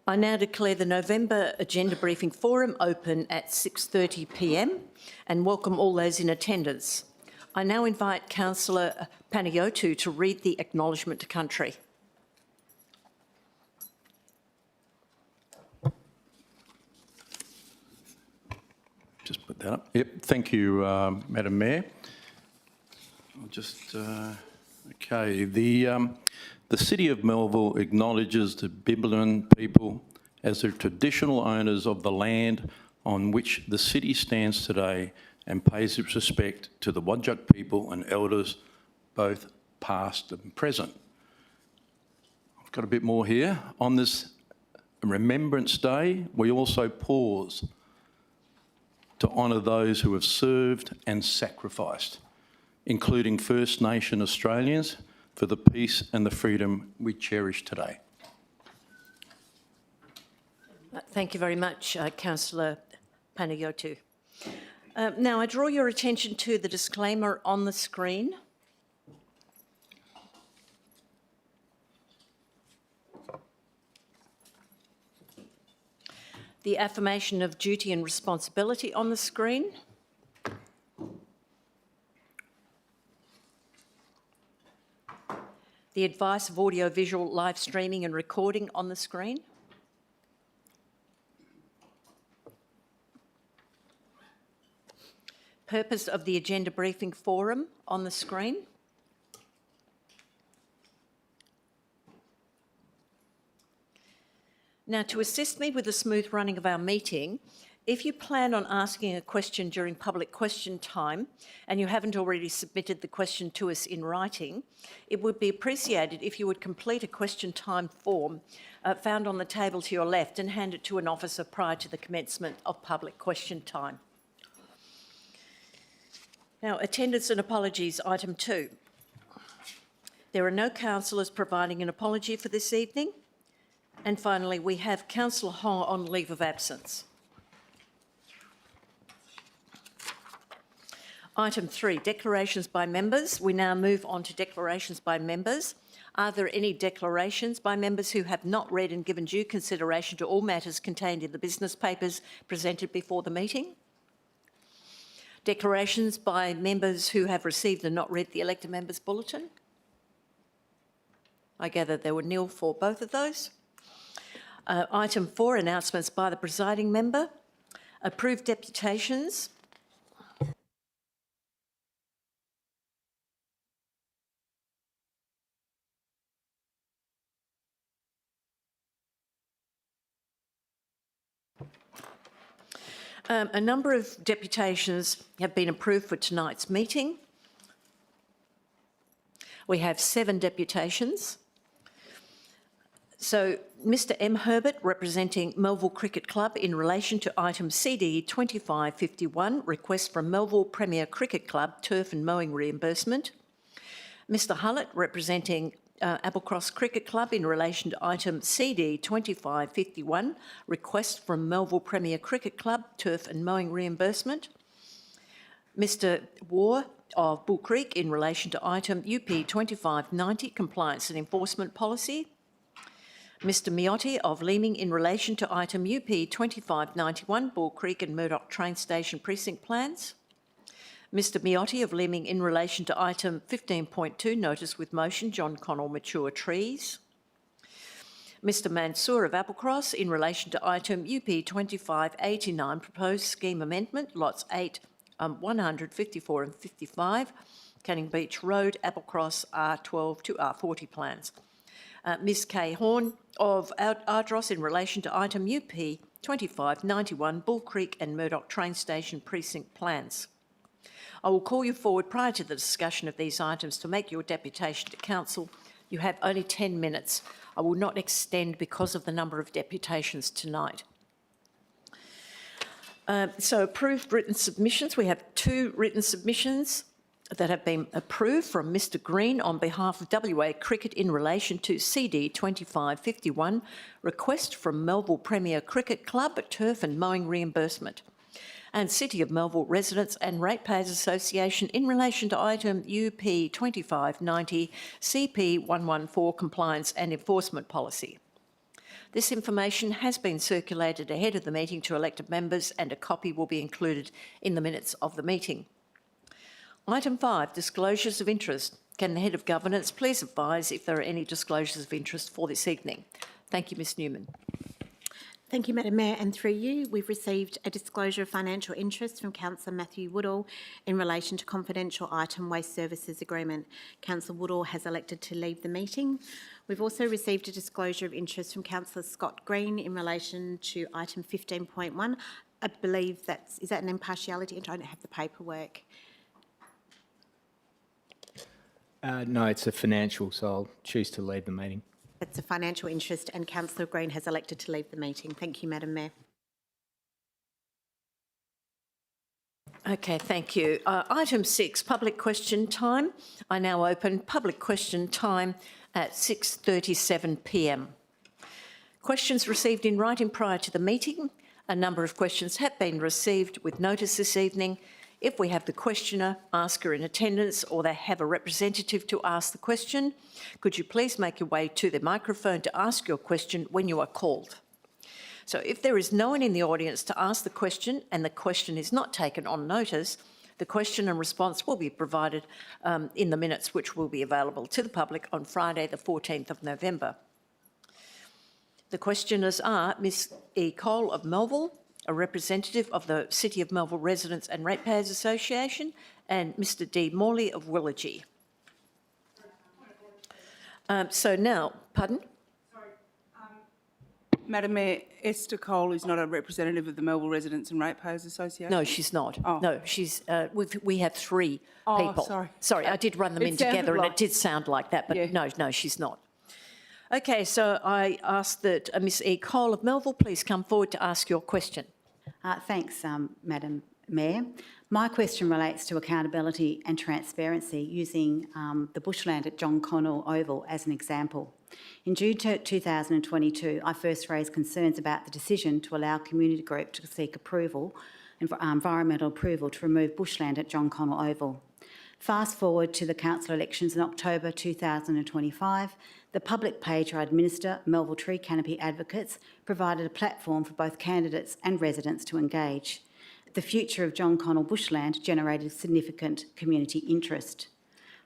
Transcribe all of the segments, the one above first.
I now declare the November Agenda Briefing Forum open at 6:30 p.m. and welcome all those in attendance. I now invite Councillor Panayotou to read the acknowledgement to country. Just put that up. Yep, thank you, Madam Mayor. I'll just, okay, the City of Melville acknowledges the Bibbulin people as the traditional owners of the land on which the city stands today and pays its respect to the Whadjuk people and elders, both past and present. I've got a bit more here. On this Remembrance Day, we also pause to honour those who have served and sacrificed, including First Nation Australians, for the peace and the freedom we cherish today. Thank you very much, Councillor Panayotou. Now, I draw your attention to the disclaimer on the screen. The affirmation of duty and responsibility on the screen. The advice of audio-visual live streaming and recording on the screen. Purpose of the Agenda Briefing Forum on the screen. Now, to assist me with the smooth running of our meeting, if you plan on asking a question during public question time and you haven't already submitted the question to us in writing, it would be appreciated if you would complete a question time form found on the table to your left and hand it to an officer prior to the commencement of public question time. Now, attendance and apologies, item 2. There are no councillors providing an apology for this evening. And finally, we have Councillor Hong on leave of absence. Item 3, declarations by members. We now move on to declarations by members. Are there any declarations by members who have not read and given due consideration to all matters contained in the business papers presented before the meeting? Declarations by members who have received and not read the elected members' bulletin? I gather there were nil for both of those. Item 4, announcements by the presiding member. Approved deputations. A number of deputations have been approved for tonight's meeting. We have 7 deputations. So, Mr M Herbert, representing Melville Cricket Club in relation to item CD 2551, request from Melville Premier Cricket Club, turf and mowing reimbursement. Mr Hullett, representing Applecross Cricket Club in relation to item CD 2551, request from Melville Premier Cricket Club, turf and mowing reimbursement. Mr War of Bull Creek in relation to item UP 2590, compliance and enforcement policy. Mr Miotti of Leeming in relation to item UP 2591, Bull Creek and Murdoch Train Station Precinct Plans. Mr Miotti of Leeming in relation to item 15.2, notice with motion, John Connell Mature Trees. Mr Mansour of Applecross in relation to item UP 2589, proposed scheme amendment, lots 8, 100, 54 and 55, Canning Beach Road, Applecross R12 to R40 plans. Ms Kay Horn of Ardros in relation to item UP 2591, Bull Creek and Murdoch Train Station Precinct Plans. I will call you forward prior to the discussion of these items to make your deputation to Council. You have only 10 minutes. I will not extend because of the number of deputations tonight. So approved written submissions. We have 2 written submissions that have been approved from Mr Green on behalf of WA Cricket in relation to CD 2551, request from Melville Premier Cricket Club, turf and mowing reimbursement. and City of Melville Residents and Ratepayers Association in relation to item UP 2590 CP 114 Compliance and Enforcement Policy. This information has been circulated ahead of the meeting to elected members, and a copy will be included in the minutes of the meeting. Item 5, disclosures of interest. Can the Head of Governance please advise if there are any disclosures of interest for this evening? Thank you, Ms Newman. Thank you, Madam Mayor, and through you, we've received a disclosure of financial interest from Councillor Matthew Woodall in relation to confidential item waste services agreement. Councillor Woodall has elected to leave the meeting. We've also received a disclosure of interest from Councillor Scott Green in relation to item 15.1. I believe is that an impartiality? I don't have the paperwork. No, it's a financial, so I'll choose to leave the meeting. It's a financial interest, and Councillor Green has elected to leave the meeting. Thank you, Madam Mayor. Okay, thank you. Item 6, public question time. I now open public question time at 6:37 p.m. Questions received in writing prior to the meeting. A number of questions have been received with notice this evening. If we have the questioner, asker in attendance, or they have a representative to ask the question, could you please make your way to the microphone to ask your question when you are called? So if there is no one in the audience to ask the question and the question is not taken on notice, the question and response will be provided in the minutes, which will be available to the public on Friday the 14th of November. The questioners are Ms E. Cole of Melville, a representative of the City of Melville Residents and Ratepayers Association, and Mr D. Morley of Willagee. So now, pardon? Madam Mayor, Esther Cole is not a representative of the Melville Residents and Ratepayers Association? No, she's not. Oh. No, she's. We have three people. Sorry. Sorry, I did run them in together, and it did sound like that, but Yeah. no, she's not. Okay, so I ask that Ms E. Cole of Melville please come forward to ask your question. Thanks, Madam Mayor. My question relates to accountability and transparency using the bushland at John Connell Oval as an example. In June 2022, I first raised concerns about the decision to allow community group to seek approval, environmental approval to remove bushland at John Connell Oval. Fast forward to the council elections in October 2025, the public page I administer, Melville Tree Canopy Advocates, provided a platform for both candidates and residents to engage. The future of John Connell bushland generated significant community interest.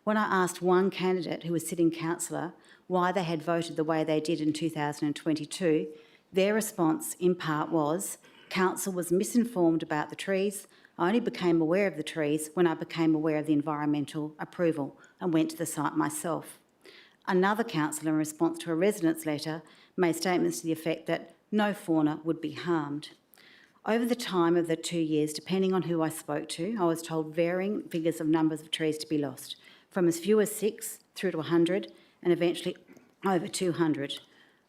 When I asked one candidate who was sitting councillor why they had voted the way they did in 2022, their response in part was, council was misinformed about the trees. I only became aware of the trees when I became aware of the environmental approval and went to the site myself. Another councillor, in response to a resident's letter, made statements to the effect that no fauna would be harmed. Over the time of the 2 years, depending on who I spoke to, I was told varying figures of numbers of trees to be lost, from as few as 6 through to 100 and eventually over 200.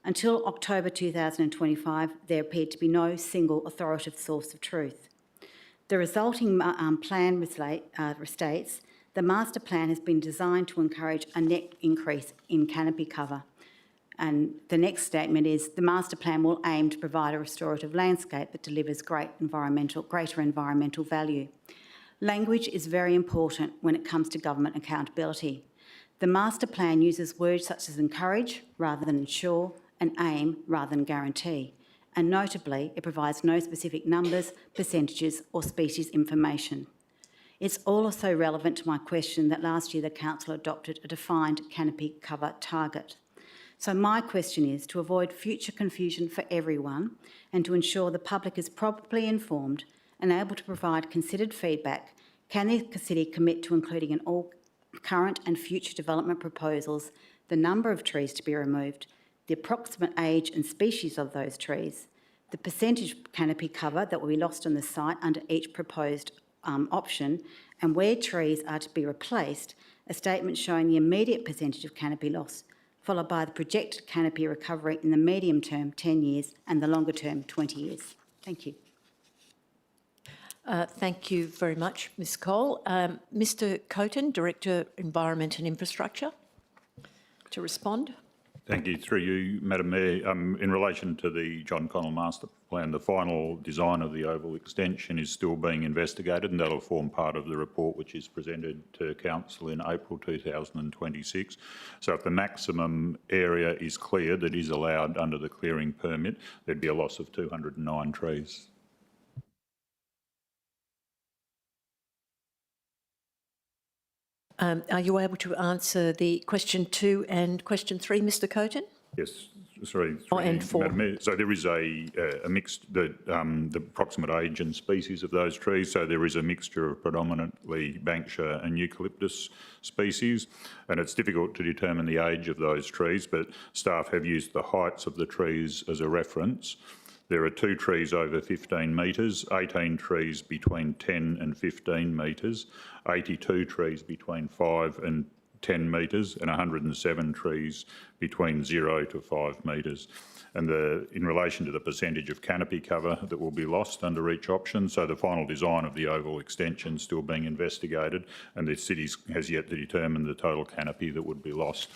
Until October 2025, there appeared to be no single authoritative source of truth. The resulting plan states the master plan has been designed to encourage a net increase in canopy cover. And the next statement is the master plan will aim to provide a restorative landscape that delivers greater environmental value. Language is very important when it comes to government accountability. The master plan uses words such as encourage rather than ensure and aim rather than guarantee. And notably, it provides no specific numbers, percentages or species information. It's also relevant to my question that last year the council adopted a defined canopy cover target. So my question is, to avoid future confusion for everyone and to ensure the public is properly informed and able to provide considered feedback, can the city commit to including in all current and future development proposals the number of trees to be removed, the approximate age and species of those trees, the percentage canopy cover that will be lost on the site under each proposed option, and where trees are to be replaced, a statement showing the immediate percentage of canopy loss, followed by the projected canopy recovery in the medium term, 10 years, and the longer term, 20 years. Thank you. Thank you very much, Ms Cole. Mr Coton, Director, Environment and Infrastructure, to respond. Thank you. Through you, Madam Mayor, in relation to the John Connell Master plan. The final design of the oval extension is still being investigated, and that'll form part of the report which is presented to Council in April 2026. So if the maximum area is cleared that is allowed under the clearing permit, there'd be a loss of 209 trees. Are you able to answer the question 2 and question 3, Mr Coton? Yes, sorry. And 4. Madam Mayor. So there is a mixed, the approximate age and species of those trees. So there is a mixture of predominantly Banksia and Eucalyptus species, and it's difficult to determine the age of those trees, but staff have used the heights of the trees as a reference. There are 2 trees over 15 metres, 18 trees between 10 and 15 metres, 82 trees between 5 and 10 metres, and 107 trees between 0 to 5 metres. And in relation to the percentage of canopy cover that will be lost under each option, so the final design of the oval extension is still being investigated, and the city has yet to determine the total canopy that would be lost.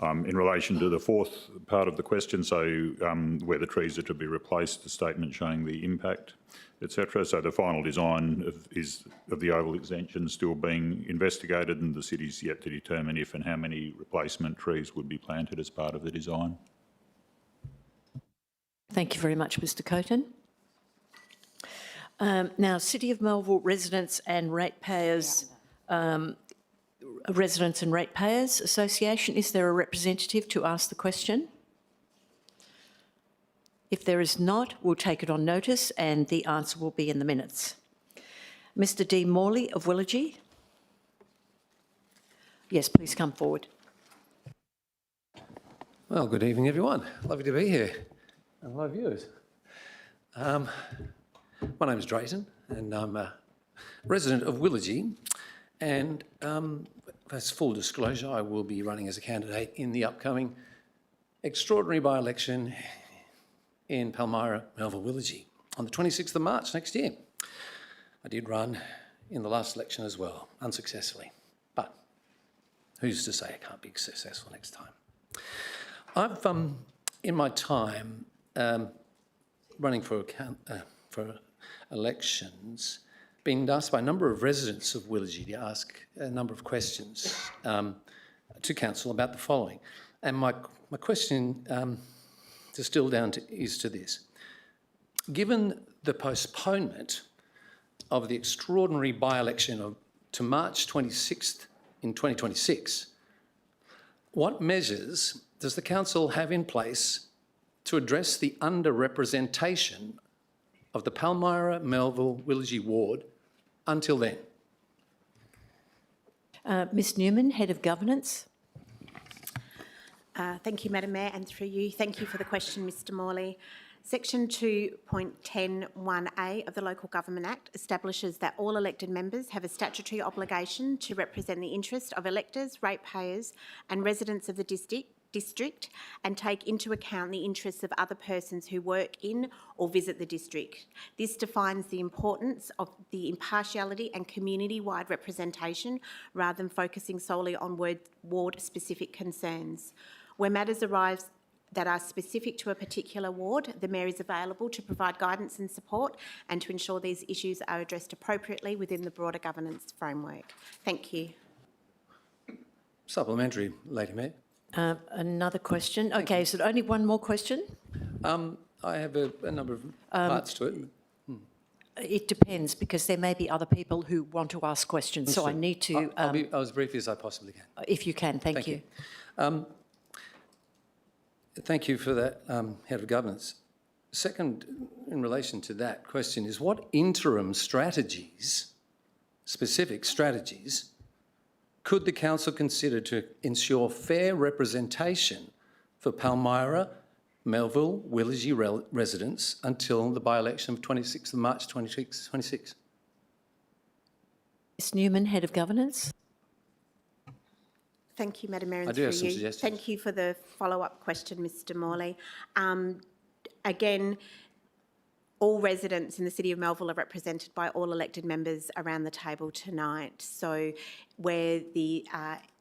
In relation to the 4th part of the question, so where the trees are to be replaced, the statement showing the impact, etc. So the final design of the oval extension is still being investigated, and the city's yet to determine if and how many replacement trees would be planted as part of the design. Thank you very much, Mr Coton. Now, City of Melville Residents and Ratepayers Association, is there a representative to ask the question? If there is not, we'll take it on notice and the answer will be in the minutes. Mr D. Morley of Willagee. Yes, please come forward. Well, good evening, everyone. Lovely to be here and hello, viewers. My name is Drayton and I'm a resident of Willagee, and as full disclosure, I will be running as a candidate in the upcoming extraordinary by-election in Palmyra, Melville, Willagee on the 26th of March next year. I did run in the last election as well, unsuccessfully, but who's to say it can't be successful next time? I've, in my time running for elections, been asked by a number of residents of Willagee to ask a number of questions to council about the following. And my question distilled down is to this. Given the postponement of the extraordinary by-election to March 26th in 2026, what measures does the council have in place to address the underrepresentation of the Palmyra, Melville, Willagee ward until then? Ms Newman, Head of Governance. Thank you, Madam Mayor, and through you, thank you for the question, Mr Morley. Section 2.10(1)(a) of the Local Government Act establishes that all elected members have a statutory obligation to represent the interest of electors, ratepayers and residents of the district and take into account the interests of other persons who work in or visit the district. This defines the importance of the impartiality and community-wide representation rather than focusing solely on ward-specific concerns. Where matters arise that are specific to a particular ward, the Mayor is available to provide guidance and support and to ensure these issues are addressed appropriately within the broader governance framework. Thank you. Supplementary, Lady Mayor. Another question. Okay, is there only one more question? I have a number of parts to it. It depends, because there may be other people who want to ask questions, so I need to... I'll be as brief as I possibly can. If you can, thank you. Thank you for that, Head of Governance. Second, in relation to that question, is what interim strategies, specific strategies, could the council consider to ensure fair representation for Palmyra, Melville, Willagee residents until the by-election of 26th of March 2026? Ms Newman, Head of Governance. Thank you, Madam Mayor, and I do have some through you. suggestions. Thank you for the follow-up question, Mr Morley. Again, all residents in the City of Melville are represented by all elected members around the table tonight. So where the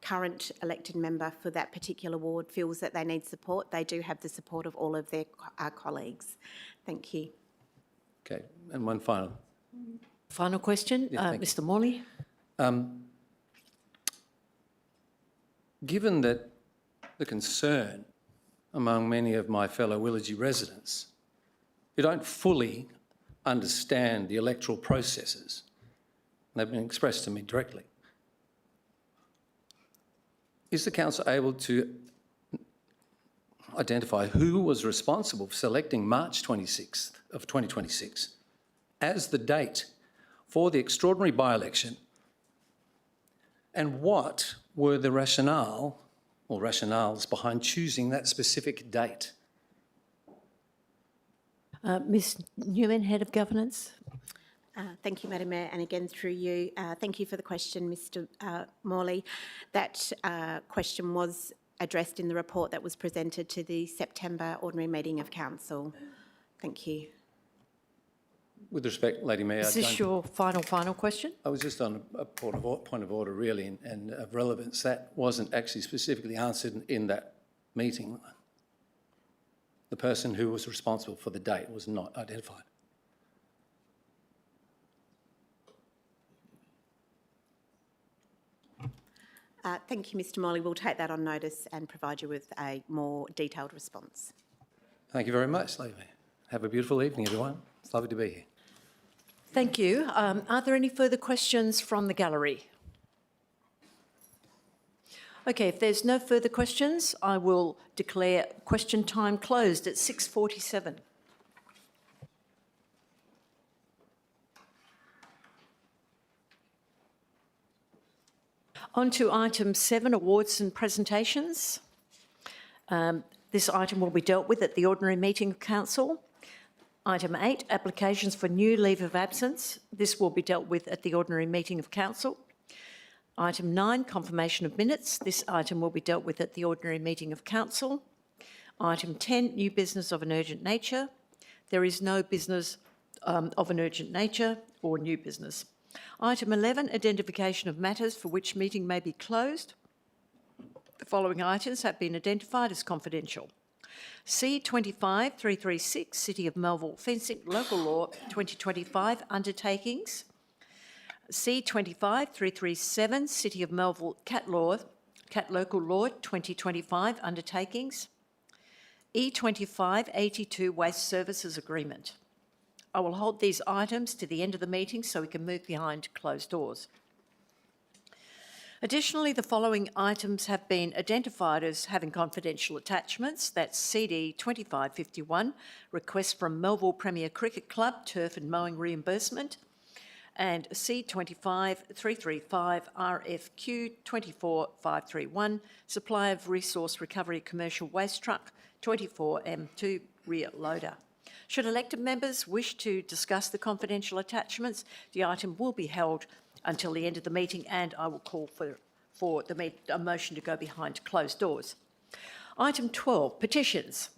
current elected member for that particular ward feels that they need support, they do have the support of all of their colleagues. Thank you. Okay, and one final. Final question, thank you. Mr Morley. Given that the concern among many of my fellow Willagee residents, who don't fully understand the electoral processes, and they've been expressed to me directly, is the council able to identify who was responsible for selecting March 26th of 2026 as the date for the extraordinary by-election, and what were the rationale or rationales behind choosing that specific date? Ms Newman, Head of Governance. Thank you, Madam Mayor, and again through you. Thank you for the question, Mr Morley. That question was addressed in the report that was presented to the September ordinary meeting of Council. Thank you. With respect, Lady Mayor, Is this your final question? I was just on a point of order really and of relevance. That wasn't actually specifically answered in that meeting. The person who was responsible for the date was not identified. Thank you, Mr Morley. We'll take that on notice and provide you with a more detailed response. Thank you very much, Lady Mayor. Have a beautiful evening, everyone. It's lovely to be here. Thank you. Are there any further questions from the gallery? Okay, if there's no further questions, I will declare question time closed at 6:47. On to item 7, awards and presentations. This item will be dealt with at the ordinary meeting of Council. Item 8, applications for new leave of absence. This will be dealt with at the ordinary meeting of Council. Item 9, confirmation of minutes. This item will be dealt with at the ordinary meeting of Council. Item 10, new business of an urgent nature. There is no business of an urgent nature or new business. Item 11, identification of matters for which meeting may be closed. The following items have been identified as confidential. C25-336, City of Melville Fencing Local Law 2025 undertakings. C25-337, City of Melville Cat Local Law 2025 undertakings. E25-82 Waste Services Agreement. I will hold these items to the end of the meeting so we can move behind closed doors. Additionally, the following items have been identified as having confidential attachments. That's CD 2551, request from Melville Premier Cricket Club, turf and mowing reimbursement, and C25-335 RFQ 24531, supply of resource recovery commercial waste truck 24M2 rear loader. Should elected members wish to discuss the confidential attachments, the item will be held until the end of the meeting, and I will call for a motion to go behind closed doors. Item 12, petitions.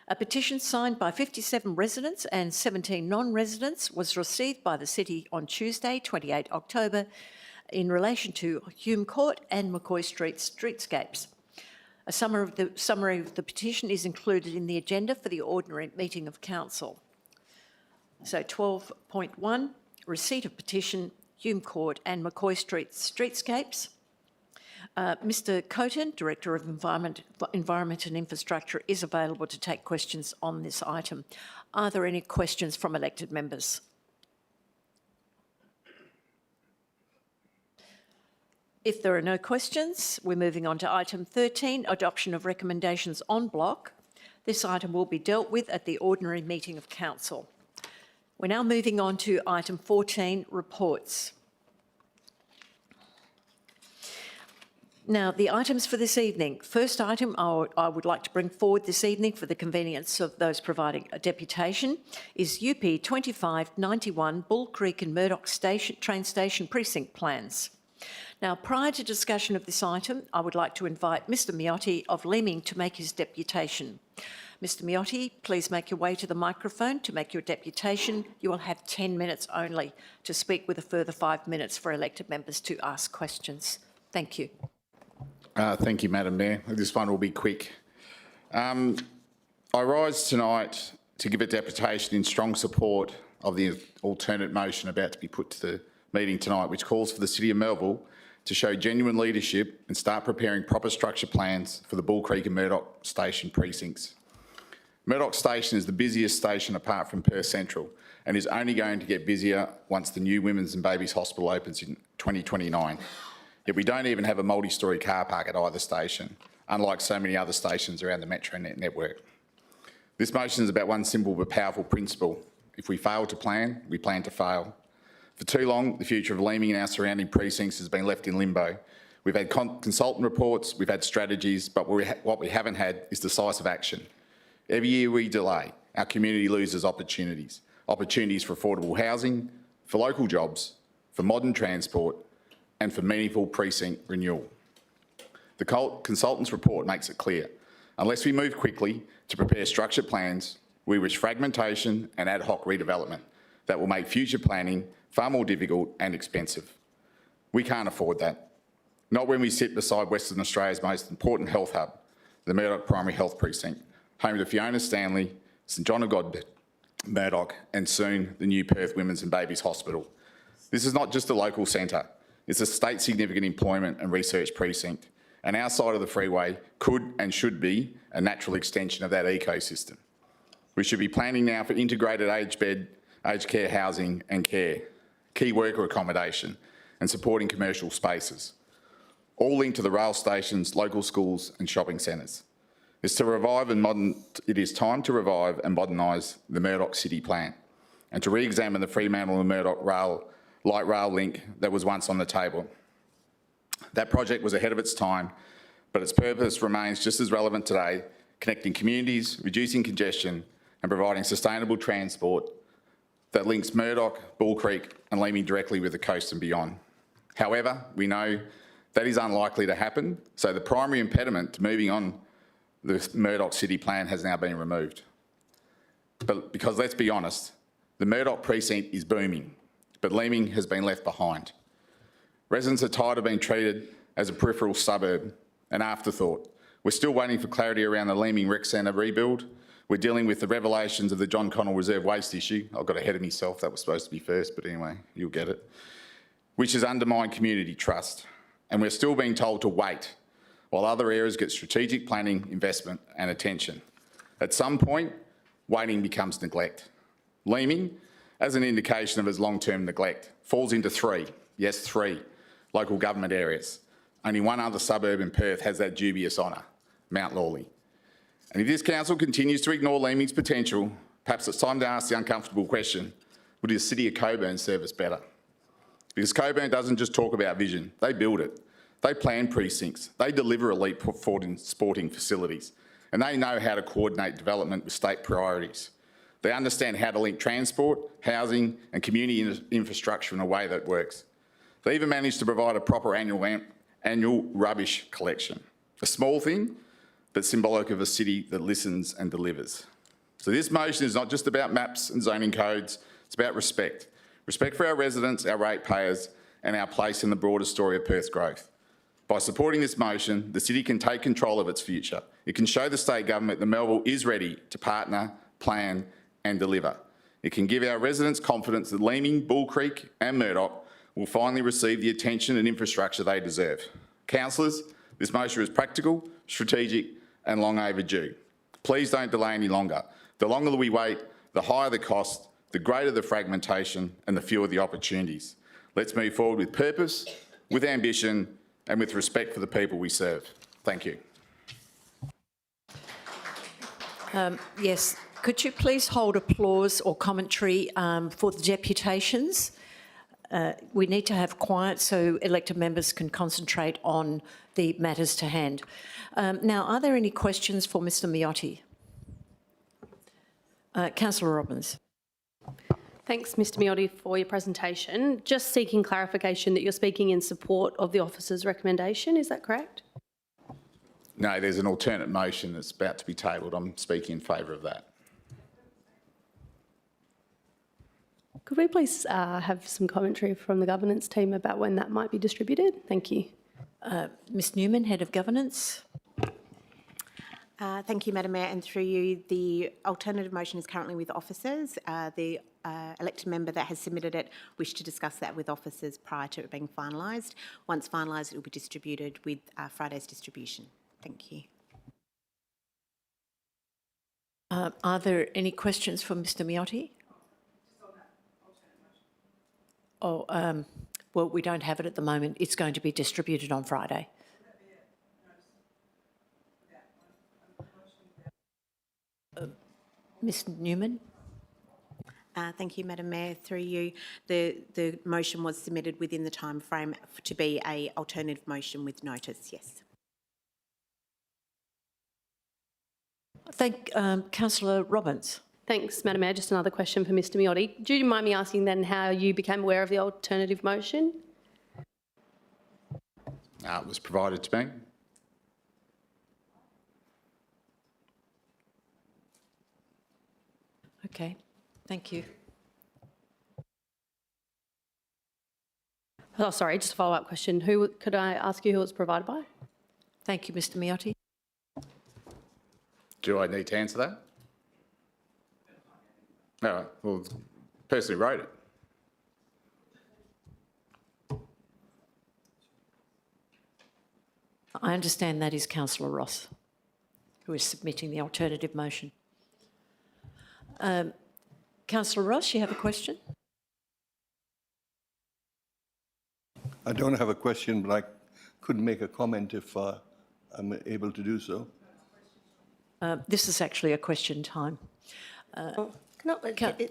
A petition signed by 57 residents and 17 non-residents was received by the City on Tuesday, 28 October, in relation to Hume Court and McCoy Street streetscapes. A summary of the petition is included in the agenda for the ordinary meeting of Council. So 12.1, receipt of petition, Hume Court and McCoy Street streetscapes. Mr Coton, Director of Environment and Infrastructure, is available to take questions on this item. Are there any questions from elected members? If there are no questions, we're moving on to item 13, adoption of recommendations en bloc. This item will be dealt with at the ordinary meeting of Council. We're now moving on to item 14, reports. Now, the items for this evening. First item I would like to bring forward this evening for the convenience of those providing a deputation is UP 2591 Bull Creek and Murdoch train station precinct plans. Now, prior to discussion of this item, I would like to invite Mr Miotti of Leeming to make his deputation. Mr Miotti, please make your way to the microphone to make your deputation. You will have 10 minutes only to speak, with a further 5 minutes for elected members to ask questions. Thank you. Thank you, Madam Mayor. This one will be quick. I rise tonight to give a deputation in strong support of the alternate motion about to be put to the meeting tonight, which calls for the City of Melville to show genuine leadership and start preparing proper structure plans for the Bull Creek and Murdoch Station precincts. Murdoch Station is the busiest station apart from Perth Central and is only going to get busier once the new Women's and Babies Hospital opens in 2029. Yet we don't even have a multi-storey car park at either station, unlike so many other stations around the Metronet network. This motion is about one simple but powerful principle. If we fail to plan, we plan to fail. For too long, the future of Leeming and our surrounding precincts has been left in limbo. We've had consultant reports, we've had strategies, but what we haven't had is decisive action. Every year we delay, our community loses opportunities. Opportunities for affordable housing, for local jobs, for modern transport, and for meaningful precinct renewal. The consultant's report makes it clear. Unless we move quickly to prepare structured plans, we risk fragmentation and ad hoc redevelopment that will make future planning far more difficult and expensive. We can't afford that. Not when we sit beside Western Australia's most important health hub, the Murdoch Primary Health Precinct, home to Fiona Stanley, St John of God Murdoch, and soon the new Perth Women's and Babies Hospital. This is not just a local centre, it's a state significant employment and research precinct, and our side of the freeway could and should be a natural extension of that ecosystem. We should be planning now for integrated aged care housing and care, key worker accommodation, and supporting commercial spaces, all linked to the rail stations, local schools and shopping centres. It is time to revive and modernise the Murdoch City Plan and to re-examine the Fremantle and Murdoch light rail link that was once on the table. That project was ahead of its time, but its purpose remains just as relevant today, connecting communities, reducing congestion and providing sustainable transport that links Murdoch, Bull Creek and Leeming directly with the coast and beyond. However, we know that is unlikely to happen, so the primary impediment to moving on the Murdoch City Plan has now been removed. But because let's be honest, the Murdoch precinct is booming, but Leeming has been left behind. Residents are tired of being treated as a peripheral suburb, an afterthought. We're still waiting for clarity around the Leeming Rec Centre rebuild. We're dealing with the revelations of the John Connell Reserve waste issue. I got ahead of myself, that was supposed to be first, but anyway, you'll get it. Which has undermined community trust. And we're still being told to wait, while other areas get strategic planning, investment and attention. At some point, waiting becomes neglect. Leeming, as an indication of its long-term neglect, falls into three local government areas. Only one other suburb in Perth has that dubious honour, Mount Lawley. And if this council continues to ignore Leeming's potential, perhaps it's time to ask the uncomfortable question, would the City of Cockburn serve us better? Because Cockburn doesn't just talk about vision, they build it. They plan precincts, they deliver elite sporting facilities, and they know how to coordinate development with state priorities. They understand how to link transport, housing and community infrastructure in a way that works. They even managed to provide a proper annual rubbish collection. A small thing, but symbolic of a city that listens and delivers. So this motion is not just about maps and zoning codes, it's about respect. Respect for our residents, our ratepayers, and our place in the broader story of Perth's growth. By supporting this motion, the city can take control of its future. It can show the state government that Melville is ready to partner, plan and deliver. It can give our residents confidence that Leeming, Bull Creek and Murdoch will finally receive the attention and infrastructure they deserve. Councillors, this motion is practical, strategic and long overdue. Please don't delay any longer. The longer we wait, the higher the cost, the greater the fragmentation and the fewer the opportunities. Let's move forward with purpose, with ambition and with respect for the people we serve. Thank you. Yes, could you please hold applause or commentary for the deputations? We need to have quiet so elected members can concentrate on the matters to hand. Now, are there any questions for Mr Miotti? Councillor Robbins. Thanks, Mr Miotti, for your presentation. Just seeking clarification that you're speaking in support of the officer's recommendation, is that correct? No, there's an alternate motion that's about to be tabled. I'm speaking in favour of that. Could we please have some commentary from the governance team about when that might be distributed? Thank you. Ms Newman, Head of Governance. Thank you, Madam Mayor, and through you, the alternative motion is currently with officers. The elected member that has submitted it wished to discuss that with officers prior to it being finalised. Once finalised, it will be distributed with Friday's distribution. Thank you. Are there any questions for Mr Miotti? Oh, well, we don't have it at the moment. It's going to be distributed on Friday. Ms Newman? Thank you, Madam Mayor. Through you, the motion was submitted within the time frame to be a alternative motion with notice, yes. Thank Councillor Robbins. Thanks, Madam Mayor. Just another question for Mr Miotti. Do you mind me asking then how you became aware of the alternative motion? It was provided to me. Okay, thank you. Oh, sorry, just a follow-up question. Could I ask you who it was provided by? Thank you, Mr Miotti. Do I need to answer that? No, well, the person who wrote it. I understand that is Councillor Ross, who is submitting the alternative motion. Councillor Ross, you have a question? I don't have a question, but I could make a comment if I'm able to do so. This is actually a question time.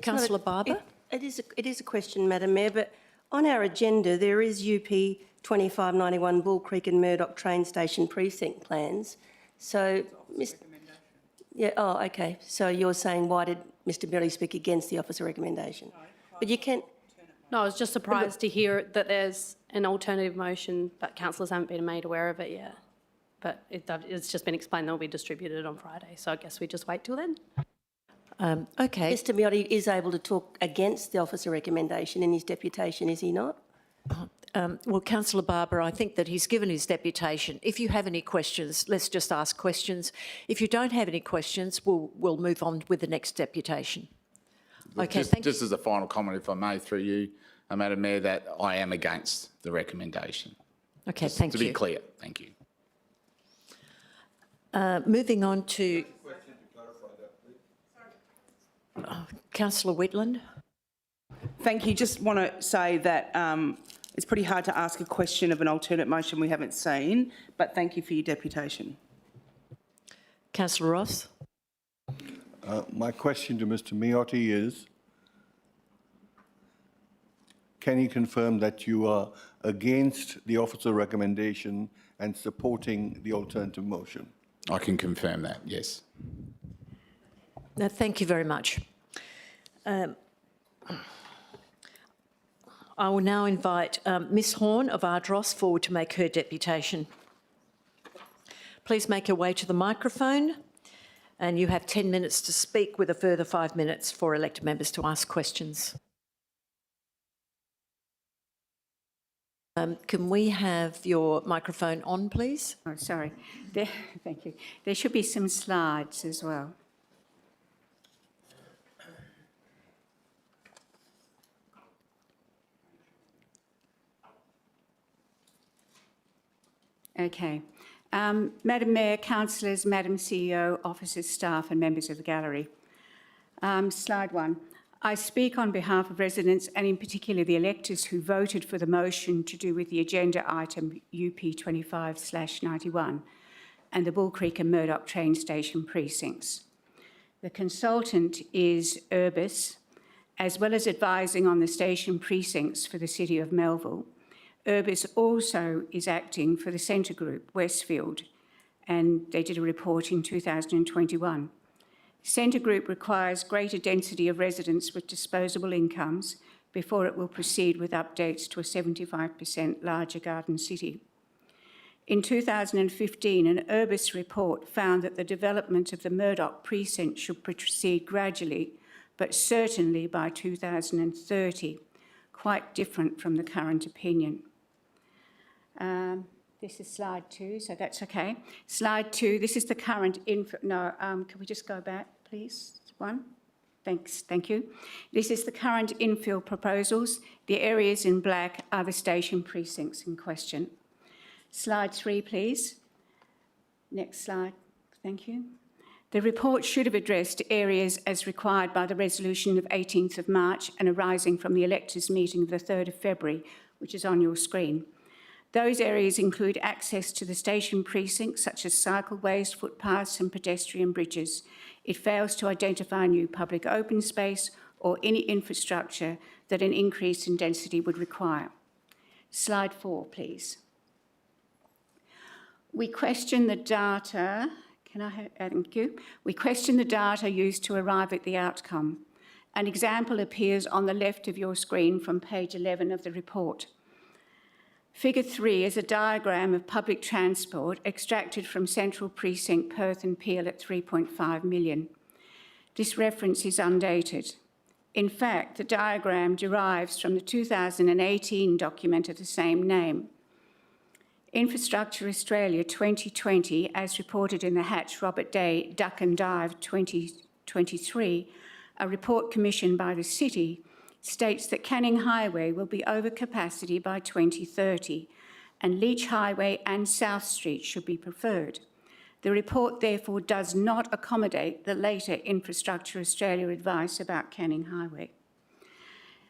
Councillor Barber? It is a question, Madam Mayor, but on our agenda there is UP 2591 Bull Creek and Murdoch train station precinct plans. So, yeah, oh, okay. So you're saying why did Mr Miotti speak against the officer recommendation? But you can. No, I was just surprised to hear that there's an alternative motion, but councillors haven't been made aware of it yet. But it's just been explained that will be distributed on Friday, so I guess we just wait till then. Okay. Mr Miotti is able to talk against the officer recommendation in his deputation, is he not? Well, Councillor Barber, I think that he's given his deputation. If you have any questions, let's just ask questions. If you don't have any questions, we'll move on with the next deputation. Okay, Just as a final comment, if I may, through you, Madam Mayor, that I am against the recommendation. Okay, Just thank you. to be clear, thank you. Moving on to Councillor Whitland. Thank you. Just want to say that it's pretty hard to ask a question of an alternate motion we haven't seen, but thank you for your deputation. Councillor Ross. My question to Mr Miotti is, can you confirm that you are against the officer recommendation and supporting the alternative motion? I can confirm that, yes. No, thank you very much. I will now invite Ms Horn of Ardross forward to make her deputation. Please make your way to the microphone, and you have 10 minutes to speak with a further 5 minutes for elected members to ask questions. Can we have your microphone on, please? Oh, sorry. Thank you. There should be some slides as well. Okay. Madam Mayor, councillors, Madam CEO, officers, staff and members of the gallery. Slide 1. I speak on behalf of residents and in particular the electors who voted for the motion to do with the agenda item UP 25/91 and the Bull Creek and Murdoch train station precincts. The consultant is Urbis, as well as advising on the station precincts for the City of Melville. Urbis also is acting for the Centre Group, Westfield, and they did a report in 2021. Centre Group requires greater density of residents with disposable incomes before it will proceed with updates to a 75% larger garden city. In 2015, an Urbis report found that the development of the Murdoch precinct should proceed gradually, but certainly by 2030, quite different from the current opinion. This is slide 2, so that's okay. Slide 2, this is the current can we just go back, please? One. Thanks, thank you. This is the current infill proposals. The areas in black are the station precincts in question. Slide 3, please. Next slide, thank you. The report should have addressed areas as required by the resolution of 18th of March and arising from the electors' meeting of the 3rd of February, which is on your screen. Those areas include access to the station precincts, such as cycleways, footpaths and pedestrian bridges. It fails to identify new public open space or any infrastructure that an increase in density would require. Slide 4, please. We question the data. Thank you. We question the data used to arrive at the outcome. An example appears on the left of your screen from page 11 of the report. Figure 3 is a diagram of public transport extracted from Central Precinct, Perth and Peel at 3.5 million. This reference is undated. In fact, the diagram derives from the 2018 document of the same name. Infrastructure Australia 2020, as reported in the Hatch Robert Day Duck and Dive 2023, a report commissioned by the City, states that Canning Highway will be over capacity by 2030 and Leach Highway and South Street should be preferred. The report therefore does not accommodate the later Infrastructure Australia advice about Canning Highway.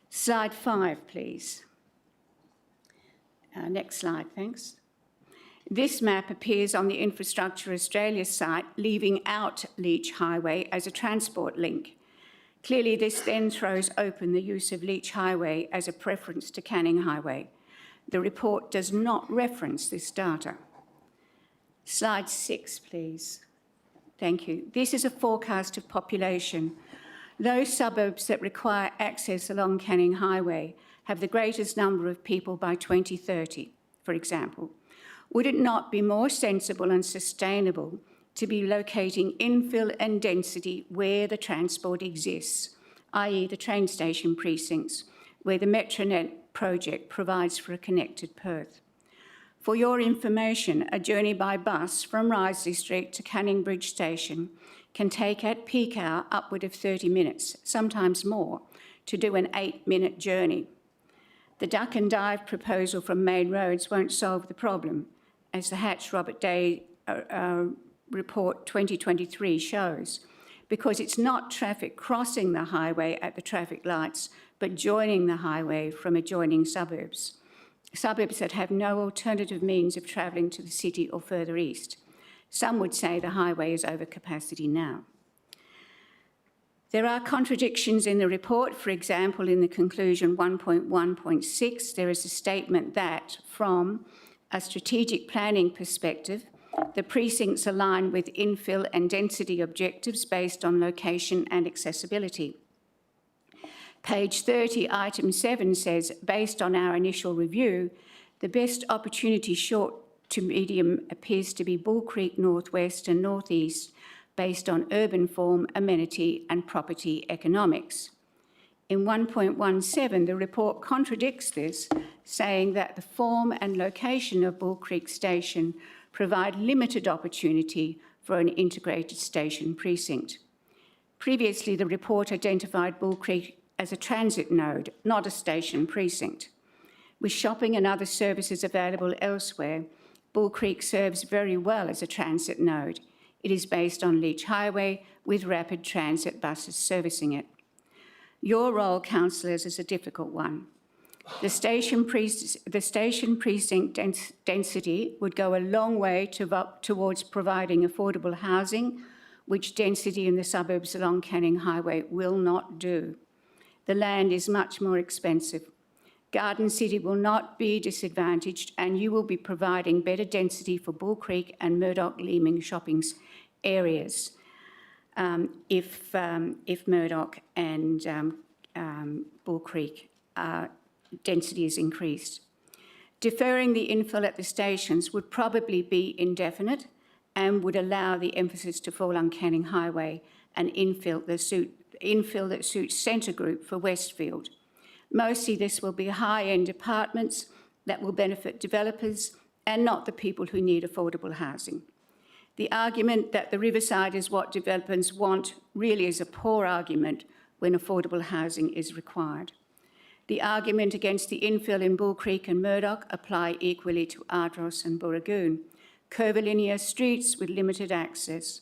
Slide 5, please. Next slide, thanks. This map appears on the Infrastructure Australia site, leaving out Leach Highway as a transport link. Clearly, this then throws open the use of Leach Highway as a preference to Canning Highway. The report does not reference this data. Slide 6, please. Thank you. This is a forecast of population. Those suburbs that require access along Canning Highway have the greatest number of people by 2030, for example. Would it not be more sensible and sustainable to be locating infill and density where the transport exists, i.e. the train station precincts, where the Metronet project provides for a connected Perth? For your information, a journey by bus from Risley Street to Canning Bridge Station can take at peak hour upward of 30 minutes, sometimes more, to do an 8-minute journey. The Duck and Dive proposal from Main Roads won't solve the problem, as the Hatch Robert Day report 2023 shows, because it's not traffic crossing the highway at the traffic lights, but joining the highway from adjoining suburbs that have no alternative means of travelling to the city or further east. Some would say the highway is over capacity now. There are contradictions in the report. For example, in the conclusion 1.1.6, there is a statement that, from a strategic planning perspective, the precincts align with infill and density objectives based on location and accessibility. Page 30, item 7 says, based on our initial review, the best opportunity short to medium appears to be Bull Creek Northwest and Northeast, based on urban form, amenity and property economics. In 1.17, the report contradicts this, saying that the form and location of Bull Creek Station provide limited opportunity for an integrated station precinct. Previously, the report identified Bull Creek as a transit node, not a station precinct. With shopping and other services available elsewhere, Bull Creek serves very well as a transit node. It is based on Leach Highway with rapid transit buses servicing it. Your role, councillors, is a difficult one. The station precinct density would go a long way towards providing affordable housing, which density in the suburbs along Canning Highway will not do. The land is much more expensive. Garden City will not be disadvantaged, and you will be providing better density for Bull Creek and Murdoch Leeming shopping areas. if Murdoch and Bull Creek density is increased. Deferring the infill at the stations would probably be indefinite and would allow the emphasis to fall on Canning Highway and infill that suits Centre Group for Westfield. Mostly this will be high-end apartments that will benefit developers and not the people who need affordable housing. The argument that the Riverside is what developers want really is a poor argument when affordable housing is required. The argument against the infill in Bull Creek and Murdoch apply equally to Ardross and Burragoon, curvilinear streets with limited access.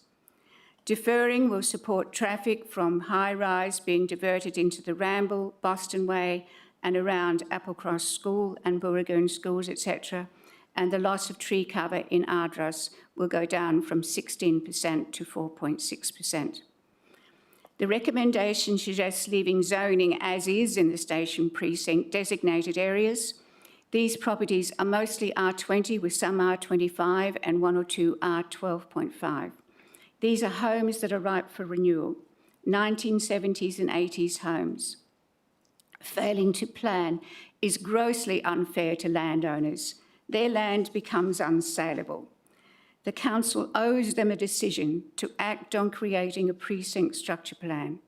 Deferring will support traffic from high-rise being diverted into the Ramble, Boston Way and around Applecross School and Burragoon schools, etc., and the loss of tree cover in Ardross will go down from 16% to 4.6%. The recommendation suggests leaving zoning as is in the station precinct designated areas. These properties are mostly R20 with some R25 and one or two R12.5. These are homes that are ripe for renewal, 1970s and 80s homes. Failing to plan is grossly unfair to landowners. Their land becomes unsaleable. The council owes them a decision to act on creating a precinct structure plan.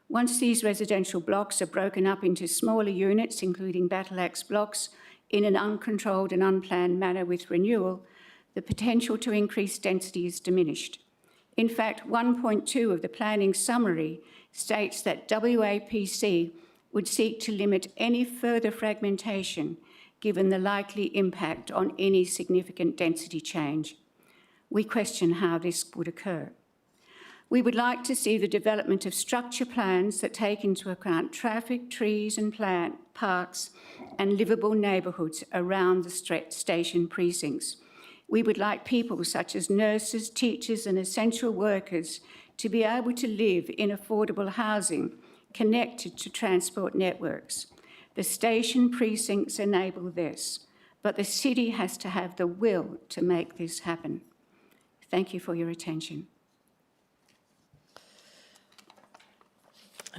Once these residential blocks are broken up into smaller units, including battle axe blocks, in an uncontrolled and unplanned manner with renewal, the potential to increase density is diminished. In fact, 1.2 of the planning summary states that WAPC would seek to limit any further fragmentation given the likely impact on any significant density change. We question how this would occur. We would like to see the development of structure plans that take into account traffic, trees and plant parks and livable neighbourhoods around the station precincts. We would like people such as nurses, teachers and essential workers to be able to live in affordable housing connected to transport networks. The station precincts enable this, but the city has to have the will to make this happen. Thank you for your attention.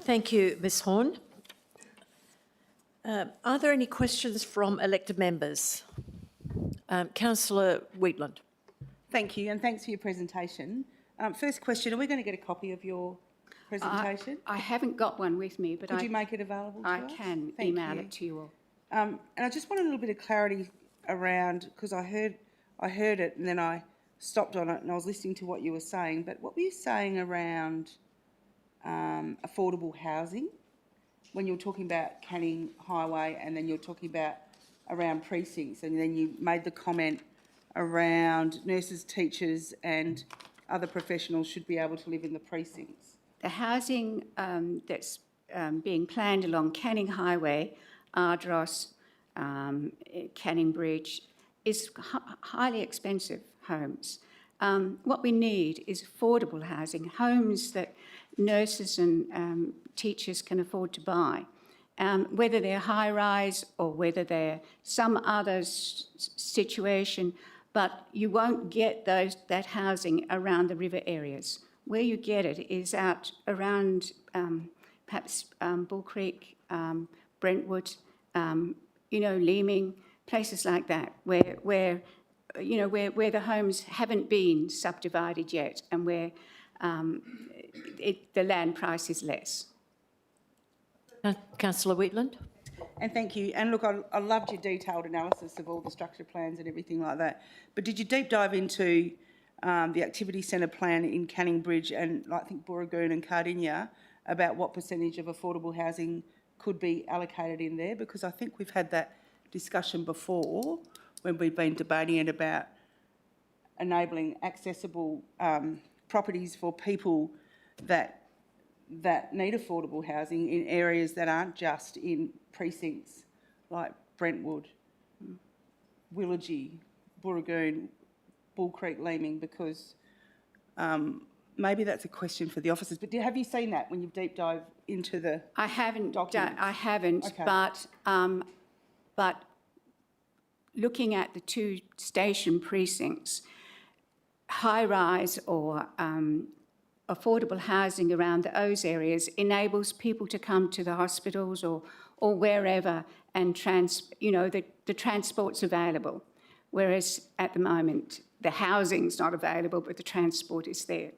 Thank you, Ms Horn. Are there any questions from elected members? Councillor Wheatland. Thank you, and thanks for your presentation. First question, are we going to get a copy of your presentation? I haven't got one with me, but Could you make it available to us? I can Thank email you. it to you all. And I just want a little bit of clarity around, because I heard it and then I stopped on it and I was listening to what you were saying, but what were you saying around affordable housing when you were talking about Canning Highway and then you're talking about around precincts, and then you made the comment around nurses, teachers and other professionals should be able to live in the precincts? The housing that's being planned along Canning Highway, Ardross, Canning Bridge, is highly expensive homes. What we need is affordable housing, homes that nurses and teachers can afford to buy, whether they're high-rise or whether they're some other situation, but you won't get that housing around the river areas. Where you get it is out around perhaps Bull Creek, Brentwood, Leeming, places like that, where the homes haven't been subdivided yet and where the land price is less. Councillor Wheatland. And thank you. And look, I loved your detailed analysis of all the structure plans and everything like that. But did you deep dive into the activity centre plan in Canning Bridge and I think Burragoon and Cardinia about what percentage of affordable housing could be allocated in there? Because I think we've had that discussion before when we've been debating it about enabling accessible properties for people that need affordable housing in areas that aren't just in precincts like Brentwood, Willagee, Burragoon, Bull Creek, Leeming, because maybe that's a question for the officers. But have you seen that when you've deep dived into the I haven't. documents? I haven't. Okay. But looking at the two station precincts, high rise or affordable housing around those areas enables people to come to the hospitals or wherever and the transport's available. Whereas at the moment, the housing's not available, but the transport is there.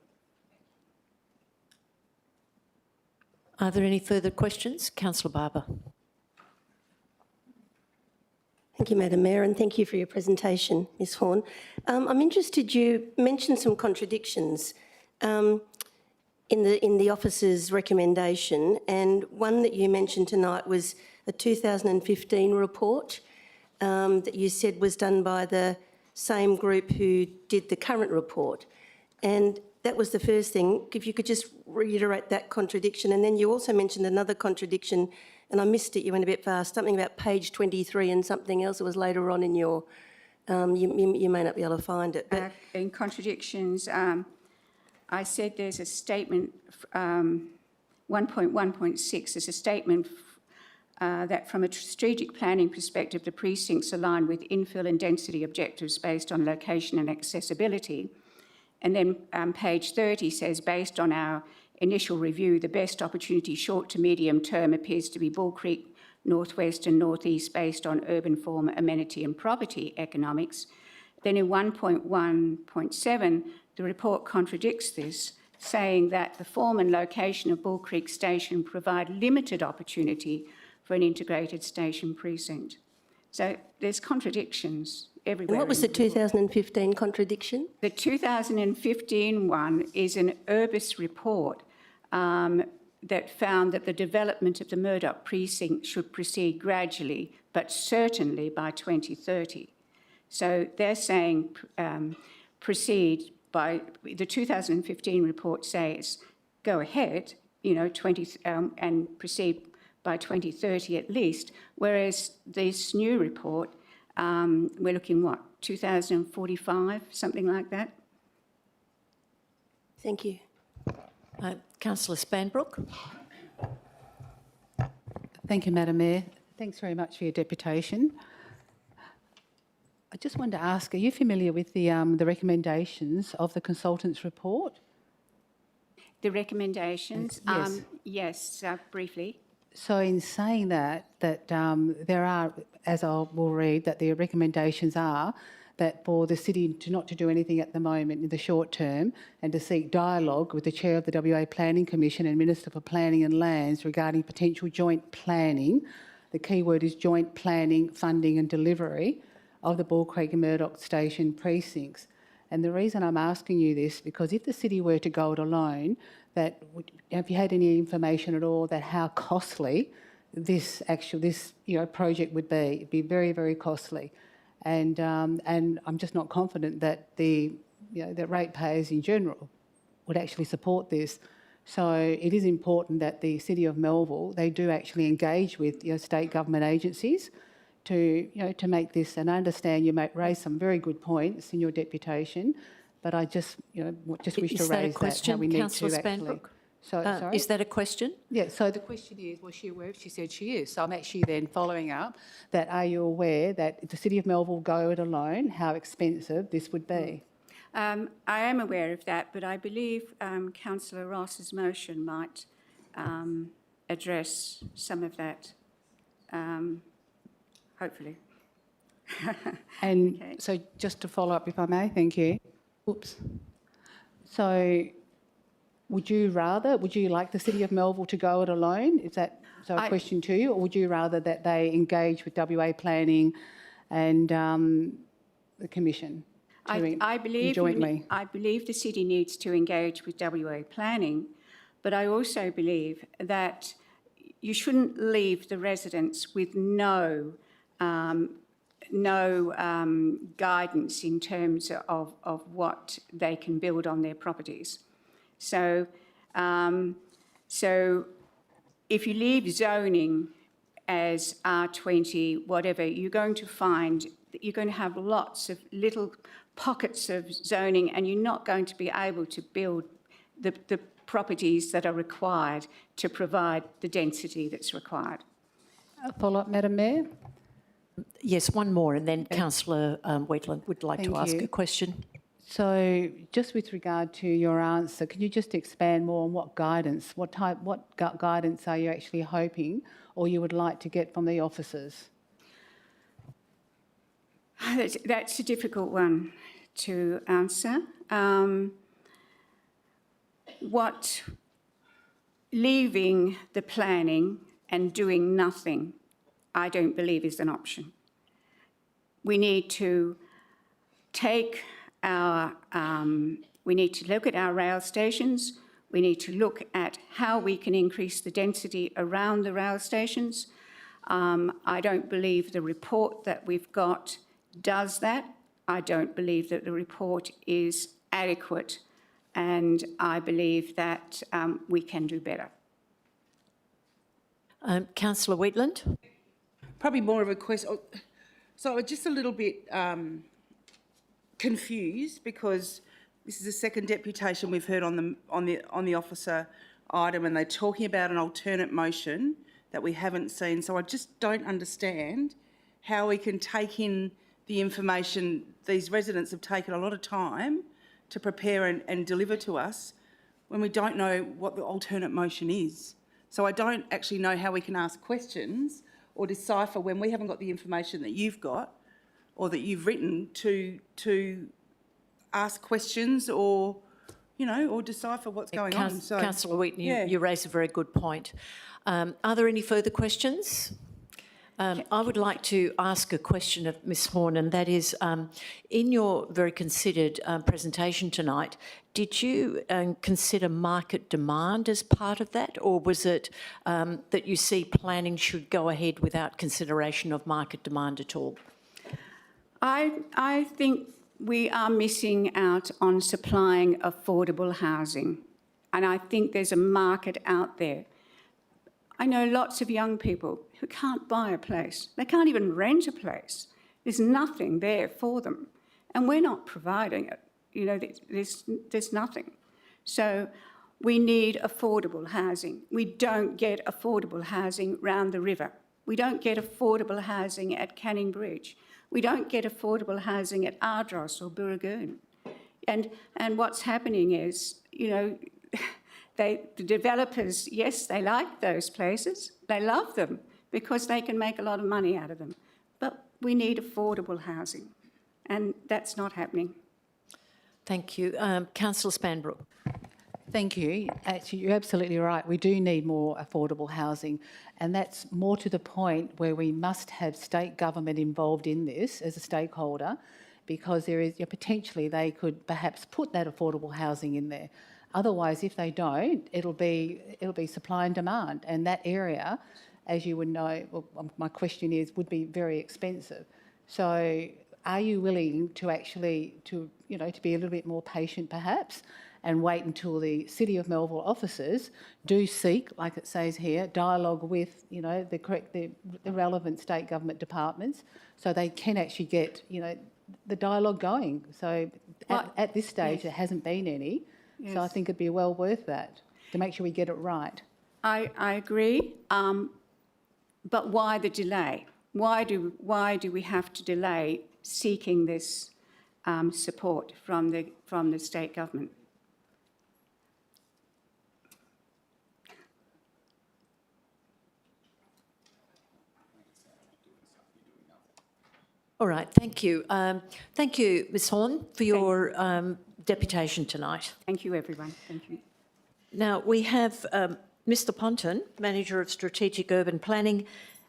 Are there any further questions? Councillor Barber. Thank you, Madam Mayor, and thank you for your presentation, Ms Horn. I'm interested, you mentioned some contradictions in the officer's recommendation, and one that you mentioned tonight was a 2015 report that you said was done by the same group who did the current report. And that was the first thing. If you could just reiterate that contradiction. And then you also mentioned another contradiction, and I missed it, you went a bit fast, something about page 23 and something else that was later on in your, you may not be able to find it. But In contradictions, I said there's a statement, 1.1.6 is a statement that from a strategic planning perspective, the precincts align with infill and density objectives based on location and accessibility. And then page 30 says, based on our initial review, the best opportunity short to medium term appears to be Bull Creek, Northwest and Northeast based on urban form, amenity and property economics. Then in 1.1.7, the report contradicts this, saying that the form and location of Bull Creek Station provide limited opportunity for an integrated station precinct. So there's contradictions everywhere. and what was the 2015 contradiction? The 2015 one is an Urbis report that found that the development of the Murdoch precinct should proceed gradually, but certainly by 2030. So they're saying proceed by, the 2015 report says go ahead, and proceed by 2030 at least, whereas this new report, we're looking, 2045, something like that? Thank you. Councillor Spanbrook. Thank you, Madam Mayor. Thanks very much for your deputation. I just wanted to ask, are you familiar with the recommendations of the consultant's report? The recommendations? Yes. Yes, briefly. So in saying that there are, as I will read, that the recommendations are that for the city not to do anything at the moment in the short term and to seek dialogue with the Chair of the WA Planning Commission and Minister for Planning and Lands regarding potential joint planning. The key word is joint planning, funding and delivery of the Bull Creek and Murdoch Station precincts. And the reason I'm asking you this, because if the city were to go it alone, have you had any information at all that how costly this project would be? It'd be very, very costly. And I'm just not confident that the ratepayers in general would actually support this. So it is important that the City of Melville, they do actually engage with state government agencies to make this. And I understand you raise some very good points in your deputation, but I just wish to raise that how we need to actually. Sorry? Is that a question? Yeah, so the question is, was she aware? She said she is. So I'm actually then following up that are you aware that if the City of Melville go it alone, how expensive this would be? I am aware of that, but I believe Councillor Ross's motion might address some of that, hopefully. And Okay. so just to follow up, if I may, thank you. Oops. So would you like the City of Melville to go it alone? Is that a question to you? Or would you rather that they engage with WA Planning and the Commission I believe jointly? I believe the city needs to engage with WA Planning, but I also believe that you shouldn't leave the residents with no guidance in terms of what they can build on their properties. So if you leave zoning as R20, whatever, you're going to find that you're going to have lots of little pockets of zoning and you're not going to be able to build the properties that are required to provide the density that's required. A follow-up, Madam Mayor? Yes, one more, and then Councillor Wheatland would like to ask a question. So just with regard to your answer, can you just expand more on what guidance, what guidance are you actually hoping or you would like to get from the officers? That's a difficult one to answer. Leaving the planning and doing nothing, I don't believe is an option. We need to take we need to look at our rail stations. We need to look at how we can increase the density around the rail stations. I don't believe the report that we've got does that. I don't believe that the report is adequate, and I believe that we can do better. Councillor Wheatland. Probably more of a question. So I'm just a little bit confused because this is the second deputation we've heard on the officer item, and they're talking about an alternate motion that we haven't seen. So I just don't understand how we can take in the information. These residents have taken a lot of time to prepare and deliver to us when we don't know what the alternate motion is. So I don't actually know how we can ask questions or decipher when we haven't got the information that you've got or that you've written to ask questions or, you know, or decipher what's going on. So, Councillor Wheaton, you raise a very good point. Are there any further questions? I would like to ask a question of Ms Horn, and that is, in your very considered presentation tonight, did you consider market demand as part of that, or was it that you see planning should go ahead without consideration of market demand at all? I think we are missing out on supplying affordable housing, and I think there's a market out there. I know lots of young people who can't buy a place. They can't even rent a place. There's nothing there for them, and we're not providing it. You know, there's nothing. So we need affordable housing. We don't get affordable housing round the river. We don't get affordable housing at Canning Bridge. We don't get affordable housing at Ardross or Burragoon. And what's happening is, you know, the developers, yes, they like those places. They love them because they can make a lot of money out of them. But we need affordable housing, and that's not happening. Thank you. Councillor Spanbrook. Thank you. Actually, you're absolutely right. We do need more affordable housing, and that's more to the point where we must have state government involved in this as a stakeholder, because there is potentially they could perhaps put that affordable housing in there. Otherwise, if they don't, it'll be supply and demand, and that area, as you would know, well, my question is, would be very expensive. So, are you willing to actually to be a little bit more patient, perhaps, and wait until the City of Melville officers do seek, like it says here, dialogue with the relevant state government departments, so they can actually get the dialogue going. So, at this stage, there hasn't been any. Yes. So I think it'd be well worth that to make sure we get it right. I agree, but why the delay? Why do we have to delay seeking this support from the state government? All right, thank you. Thank you, Ms Horn, for your deputation tonight. Thank you, everyone. Thank you. Now, we have Mr Ponton, Manager of Strategic Urban Planning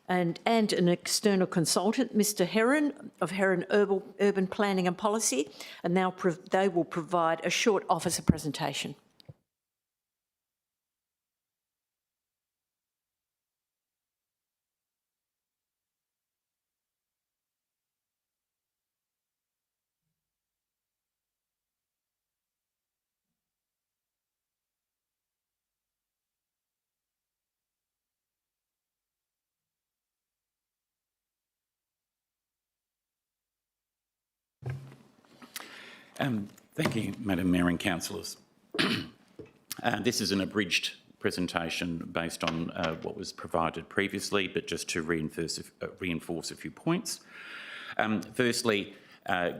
and an external consultant, Mr Heron of Heron Urban Planning and Policy, and now they will provide a short officer presentation. Thank you, Madam Mayor and councillors. This is an abridged presentation based on what was provided previously, but just to reinforce a few points. Firstly,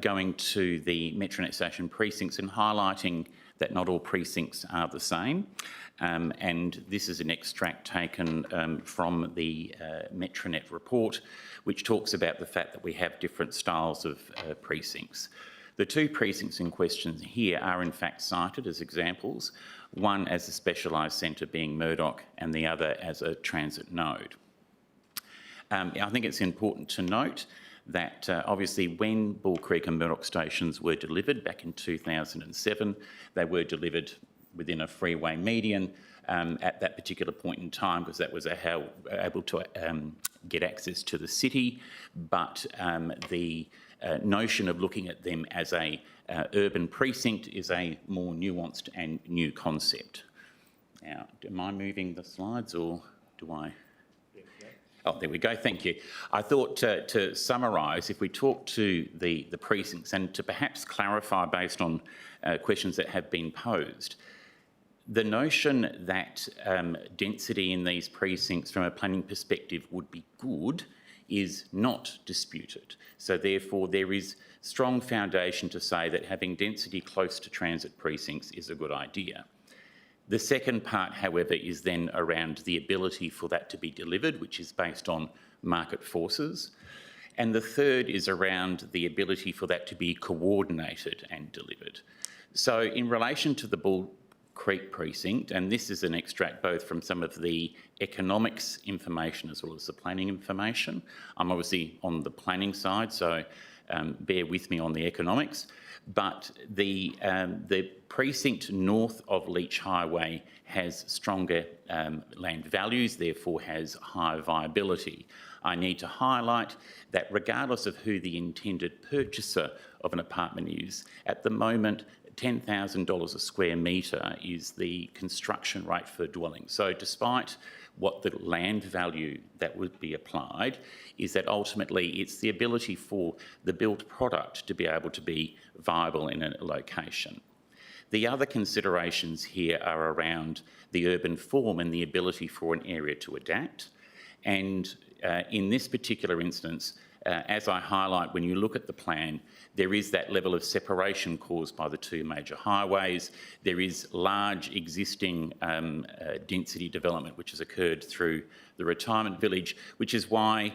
going to the Metronet station precincts and highlighting that not all precincts are the same. And this is an extract taken from the Metronet report, which talks about the fact that we have different styles of precincts. The two precincts in question here are in fact cited as examples, one as a specialised centre being Murdoch and the other as a transit node. I think it's important to note that obviously when Bull Creek and Murdoch stations were delivered back in 2007, they were delivered within a freeway median at that particular point in time, because that was how able to get access to the city. But the notion of looking at them as a urban precinct is a more nuanced and new concept. Now, am I moving the slides or do I? Oh, there we go, thank you. I thought to summarise, if we talk to the precincts and to perhaps clarify based on questions that have been posed, the notion that density in these precincts from a planning perspective would be good is not disputed. So therefore there is strong foundation to say that having density close to transit precincts is a good idea. The second part, however, is then around the ability for that to be delivered, which is based on market forces. And the third is around the ability for that to be coordinated and delivered. So in relation to the Bull Creek precinct, and this is an extract both from some of the economics information as well as the planning information. I'm obviously on the planning side, so bear with me on the economics. But the precinct north of Leach Highway has stronger land values, therefore has higher viability. I need to highlight that regardless of who the intended purchaser of an apartment is, at the moment $10,000 a square metre is the construction rate for dwelling. So despite what the land value that would be applied, is that ultimately it's the ability for the built product to be able to be viable in a location. The other considerations here are around the urban form and the ability for an area to adapt. And in this particular instance, as I highlight, when you look at the plan, there is that level of separation caused by the two major highways. There is large existing density development which has occurred through the retirement village, which is why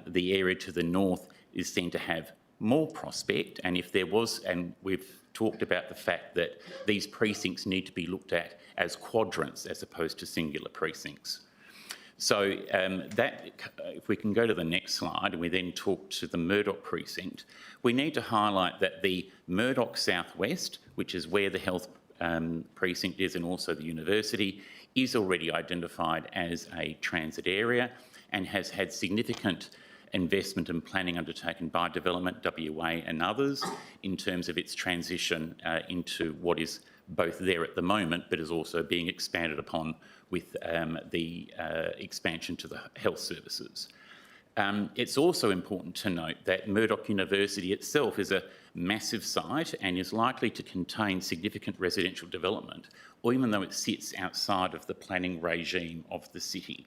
the area to the north is seen to have more prospect. And if there was, and we've talked about the fact that these precincts need to be looked at as quadrants as opposed to singular precincts. So if we can go to the next slide and we then talk to the Murdoch precinct, we need to highlight that the Murdoch Southwest, which is where the health precinct is and also the university, is already identified as a transit area and has had significant investment and planning undertaken by Development WA and others in terms of its transition into what is both there at the moment but is also being expanded upon with the expansion to the health services. It's also important to note that Murdoch University itself is a massive site and is likely to contain significant residential development, or even though it sits outside of the planning regime of the city.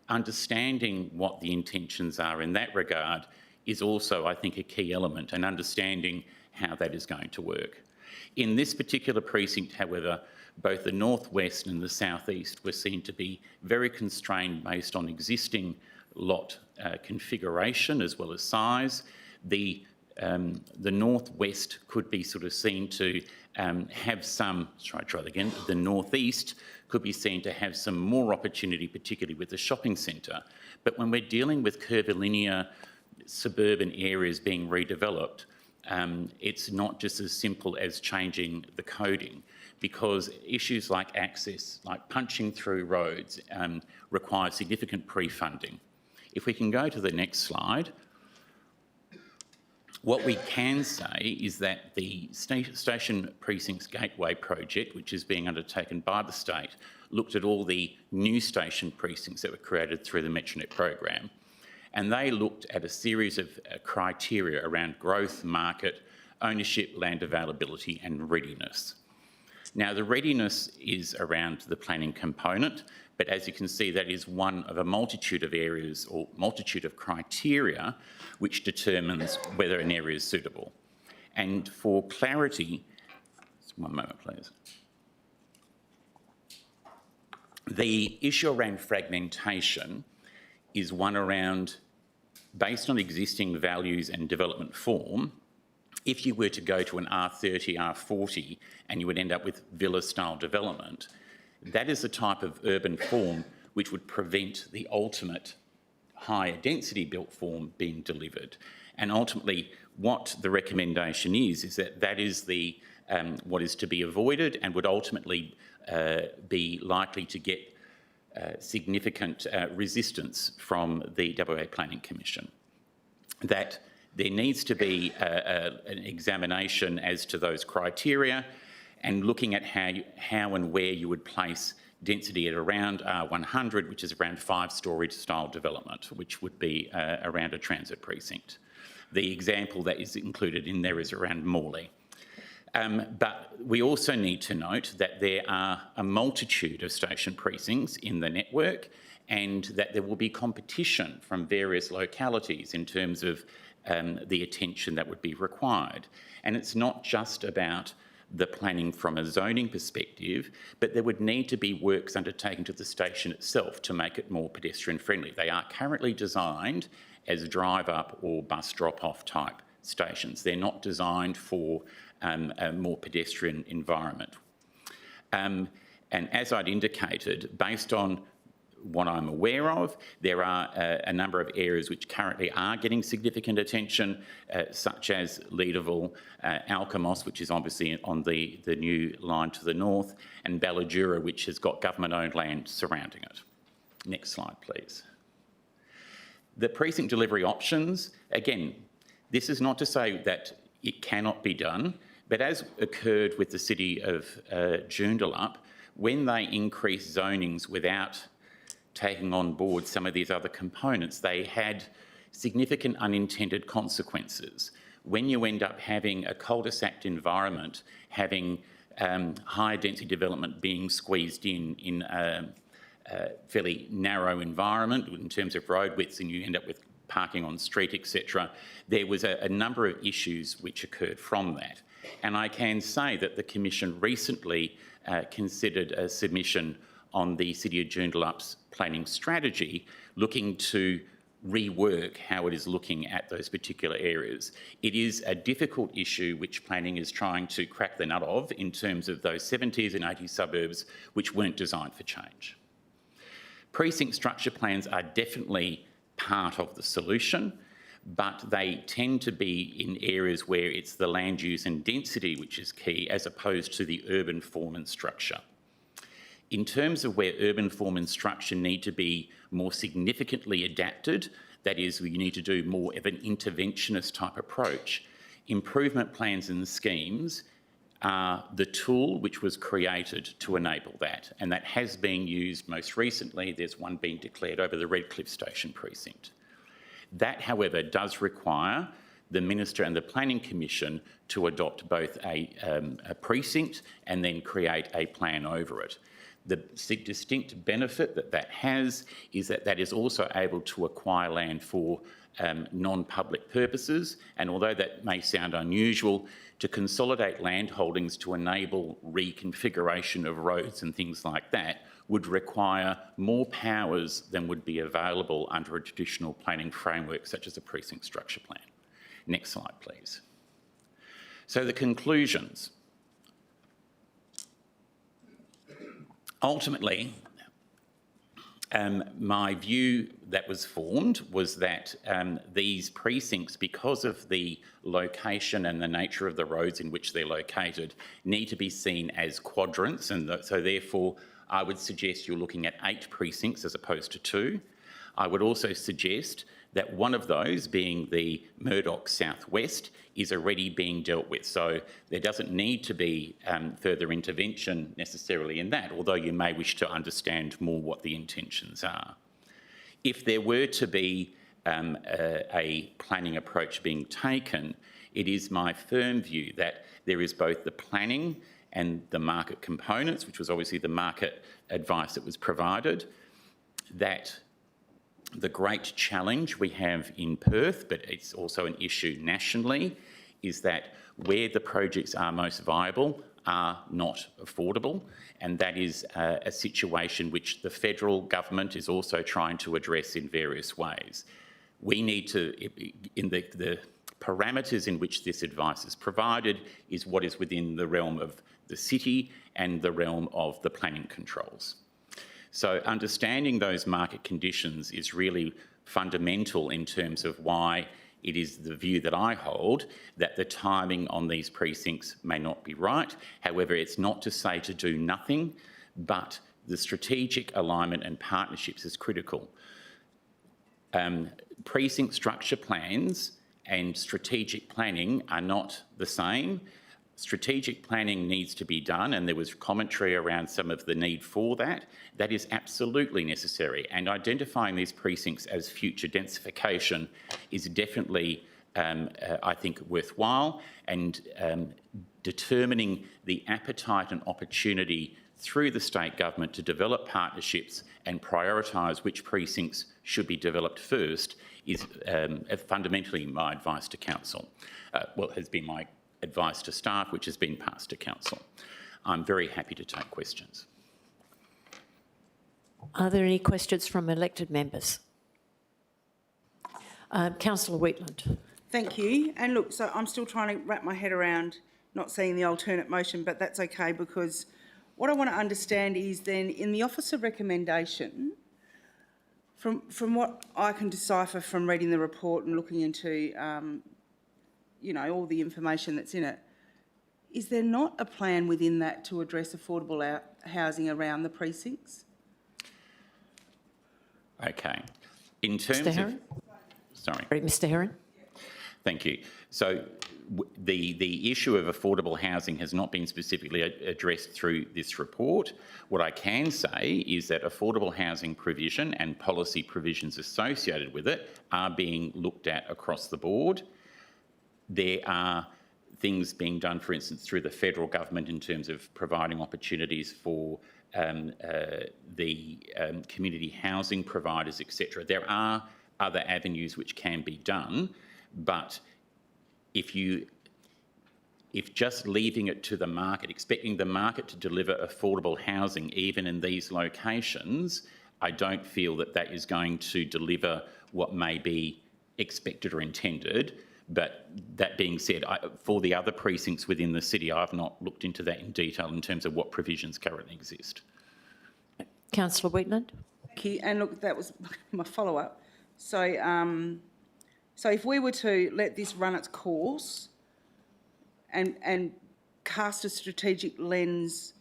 Understanding what the intentions are in that regard is also, I think, a key element, and understanding how that is going to work. In this particular precinct, however, both the northwest and the southeast were seen to be very constrained based on existing lot configuration as well as size. The northwest could be sort of seen to have some, the northeast could be seen to have some more opportunity, particularly with the shopping centre. But when we're dealing with curvilinear suburban areas being redeveloped, it's not just as simple as changing the coding, because issues like access, like punching through roads, require significant pre-funding. If we can go to the next slide, what we can say is that the Station Precincts Gateway project, which is being undertaken by the state, looked at all the new station precincts that were created through the Metronet program. And they looked at a series of criteria around growth, market, ownership, land availability and readiness. Now, the readiness is around the planning component, but as you can see, that is one of a multitude of areas or multitude of criteria which determines whether an area is suitable. And for clarity, just one moment, please. The issue around fragmentation is one around, based on existing values and development form, if you were to go to an R30, R40, and you would end up with villa-style development, that is the type of urban form which would prevent the ultimate higher density built form being delivered. And ultimately, what the recommendation is that that is the what is to be avoided and would ultimately be likely to get significant resistance from the WA Planning Commission. That there needs to be an examination as to those criteria and looking at how and where you would place density at around R100, which is around 5-storey style development, which would be around a transit precinct. The example that is included in there is around Morley. But we also need to note that there are a multitude of station precincts in the network and that there will be competition from various localities in terms of the attention that would be required. And it's not just about the planning from a zoning perspective, but there would need to be works undertaken to the station itself to make it more pedestrian friendly. They are currently designed as drive-up or bus drop-off type stations. They're not designed for a more pedestrian environment. And as I'd indicated, based on what I'm aware of, there are a number of areas which currently are getting significant attention, such as Leederville, Alkimos, which is obviously on the new line to the north, and Ballajura, which has got government-owned land surrounding it. Next slide, please. The precinct delivery options, again, this is not to say that it cannot be done, but as occurred with the city of Joondalup, when they increased zonings without taking on board some of these other components, they had significant unintended consequences. When you end up having a cul-de-sac environment, having higher density development being squeezed in a fairly narrow environment in terms of road widths, and you end up with parking on street, etc., there was a number of issues which occurred from that. And I can say that the Commission recently considered a submission on the City of Joondalup's planning strategy, looking to rework how it is looking at those particular areas. It is a difficult issue which planning is trying to crack the nut of in terms of those 70s and 80s suburbs which weren't designed for change. Precinct structure plans are definitely part of the solution, but they tend to be in areas where it's the land use and density which is key, as opposed to the urban form and structure. In terms of where urban form and structure need to be more significantly adapted, that is, you need to do more of an interventionist type approach, improvement plans and schemes are the tool which was created to enable that, and that has been used most recently. There's one being declared over the Redcliffe Station precinct. That, however, does require the Minister and the Planning Commission to adopt both a precinct and then create a plan over it. The distinct benefit that that has is that that is also able to acquire land for non-public purposes, and although that may sound unusual, to consolidate land holdings to enable reconfiguration of roads and things like that would require more powers than would be available under a traditional planning framework such as a precinct structure plan. Next slide, please. So the conclusions. Ultimately, my view that was formed was that these precincts, because of the location and the nature of the roads in which they're located, need to be seen as quadrants, and so therefore I would suggest you're looking at 8 precincts as opposed to 2. I would also suggest that one of those, being the Murdoch Southwest, is already being dealt with. So there doesn't need to be further intervention necessarily in that, although you may wish to understand more what the intentions are. If there were to be a planning approach being taken, it is my firm view that there is both the planning and the market components, which was obviously the market advice that was provided, that the great challenge we have in Perth, but it's also an issue nationally, is that where the projects are most viable are not affordable, and that is a situation which the federal government is also trying to address in various ways. We need to, in the parameters in which this advice is provided, is what is within the realm of the city and the realm of the planning controls. So understanding those market conditions is really fundamental in terms of why it is the view that I hold that the timing on these precincts may not be right. However, it's not to say to do nothing, but the strategic alignment and partnerships is critical. Precinct structure plans and strategic planning are not the same. Strategic planning needs to be done, and there was commentary around some of the need for that. That is absolutely necessary, and identifying these precincts as future densification is definitely, I think, worthwhile, and determining the appetite and opportunity through the state government to develop partnerships and prioritise which precincts should be developed first is fundamentally my advice to council. Well, has been my advice to staff, which has been passed to council. I'm very happy to take questions. Are there any questions from elected members? Councillor Wheatland. Thank you. And look, so I'm still trying to wrap my head around not seeing the alternate motion, but that's okay, because what I want to understand is then in the Office of Recommendation, from what I can decipher from reading the report and looking into you know, all the information that's in it, is there not a plan within that to address affordable housing around the precincts? Okay. In terms Mr. Herron? Sorry, Mr. Herron. Thank you. So the issue of affordable housing has not been specifically addressed through this report. What I can say is that affordable housing provision and policy provisions associated with it are being looked at across the board. There are things being done, for instance, through the federal government in terms of providing opportunities for the community housing providers, etc. There are other avenues which can be done, but if just leaving it to the market, expecting the market to deliver affordable housing even in these locations, I don't feel that that is going to deliver what may be expected or intended. But that being said, for the other precincts within the city, I've not looked into that in detail in terms of what provisions currently exist. Councillor Wheatland. Thank you. And look, that was my follow-up. So, so if we were to let this run its course and cast a strategic lens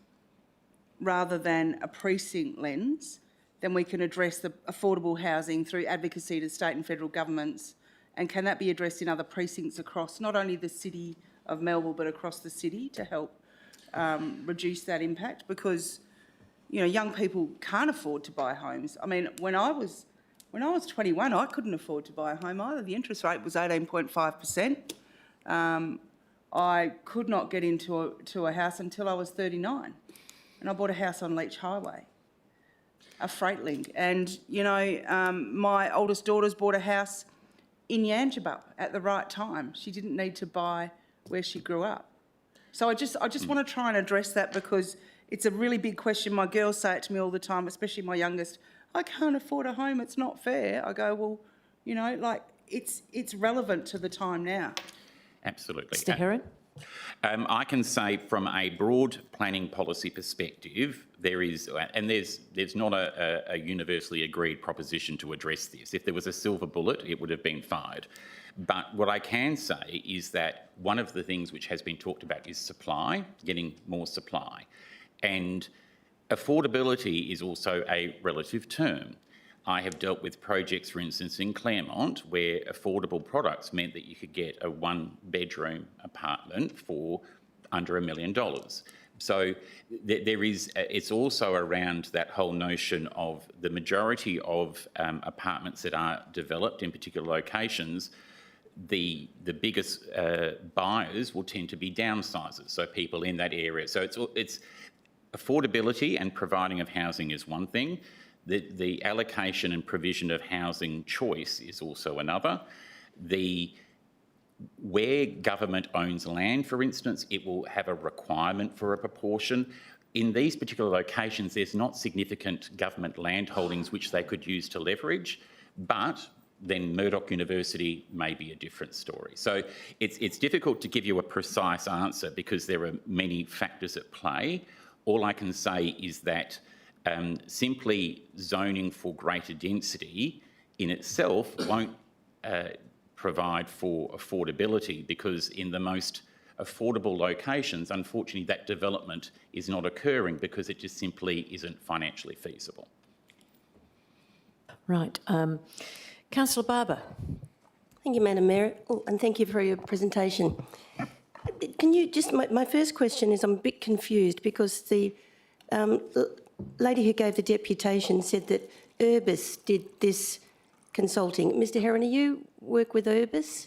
rather than a precinct lens, then we can address the affordable housing through advocacy to state and federal governments. And can that be addressed in other precincts across not only the city of Melville but across the city to help reduce that impact? Because, you know, young people can't afford to buy homes. I mean, when I was 21, I couldn't afford to buy a home either. The interest rate was 18.5%. I could not get into a house until I was 39, and I bought a house on Leach Highway, a freight link. And, you know, my oldest daughter's bought a house in Yangebup at the right time. She didn't need to buy where she grew up. So I just want to try and address that, because it's a really big question. My girls say it to me all the time, especially my youngest. I can't afford a home, it's not fair. I go, well, you know, like it's relevant to the time now. Absolutely. Mr. Herron. I can say from a broad planning policy perspective, there's not a universally agreed proposition to address this. If there was a silver bullet, it would have been fired. But what I can say is that one of the things which has been talked about is supply, getting more supply. And affordability is also a relative term. I have dealt with projects, for instance, in Claremont, where affordable products meant that you could get a one-bedroom apartment for under $1 million. So it's also around that whole notion of the majority of apartments that are developed in particular locations, the biggest buyers will tend to be downsizers, so people in that area. So it's affordability and providing of housing is one thing. The allocation and provision of housing choice is also another. Where government owns land, for instance, it will have a requirement for a proportion. In these particular locations, there's not significant government land holdings which they could use to leverage, but then Murdoch University may be a different story. So it's difficult to give you a precise answer because there are many factors at play. All I can say is that simply zoning for greater density in itself won't provide for affordability, because in the most affordable locations, unfortunately, that development is not occurring because it just simply isn't financially feasible. Right. Councillor Barber. Thank you, Madam Mayor, and thank you for your presentation. Can you just, my first question is, I'm a bit confused because the lady who gave the deputation said that Urbis did this consulting. Mr Heron, do you work with Urbis?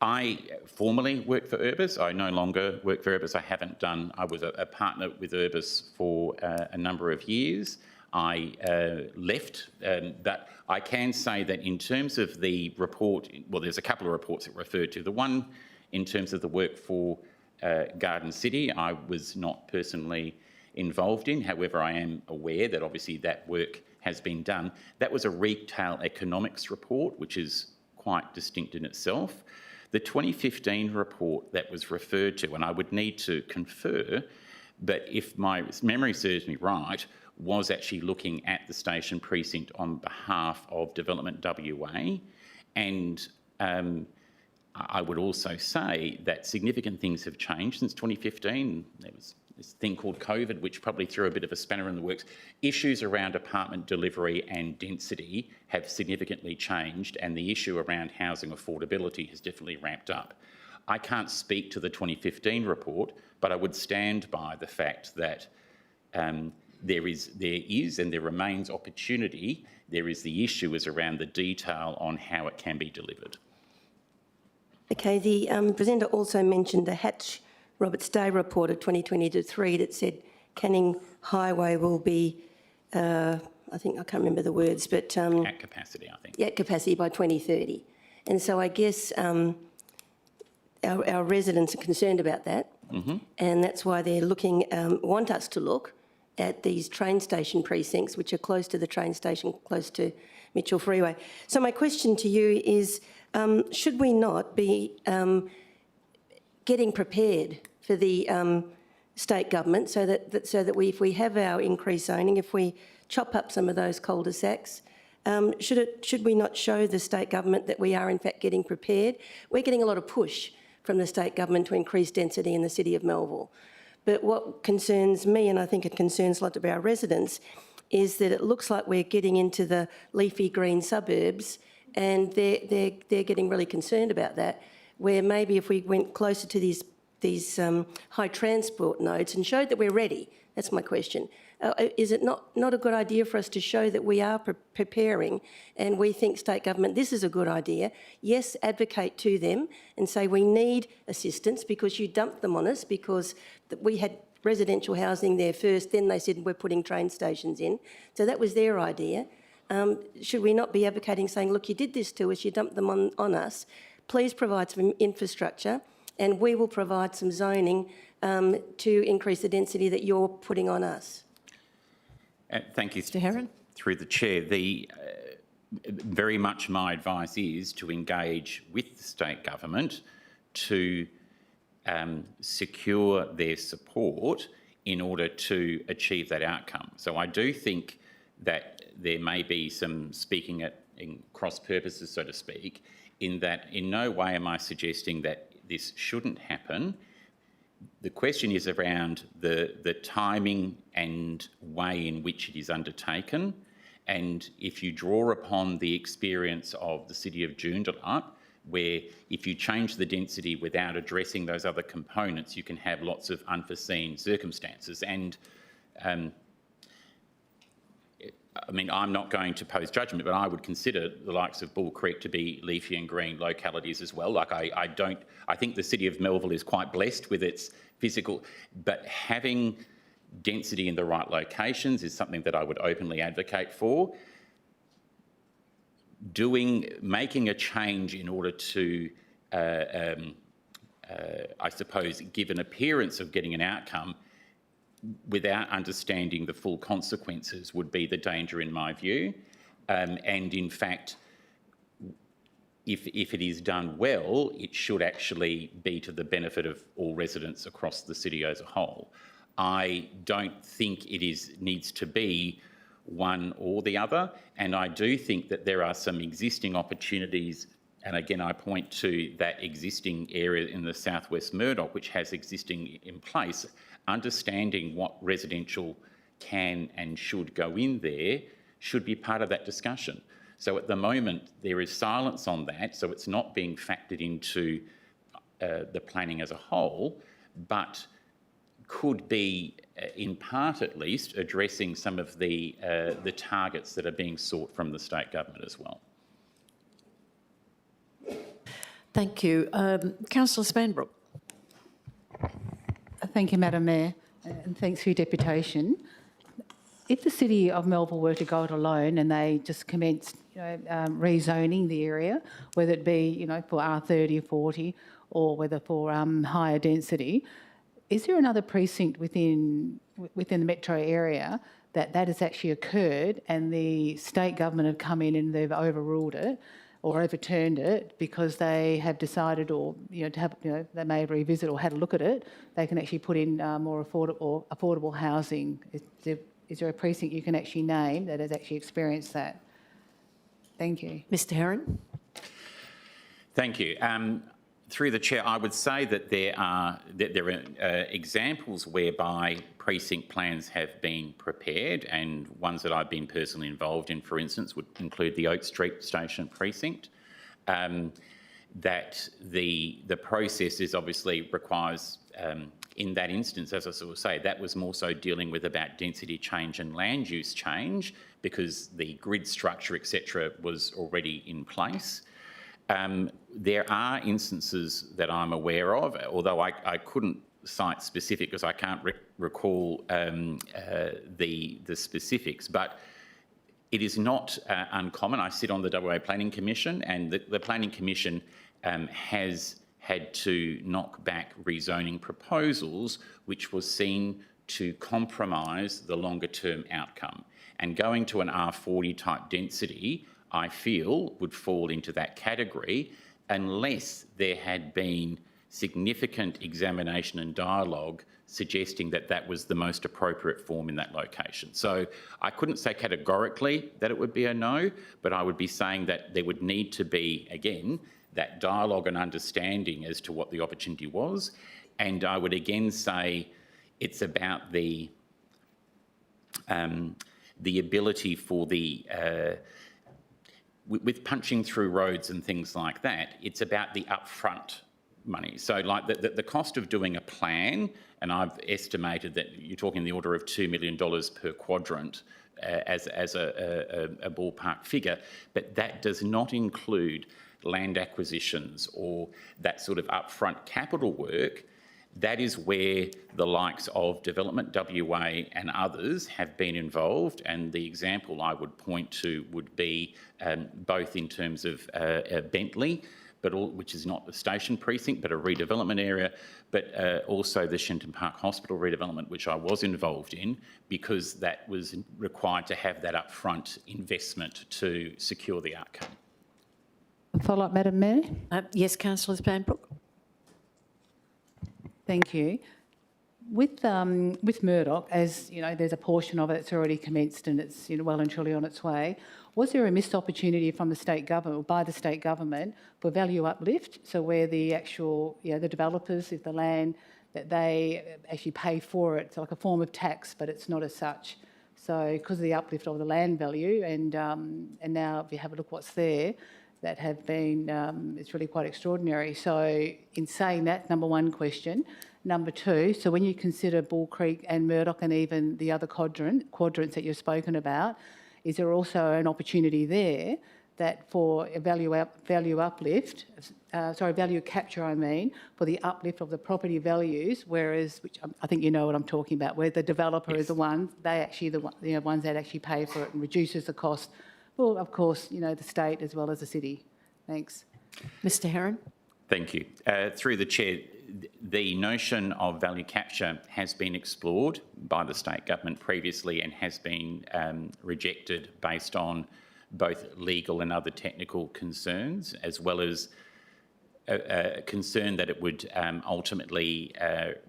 I formerly worked for Urbis. I no longer work for Urbis. I was a partner with Urbis for a number of years. I left, but I can say that in terms of the report, well, there's a couple of reports that referred to. The one in terms of the work for Garden City, I was not personally involved in. However, I am aware that obviously that work has been done. That was a retail economics report, which is quite distinct in itself. The 2015 report that was referred to, and I would need to confer, but if my memory serves me right, was actually looking at the station precinct on behalf of Development WA. And I would also say that significant things have changed since 2015. There was this thing called COVID, which probably threw a bit of a spanner in the works. Issues around apartment delivery and density have significantly changed, and the issue around housing affordability has definitely ramped up. I can't speak to the 2015 report, but I would stand by the fact that there is and there remains opportunity. There is the issue is around the detail on how it can be delivered. Okay, the presenter also mentioned the Hatch Roberts Day report of 2023 that said Canning Highway will be, I think, I can't remember the words, but... at capacity, I think. Yeah, at capacity by 2030. And so I guess our residents are concerned about that, and that's why they're looking, want us to look at these train station precincts, which are close to the train station, close to Mitchell Freeway. So my question to you is, should we not be getting prepared for the state government so that if we have our increased zoning, if we chop up some of those cul-de-sacs, should we not show the state government that we are in fact getting prepared? We're getting a lot of push from the state government to increase density in the city of Melville. But what concerns me, and I think it concerns a lot of our residents, is that it looks like we're getting into the leafy green suburbs, and they're getting really concerned about that, where maybe if we went closer to these high transport nodes and showed that we're ready, that's my question. Is it not a good idea for us to show that we are preparing and we think state government, this is a good idea? Yes, advocate to them and say we need assistance because you dumped them on us because we had residential housing there first, then they said we're putting train stations in. So that was their idea. Should we not be advocating saying, look, you did this to us, you dumped them on us, please provide some infrastructure and we will provide some zoning to increase the density that you're putting on us? Thank you. Mr Heron. Through the chair, very much my advice is to engage with the state government to secure their support in order to achieve that outcome. So I do think that there may be some speaking in cross purposes, so to speak, in that in no way am I suggesting that this shouldn't happen. The question is around the timing and way in which it is undertaken. And if you draw upon the experience of the city of Joondalup, where if you change the density without addressing those other components, you can have lots of unforeseen circumstances. And I mean, I'm not going to pose judgment, but I would consider the likes of Bull Creek to be leafy and green localities as well. Like I think the city of Melville is quite blessed with its physical, but having density in the right locations is something that I would openly advocate for. Making a change in order to, I suppose, give an appearance of getting an outcome without understanding the full consequences would be the danger in my view. And in fact, if it is done well, it should actually be to the benefit of all residents across the city as a whole. I don't think it needs to be one or the other, and I do think that there are some existing opportunities, and again I point to that existing area in the southwest Murdoch which has existing in place. Understanding what residential can and should go in there should be part of that discussion. So at the moment there is silence on that, so it's not being factored into the planning as a whole, but could be, in part at least, addressing some of the targets that are being sought from the state government as well. Thank you. Councillor Spanbrook. Thank you, Madam Mayor, and thanks for your deputation. If the City of Melville were to go it alone and they just commenced rezoning the area, whether it be for R30 or 40 or whether for higher density, is there another precinct within the metro area that has actually occurred and the state government have come in and they've overruled it or overturned it because they have decided, or they may have revisited or had a look at it, they can actually put in more affordable housing? Is there a precinct you can actually name that has actually experienced that? Thank you. Mr Herron. Thank you. Through the chair, I would say that there are examples whereby precinct plans have been prepared, and ones that I've been personally involved in, for instance, would include the Oak Street Station precinct. That the process is obviously requires, in that instance, as I sort of say, that was more so dealing with about density change and land use change because the grid structure, etc., was already in place. There are instances that I'm aware of, although I couldn't cite specific because I can't recall the specifics, but it is not uncommon. I sit on the WA Planning Commission, and the Planning Commission has had to knock back rezoning proposals which was seen to compromise the longer term outcome. And going to an R40 type density, I feel, would fall into that category unless there had been significant examination and dialogue suggesting that that was the most appropriate form in that location. So I couldn't say categorically that it would be a no, but I would be saying that there would need to be, again, that dialogue and understanding as to what the opportunity was. And I would again say it's about the ability for the with punching through roads and things like that, it's about the upfront money. So like the cost of doing a plan, and I've estimated that you're talking in the order of $2 million per quadrant as a ballpark figure, but that does not include land acquisitions or that sort of upfront capital work. That is where the likes of Development WA and others have been involved, and the example I would point to would be both in terms of Bentley, which is not the station precinct but a redevelopment area, but also the Shenton Park Hospital redevelopment, which I was involved in, because that was required to have that upfront investment to secure the outcome. Follow up, Madam Mayor? Yes, Councillor Spanbrook. Thank you. With Murdoch, as you know, there's a portion of it that's already commenced and it's well and truly on its way. Was there a missed opportunity from the state government or by the state government for value uplift? So where the actual, the developers, if the land, that they actually pay for it, so like a form of tax, but it's not as such. So because of the uplift of the land value, and now if you have a look what's there, that have been, it's really quite extraordinary. So in saying that, number one question. Number two, so when you consider Bull Creek and Murdoch and even the other quadrants that you've spoken about, is there also an opportunity there that for a value capture, for the uplift of the property values, whereas, which I think you know what I'm talking about, where the developer is the one, they actually the ones that actually pay for it and reduces the cost. Well, of course, the state as well as the city. Thanks. Mr Heron. Thank you. Through the chair, the notion of value capture has been explored by the state government previously and has been rejected based on both legal and other technical concerns, as well as a concern that it would ultimately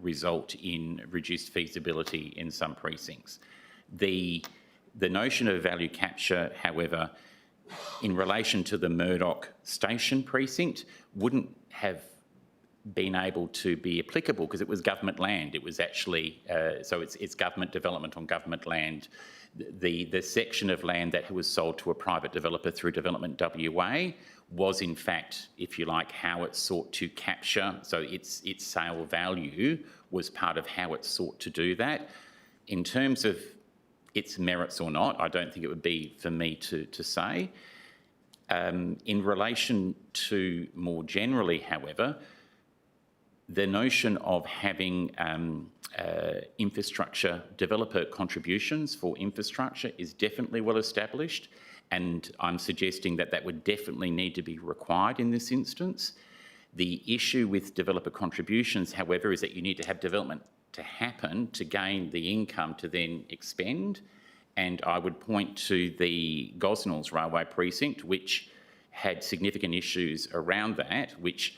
result in reduced feasibility in some precincts. The notion of value capture, however, in relation to the Murdoch Station precinct, wouldn't have been able to be applicable because it was government land. It was actually, so it's government development on government land. The section of land that was sold to a private developer through Development WA was in fact, if you like, how it sought to capture, so its sale value was part of how it sought to do that. In terms of its merits or not, I don't think it would be for me to say. In relation to more generally, however, the notion of having infrastructure developer contributions for infrastructure is definitely well established, and I'm suggesting that that would definitely need to be required in this instance. The issue with developer contributions, however, is that you need to have development to happen to gain the income to then expend, and I would point to the Gosnells Railway Precinct, which had significant issues around that, which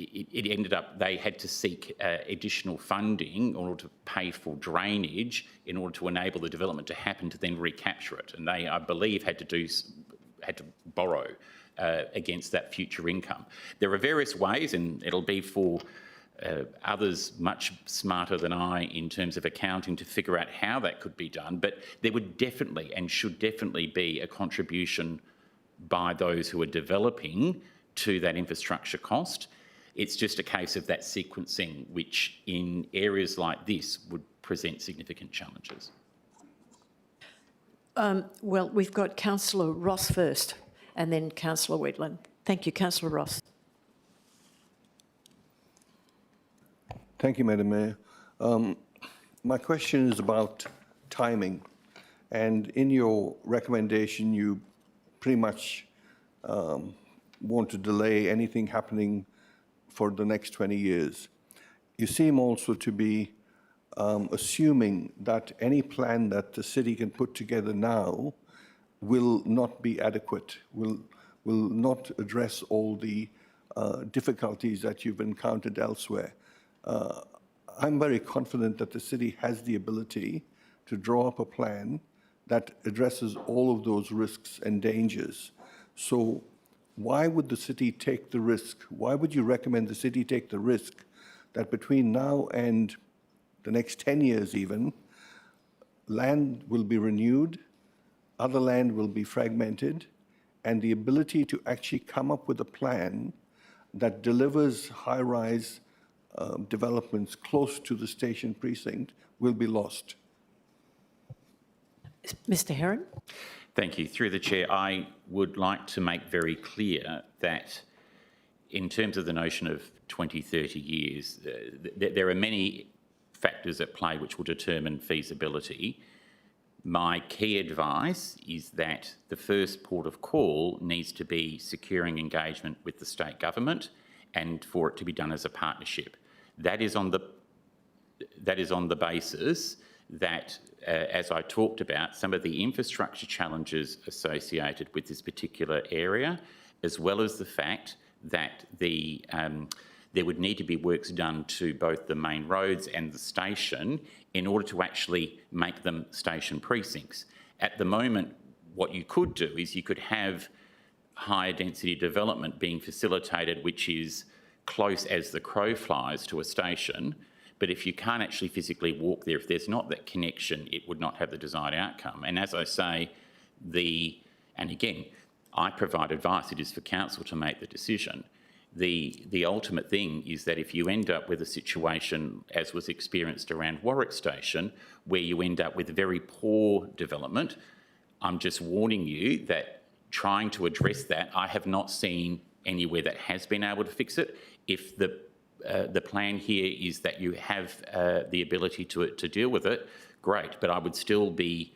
it ended up they had to seek additional funding in order to pay for drainage in order to enable the development to happen to then recapture it. And they, I believe, had to borrow against that future income. There are various ways, and it'll be for others much smarter than I in terms of accounting to figure out how that could be done, but there would definitely and should definitely be a contribution by those who are developing to that infrastructure cost. It's just a case of that sequencing, which in areas like this would present significant challenges. Well, we've got Councillor Ross first and then Councillor Wetland. Thank you, Councillor Ross. Thank you, Madam Mayor. My question is about timing. And in your recommendation, you pretty much want to delay anything happening for the next 20 years. You seem also to be assuming that any plan that the city can put together now will not be adequate, will not address all the difficulties that you've encountered elsewhere. I'm very confident that the city has the ability to draw up a plan that addresses all of those risks and dangers. So why would the city take the risk? Why would you recommend the city take the risk that between now and the next 10 years even, land will be renewed, other land will be fragmented, and the ability to actually come up with a plan that delivers high-rise developments close to the station precinct will be lost? Mr Heron. Thank you. Through the chair, I would like to make very clear that in terms of the notion of 20, 30 years, there are many factors at play which will determine feasibility. My key advice is that the first port of call needs to be securing engagement with the state government and for it to be done as a partnership. That is on the basis that, as I talked about, some of the infrastructure challenges associated with this particular area, as well as the fact that there would need to be works done to both the main roads and the station in order to actually make them station precincts. At the moment, what you could do is you could have higher density development being facilitated, which is close as the crow flies to a station, but if you can't actually physically walk there, if there's not that connection, it would not have the desired outcome. And as I say, and again, I provide advice, it is for council to make the decision. The ultimate thing is that if you end up with a situation, as was experienced around Warwick Station, where you end up with very poor development, I'm just warning you that trying to address that, I have not seen anywhere that has been able to fix it. If the plan here is that you have the ability to deal with it, great. But I would still be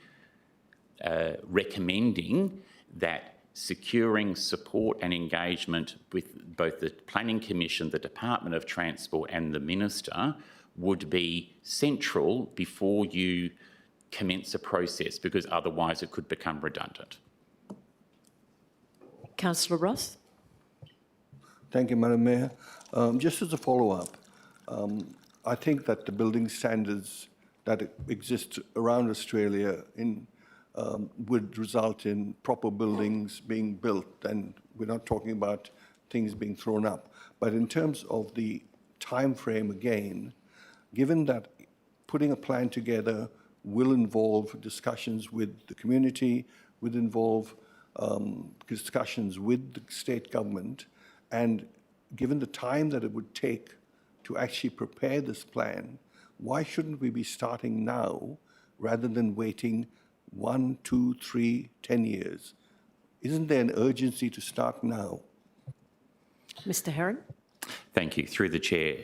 recommending that securing support and engagement with both the Planning Commission, the Department of Transport and the Minister would be central before you commence a process, because otherwise it could become redundant. Councillor Ross. Thank you, Madam Mayor. Just as a follow-up, I think that the building standards that exist around Australia would result in proper buildings being built, and we're not talking about things being thrown up. But in terms of the time frame again, given that putting a plan together will involve discussions with the community, would involve discussions with the state government, and given the time that it would take to actually prepare this plan, why shouldn't we be starting now rather than waiting 1, 2, 3, 10 years? Isn't there an urgency to start now? Mr. Herron. Thank you. Through the chair.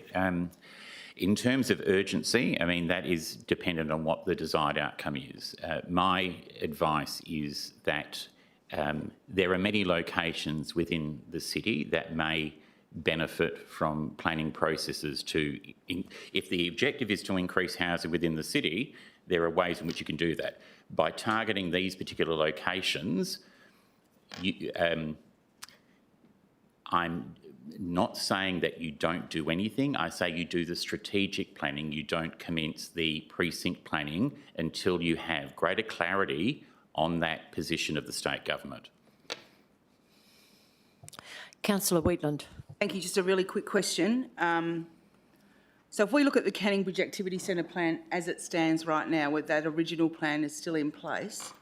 In terms of urgency, I mean, that is dependent on what the desired outcome is. My advice is that there are many locations within the city that may benefit from planning processes if the objective is to increase housing within the city, there are ways in which you can do that. By targeting these particular locations, I'm not saying that you don't do anything. I say you do the strategic planning. You don't commence the precinct planning until you have greater clarity on that position of the state government. Councillor Wheatland. Thank you. Just a really quick question. So if we look at the Canning Bridge Activity Centre plan as it stands right now, where that original plan is still in place,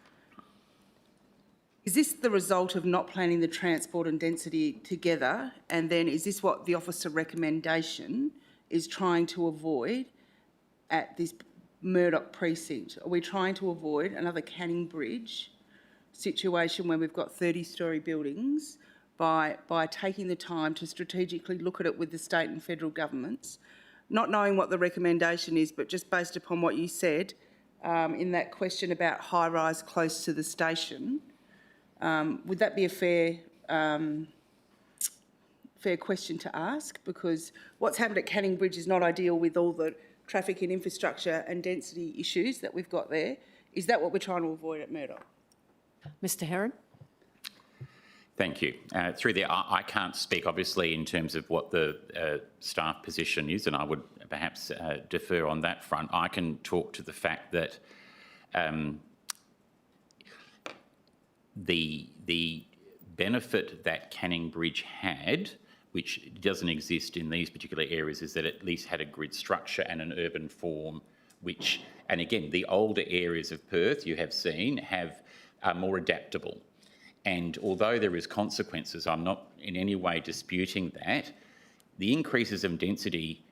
is this the result of not planning the transport and density together? And then is this what the officer recommendation is trying to avoid at this Murdoch precinct? Are we trying to avoid another Canning Bridge situation where we've got 30-storey buildings by taking the time to strategically look at it with the state and federal governments, not knowing what the recommendation is, but just based upon what you said in that question about high-rise close to the station? Would that be a fair question to ask? Because what's happened at Canning Bridge is not ideal with all the traffic and infrastructure and density issues that we've got there. Is that what we're trying to avoid at Murdoch? Mr. Herron. Thank you. Through there, I can't speak, obviously, in terms of what the staff position is, and I would perhaps defer on that front. I can talk to the fact that the benefit that Canning Bridge had, which doesn't exist in these particular areas, is that it at least had a grid structure and an urban form, which, and again, the older areas of Perth you have seen are more adaptable. And although there is consequences, I'm not in any way disputing that, the increases in density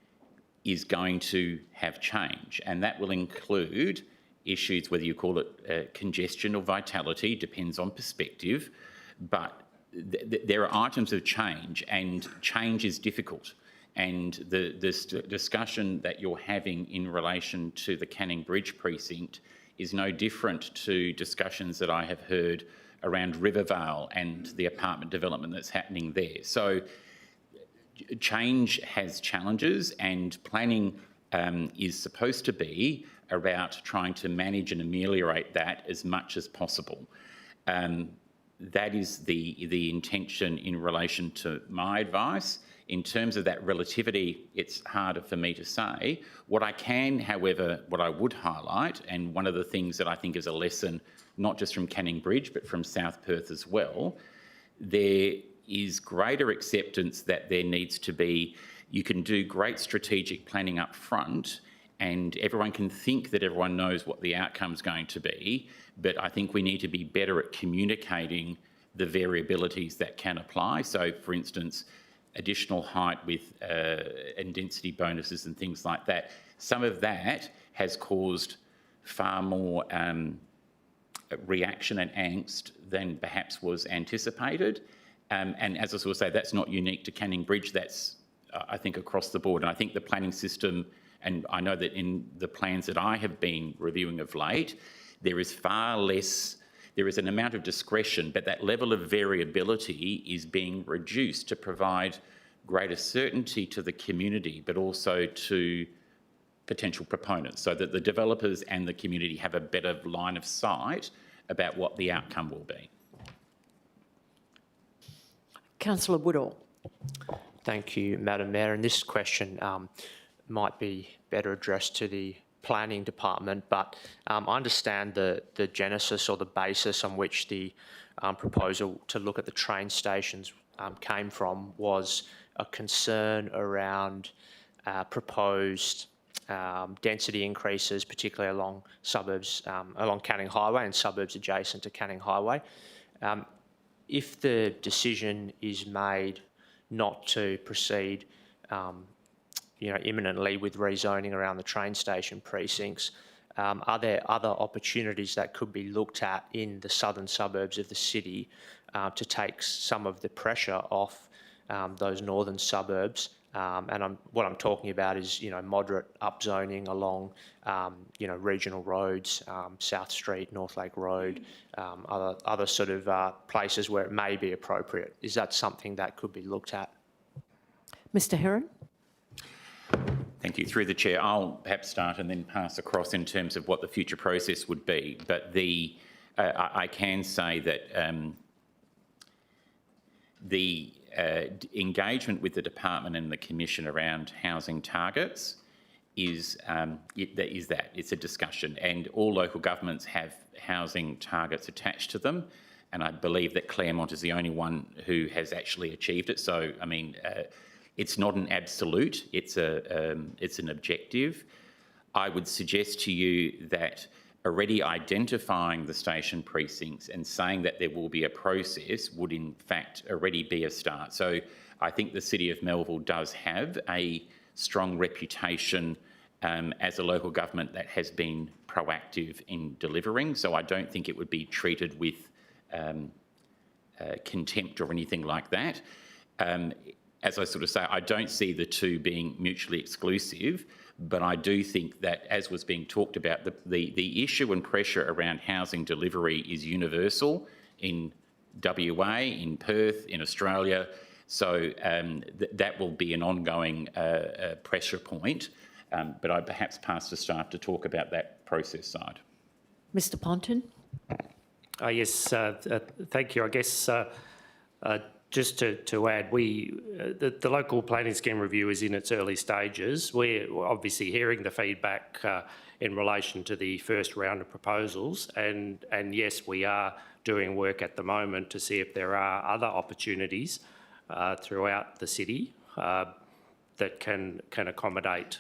is going to have change, and that will include issues, whether you call it congestion or vitality, depends on perspective, but there are items of change, and change is difficult. And this discussion that you're having in relation to the Canning Bridge precinct is no different to discussions that I have heard around Rivervale and the apartment development that's happening there. So change has challenges, and planning is supposed to be about trying to manage and ameliorate that as much as possible. That is the intention in relation to my advice. In terms of that relativity, it's harder for me to say. What I can, however, what I would highlight, and one of the things that I think is a lesson, not just from Canning Bridge, but from South Perth as well, there is greater acceptance that there needs to be, you can do great strategic planning up front, and everyone can think that everyone knows what the outcome's going to be, but I think we need to be better at communicating the variabilities that can apply. So, for instance, additional height with and density bonuses and things like that. Some of that has caused far more reaction and angst than perhaps was anticipated. And as I sort of say, that's not unique to Canning Bridge. That's, I think, across the board. And I think the planning system, and I know that in the plans that I have been reviewing of late, there is far less, there is an amount of discretion, but that level of variability is being reduced to provide greater certainty to the community, but also to potential proponents, so that the developers and the community have a better line of sight about what the outcome will be. Councillor Woodall. Thank you, Madam Mayor. And this question might be better addressed to the Planning Department, but I understand the genesis or the basis on which the proposal to look at the train stations came from was a concern around proposed density increases, particularly along suburbs, along Canning Highway and suburbs adjacent to Canning Highway. If the decision is made not to proceed, imminently with rezoning around the train station precincts, are there other opportunities that could be looked at in the southern suburbs of the city to take some of the pressure off those northern suburbs? And what I'm talking about is, moderate upzoning along, regional roads, South Street, North Lake Road, other sort of places where it may be appropriate. Is that something that could be looked at? Mr Heron. Thank you. Through the chair, I'll perhaps start and then pass across in terms of what the future process would be. But I can say that the engagement with the department and the commission around housing targets is that it's a discussion, and all local governments have housing targets attached to them, and I believe that Claremont is the only one who has actually achieved it. So I mean, it's not an absolute, it's an objective. I would suggest to you that already identifying the station precincts and saying that there will be a process would in fact already be a start. So I think the City of Melville does have a strong reputation as a local government that has been proactive in delivering. So I don't think it would be treated with contempt or anything like that. As I sort of say, I don't see the two being mutually exclusive, but I do think that, as was being talked about, the issue and pressure around housing delivery is universal in WA, in Perth, in Australia. So that will be an ongoing pressure point. But I perhaps pass to staff to talk about that process side. Mr Ponton. Yes, thank you. I guess just to add, the local planning scheme review is in its early stages. We're obviously hearing the feedback in relation to the first round of proposals, and yes, we are doing work at the moment to see if there are other opportunities throughout the city that can accommodate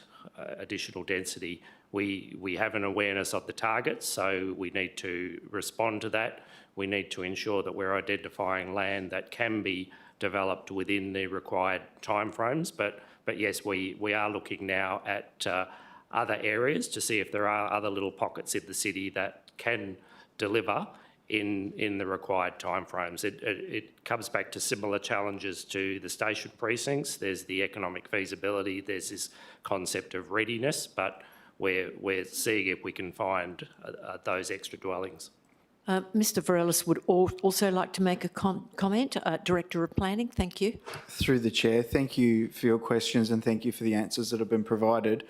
additional density. We have an awareness of the targets, so we need to respond to that. We need to ensure that we're identifying land that can be developed within the required timeframes. But yes, we are looking now at other areas to see if there are other little pockets in the city that can deliver in the required timeframes. It comes back to similar challenges to the station precincts. There's the economic feasibility, there's this concept of readiness, but we're seeing if we can find those extra dwellings. Mr Varelis would also like to make a comment. Director of Planning, thank you. Through the chair, thank you for your questions and thank you for the answers that have been provided.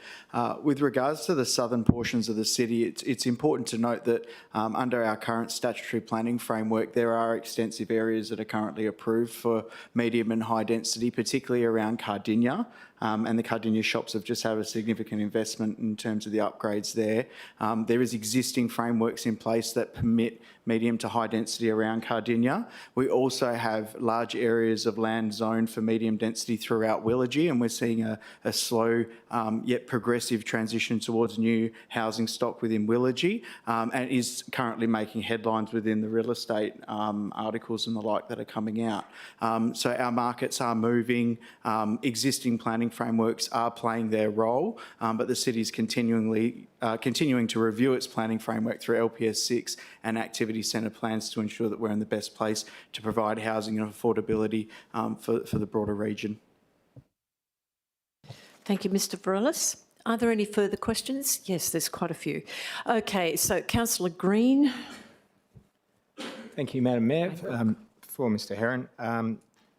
With regards to the southern portions of the city, it's important to note that under our current statutory planning framework, there are extensive areas that are currently approved for medium and high density, particularly around Cardinia. And the Cardinia shops have just had a significant investment in terms of the upgrades there. There is existing frameworks in place that permit medium to high density around Cardinia. We also have large areas of land zoned for medium density throughout Willagee, and we're seeing a slow yet progressive transition towards new housing stock within Willagee, and is currently making headlines within the real estate articles and the like that are coming out. So our markets are moving, existing planning frameworks are playing their role, but the city is continuing to review its planning framework through LPS 6 and activity centre plans to ensure that we're in the best place to provide housing and affordability for the broader region. Thank you, Mr Varelis. Are there any further questions? Yes, there's quite a few. Okay, so Councillor Green. Thank you, Madam Mayor. For Mr Heron,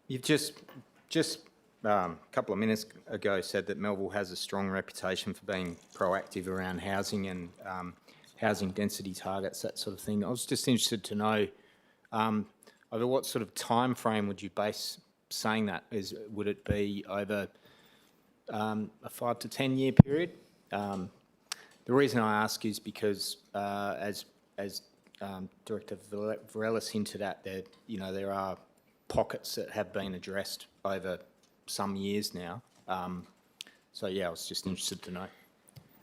you've just a couple of minutes ago said that Melville has a strong reputation for being proactive around housing and housing density targets, that sort of thing. I was just interested to know over what sort of time frame would you base saying that? Would it be over a 5 to 10 year period? The reason I ask is because as Director Varelis hinted at, there are pockets that have been addressed over some years now. So yeah, I was just interested to know.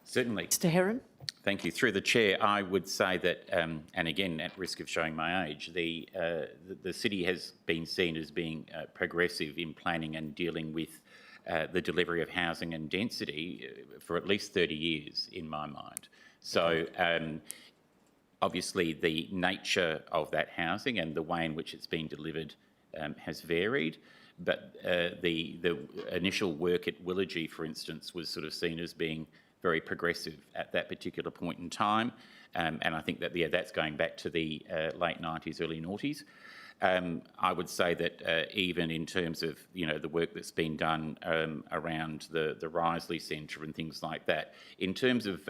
Certainly. Mr Heron. Thank you. Through the chair, I would say that, and again, at risk of showing my age, the city has been seen as being progressive in planning and dealing with the delivery of housing and density for at least 30 years, in my mind. So obviously the nature of that housing and the way in which it's been delivered has varied, but the initial work at Willagee, for instance, was sort of seen as being very progressive at that particular point in time, and I think that that's going back to the late 90s, early noughties. I would say that even in terms of the work that's been done around the Risley Centre and things like that, in terms of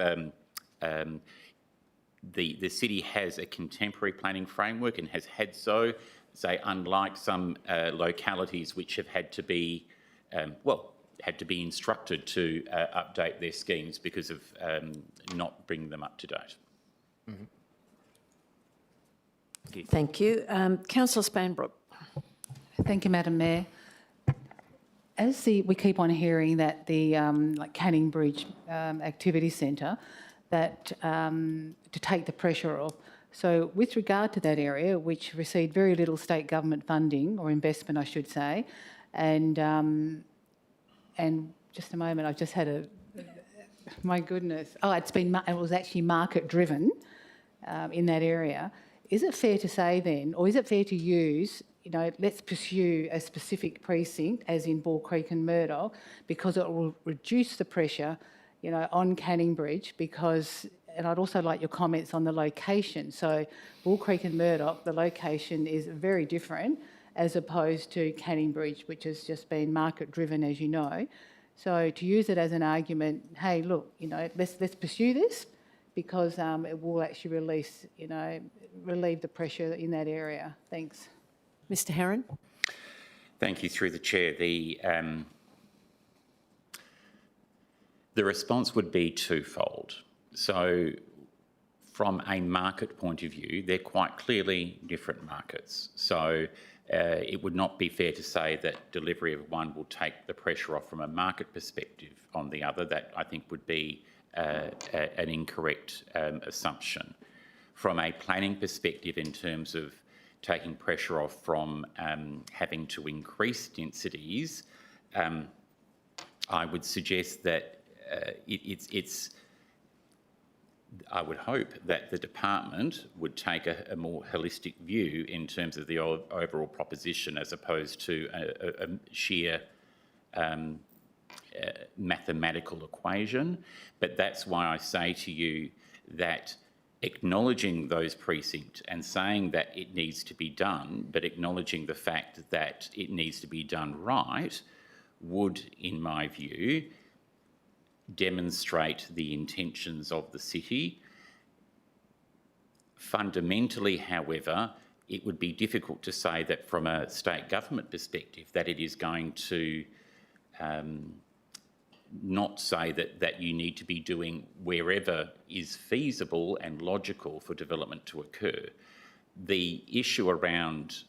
the city has a contemporary planning framework and has had so, say, unlike some localities which have had to be, instructed to update their schemes because of not bringing them up to date. Mm-hmm. Thank you. Councillor Spanbrook. Thank you, Madam Mayor. As we keep on hearing that the Canning Bridge Activity Centre, that to take the pressure off. So with regard to that area, which received very little state government funding or investment, I should say, and just a moment, I've just had my goodness. Oh, it was actually market driven in that area. Is it fair to say then, or is it fair to use, let's pursue a specific precinct, as in Bull Creek and Murdoch, because it will reduce the pressure, on Canning Bridge, and I'd also like your comments on the location. So Bull Creek and Murdoch, the location is very different as opposed to Canning Bridge, which has just been market driven, as you know. So to use it as an argument, hey, look, let's pursue this, because it will actually relieve the pressure in that area. Thanks. Mr Heron. Thank you. Through the chair, the response would be twofold. So from a market point of view, they're quite clearly different markets. So it would not be fair to say that delivery of one will take the pressure off from a market perspective on the other. That, I think, would be an incorrect assumption. From a planning perspective, in terms of taking pressure off from having to increase densities, I would suggest that I would hope that the department would take a more holistic view in terms of the overall proposition, as opposed to a sheer mathematical equation. But that's why I say to you that acknowledging those precincts and saying that it needs to be done, but acknowledging the fact that it needs to be done right, would, in my view, demonstrate the intentions of the city. Fundamentally, however, it would be difficult to say that from a state government perspective that it is going to not say that you need to be doing wherever is feasible and logical for development to occur. The issue around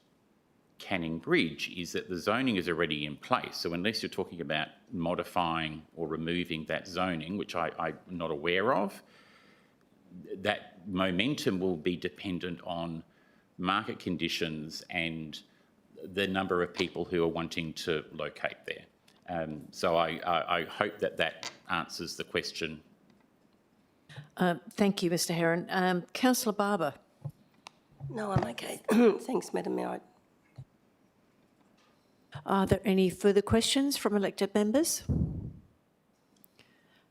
Canning Bridge is that the zoning is already in place. So unless you're talking about modifying or removing that zoning, which I'm not aware of, that momentum will be dependent on market conditions and the number of people who are wanting to locate there. So I hope that that answers the question. Thank you, Mr Heron. Councillor Barber. No, I'm okay. Thanks, Madam Mayor. Are there any further questions from elected members?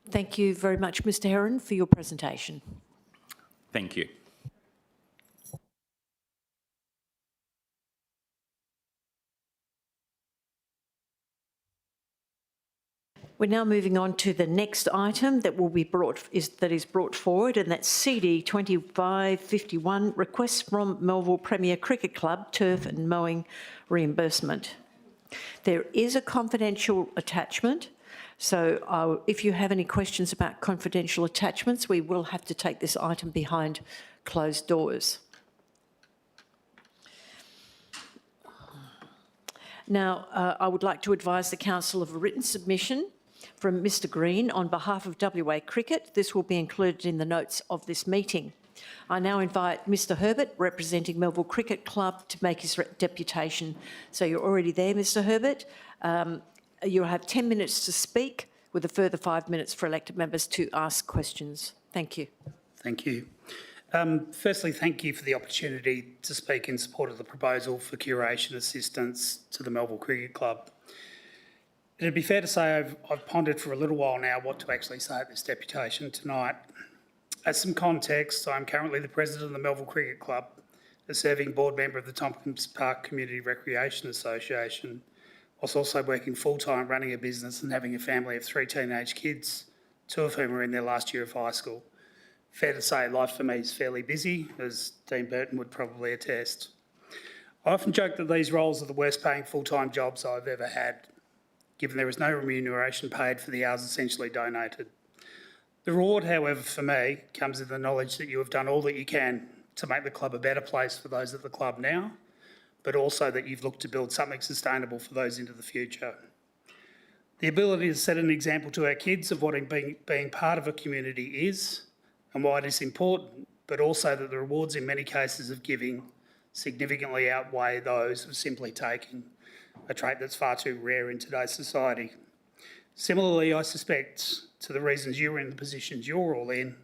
Thank you very much, Mr Heron, for your presentation. Thank you. We're now moving on to the next item that will be brought forward, and that's CD 2551, requests from Melville Premier Cricket Club turf and mowing reimbursement. There is a confidential attachment, so if you have any questions about confidential attachments, we will have to take this item behind closed doors. Now, I would like to advise the Council of a written submission from Mr Green on behalf of WA Cricket. This will be included in the notes of this meeting. I now invite Mr Herbert, representing Melville Cricket Club, to make his deputation. So you're already there, Mr Herbert. You'll have 10 minutes to speak, with a further 5 minutes for elected members to ask questions. Thank you. Thank you. Firstly, thank you for the opportunity to speak in support of the proposal for curation assistance to the Melville Cricket Club. It'd be fair to say I've pondered for a little while now what to actually say at this deputation tonight. As some context, I'm currently the president of the Melville Cricket Club, a serving board member of the Tompkins Park Community Recreation Association, whilst also working full-time running a business and having a family of 3 teenage kids, 2 of whom are in their last year of high school. Fair to say life for me is fairly busy, as Dean Burton would probably attest. I often joke that these roles are the worst paying full-time jobs I've ever had, given there is no remuneration paid for the hours essentially donated. The reward, however, for me, comes in the knowledge that you have done all that you can to make the club a better place for those at the club now, but also that you've looked to build something sustainable for those into the future. The ability to set an example to our kids of what being part of a community is and why it is important, but also that the rewards in many cases of giving significantly outweigh those of simply taking, a trait that's far too rare in today's society. Similarly, I suspect to the reasons you're in the positions you're all in,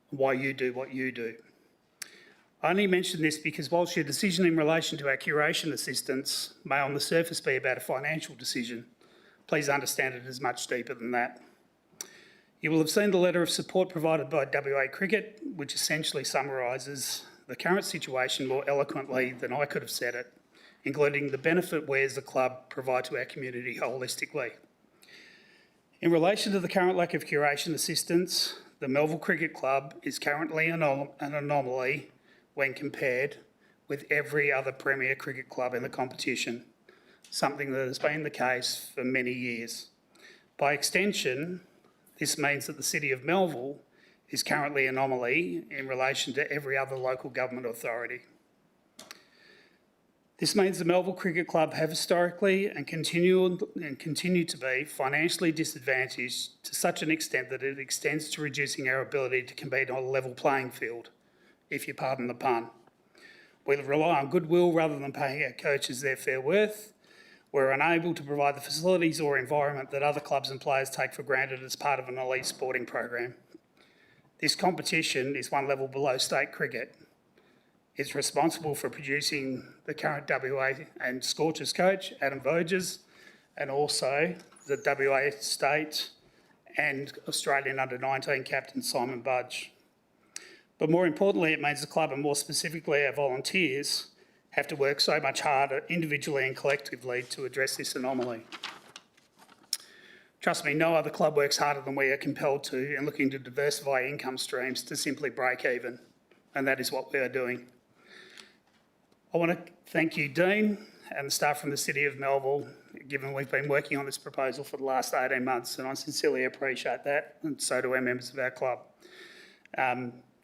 and why you do what you do. I only mention this because whilst your decision in relation to our curation assistance may on the surface be about a financial decision, please understand it is much deeper than that. You will have seen the letter of support provided by WA Cricket, which essentially summarises the current situation more eloquently than I could have said it, including the benefit we as a club provide to our community holistically. In relation to the current lack of curation assistance, the Melville Cricket Club is currently an anomaly when compared with every other Premier Cricket Club in the competition, something that has been the case for many years. By extension, this means that the City of Melville is currently an anomaly in relation to every other local government authority. This means the Melville Cricket Club have historically and continue to be financially disadvantaged to such an extent that it extends to reducing our ability to compete on a level playing field, if you pardon the pun. We rely on goodwill rather than paying our coaches their fair worth. We're unable to provide the facilities or environment that other clubs and players take for granted as part of an elite sporting program. This competition is one level below state cricket. It's responsible for producing the current WA and Scorchers coach, Adam Voges, and also the WA State and Australian under-19 captain, Simon Budge. But more importantly, it means the club, and more specifically our volunteers, have to work so much harder individually and collectively to address this anomaly. Trust me, no other club works harder than we are compelled to in looking to diversify income streams to simply break even, and that is what we are doing. I want to thank you, Dean, and the staff from the City of Melville, given we've been working on this proposal for the last 18 months, and I sincerely appreciate that, and so do our members of our club.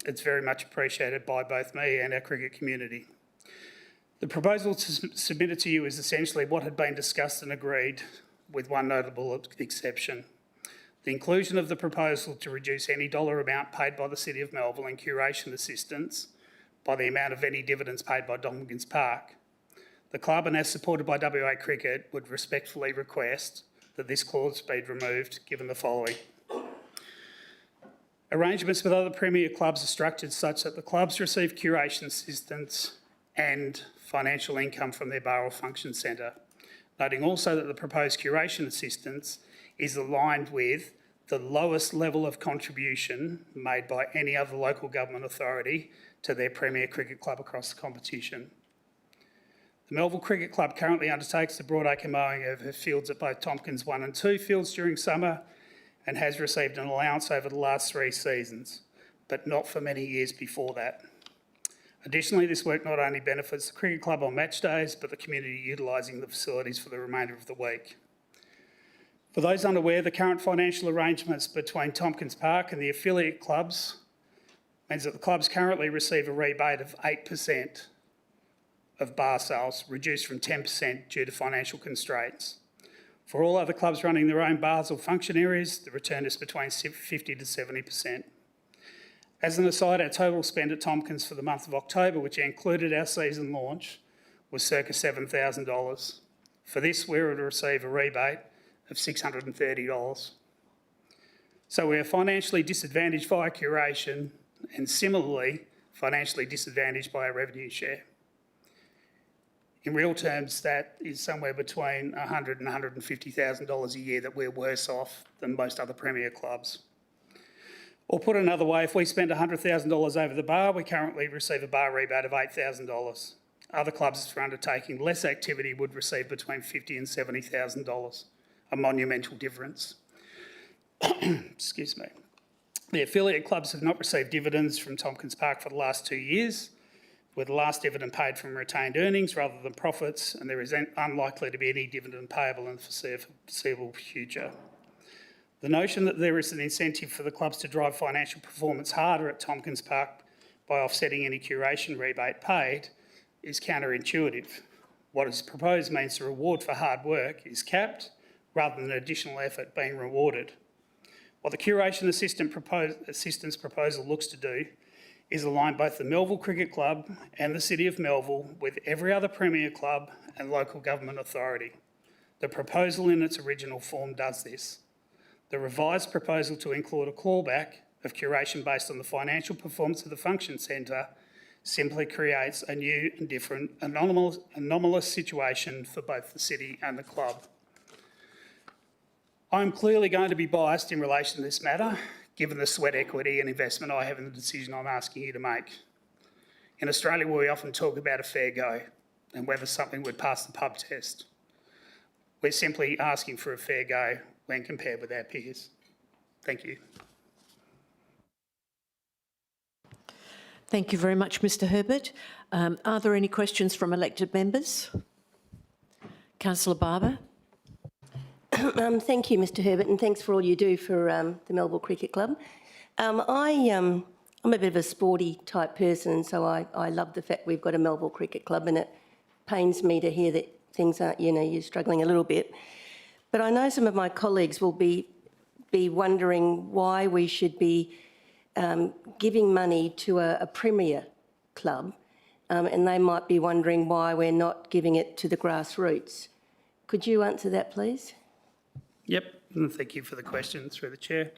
It's very much appreciated by both me and our cricket community. The proposal submitted to you is essentially what had been discussed and agreed, with one notable exception. The inclusion of the proposal to reduce any dollar amount paid by the City of Melville in curation assistance by the amount of any dividends paid by Tompkins Park. The club, and as supported by WA Cricket, would respectfully request that this clause be removed, given the following. Arrangements with other Premier clubs are structured such that the clubs receive curation assistance and financial income from their bar or function centre, noting also that the proposed curation assistance is aligned with the lowest level of contribution made by any other local government authority to their Premier cricket club across the competition. The Melville Cricket Club currently undertakes the broadacre mowing of her fields at both Tompkins 1 and 2 fields during summer and has received an allowance over the last 3 seasons, but not for many years before that. Additionally, this work not only benefits the cricket club on match days, but the community utilising the facilities for the remainder of the week. For those unaware, the current financial arrangements between Tompkins Park and the affiliate clubs means that the clubs currently receive a rebate of 8% of bar sales, reduced from 10% due to financial constraints. For all other clubs running their own bars or function areas, the return is between 50 to 70%. As an aside, our total spend at Tompkins for the month of October, which included our season launch, was circa $7,000. For this, we would receive a rebate of $630. So we are financially disadvantaged via curation and similarly financially disadvantaged by our revenue share. In real terms, that is somewhere between $100,000 and $150,000 a year that we're worse off than most other Premier clubs. Or put another way, if we spend $100,000 over the bar, we currently receive a bar rebate of $8,000. Other clubs for undertaking less activity would receive between $50,000 and $70,000, a monumental difference. Excuse me. The affiliate clubs have not received dividends from Tompkins Park for the last 2 years, with the last dividend paid from retained earnings rather than profits, and there is unlikely to be any dividend payable in the foreseeable future. The notion that there is an incentive for the clubs to drive financial performance harder at Tompkins Park by offsetting any curation rebate paid is counterintuitive. What is proposed means the reward for hard work is capped rather than additional effort being rewarded. What the curation assistance proposal looks to do is align both the Melville Cricket Club and the City of Melville with every other Premier club and local government authority. The proposal in its original form does this. The revised proposal to include a clawback of curation based on the financial performance of the function centre simply creates a new and different anomalous situation for both the city and the club. I'm clearly going to be biased in relation to this matter, given the sweat equity and investment I have in the decision I'm asking you to make. In Australia, we often talk about a fair go and whether something would pass the pub test. We're simply asking for a fair go when compared with our peers. Thank you. Thank you very much, Mr Herbert. Are there any questions from elected members? Councillor Barber. Thank you, Mr Herbert, and thanks for all you do for the Melville Cricket Club. I'm a bit of a sporty type person, so I love the fact we've got a Melville Cricket Club, and it pains me to hear that things aren't, you're struggling a little bit. But I know some of my colleagues will be wondering why we should be giving money to a Premier club, and they might be wondering why we're not giving it to the grassroots. Could you answer that, please? Yep, and thank you for the question through the chair.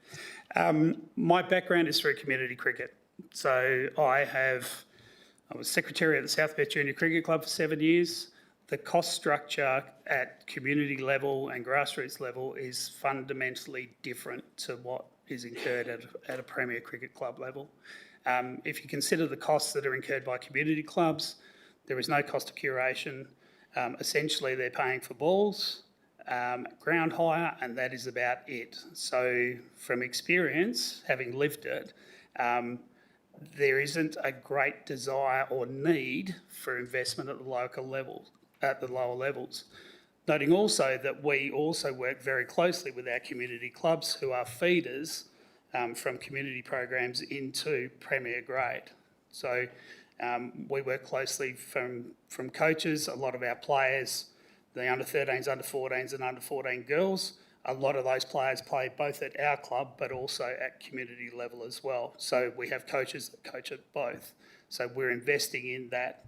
My background is through community cricket. So I was secretary at the South Beth Junior Cricket Club for 7 years. The cost structure at community level and grassroots level is fundamentally different to what is incurred at a Premier Cricket Club level. If you consider the costs that are incurred by community clubs, there is no cost of curation. Essentially, they're paying for balls, ground hire, and that is about it. So from experience, having lived it, there isn't a great desire or need for investment at the local level, at the lower levels. Noting also that we also work very closely with our community clubs who are feeders from community programs into Premier grade. So We work closely from coaches, a lot of our players, the under-13s, under-14s and under-14 girls. A lot of those players play both at our club but also at community level as well. So we have coaches that coach at both. So we're investing in that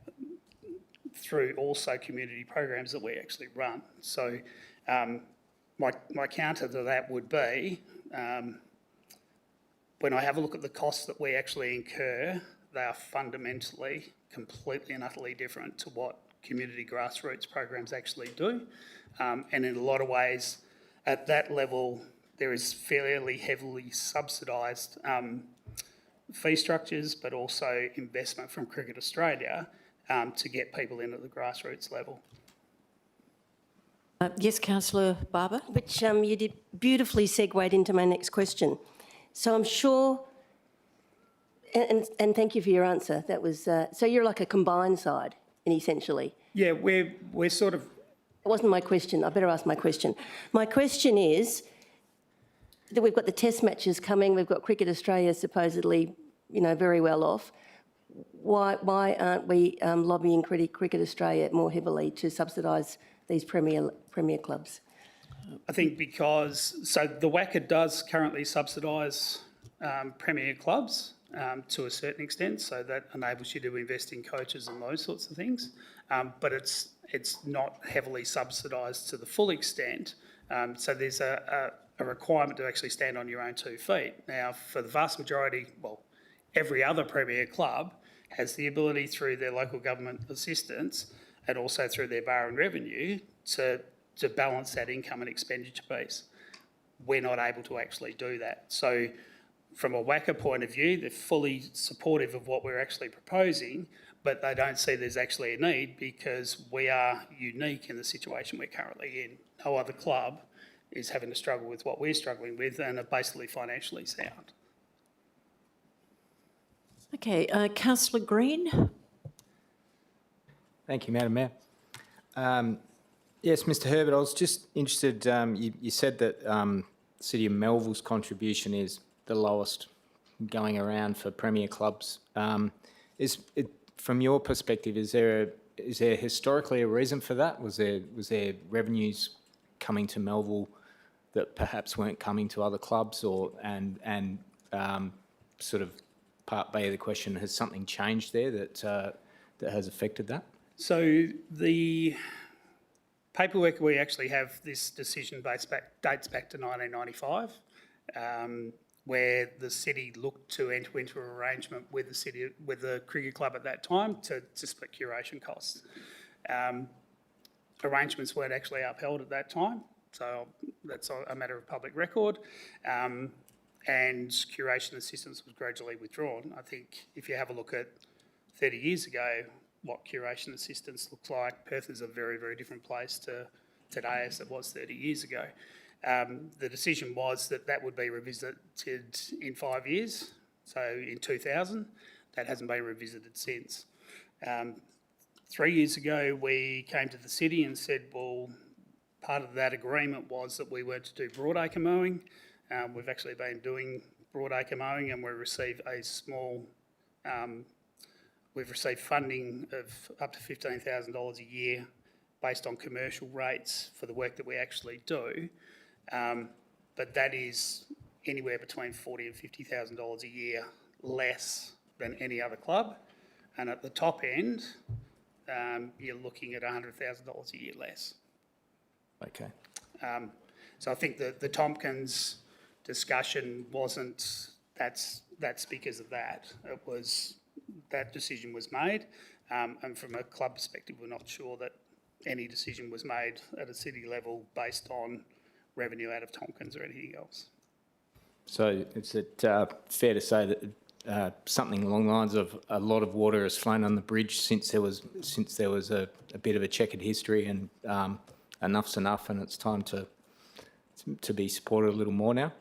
through also community programs that we actually run. So my counter to that would be, when I have a look at the costs that we actually incur, they are fundamentally, completely and utterly different to what community grassroots programs actually do. And in a lot of ways, at that level, there is fairly heavily subsidised fee structures, but also investment from Cricket Australia to get people in at the grassroots level. Yes, Councillor Barber. Which you did beautifully segued into my next question. So I'm sure, and thank you for your answer. That was, so you're like a combined side, essentially. Yeah, we're sort of... It wasn't my question. I better ask my question. My question is that we've got the test matches coming. We've got Cricket Australia supposedly, very well off. Why aren't we lobbying Cricket Australia more heavily to subsidise these premier clubs? I think because, so the WACA does currently subsidise premier clubs to a certain extent, so that enables you to invest in coaches and those sorts of things, but it's not heavily subsidised to the full extent. So there's a requirement to actually stand on your own 2 feet. Now, for the vast majority, well, every other premier club has the ability through their local government assistance and also through their borrowing revenue to balance that income and expenditure piece. We're not able to actually do that. So from a WACA point of view, they're fully supportive of what we're actually proposing, but they don't see there's actually a need because we are unique in the situation we're currently in. No other club is having to struggle with what we're struggling with and are basically financially sound. Okay, Councillor Green. Thank you, Madam Mayor. Yes, Mr Herbert, I was just interested, you said that the City of Melville's contribution is the lowest going around for premier clubs. From your perspective, is there historically a reason for that? Was there revenues coming to Melville that perhaps weren't coming to other clubs, and sort of part B of the question, has something changed there that has affected that? So the paperwork we actually have, this decision dates back to 1995, where the city looked to enter into an arrangement with the cricket club at that time to split curation costs. Arrangements weren't actually upheld at that time, so that's a matter of public record. And curation assistance was gradually withdrawn. I think if you have a look at 30 years ago, what curation assistance looks like, Perth is a very, very different place to today as it was 30 years ago. The decision was that would be revisited in 5 years, so in 2000. That hasn't been revisited since. 3 years ago, we came to the city and said, well, part of that agreement was that we were to do broadacre mowing. We've actually been doing broadacre mowing, and we receive a small... We've received funding of up to $15,000 a year based on commercial rates for the work that we actually do. But that is anywhere between $40,000 and $50,000 a year less than any other club. And at the top end, you're looking at $100,000 a year less. Okay. So I think the Tompkins discussion wasn't, that's because of that. It was... That decision was made, and from a club perspective, we're not sure that any decision was made at a city level based on revenue out of Tompkins or anything else. So is it fair to say that something along the lines of a lot of water has flown on the bridge since there was a bit of a checkered history, and enough's enough, and it's time to be supported a little more now?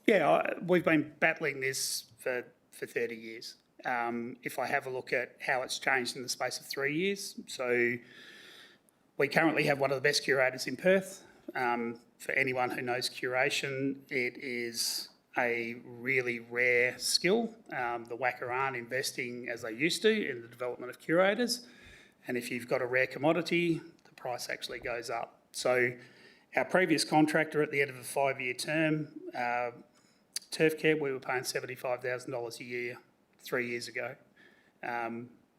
Yeah, we've been battling this for 30 years. If I have a look at how it's changed in the space of 3 years, so we currently have one of the best curators in Perth. For anyone who knows curation, it is a really rare skill. The WACA aren't investing as they used to in the development of curators. And if you've got a rare commodity, the price actually goes up. So our previous contractor at the end of a 5-year term, Turf Care, we were paying $75,000 a year 3 years ago.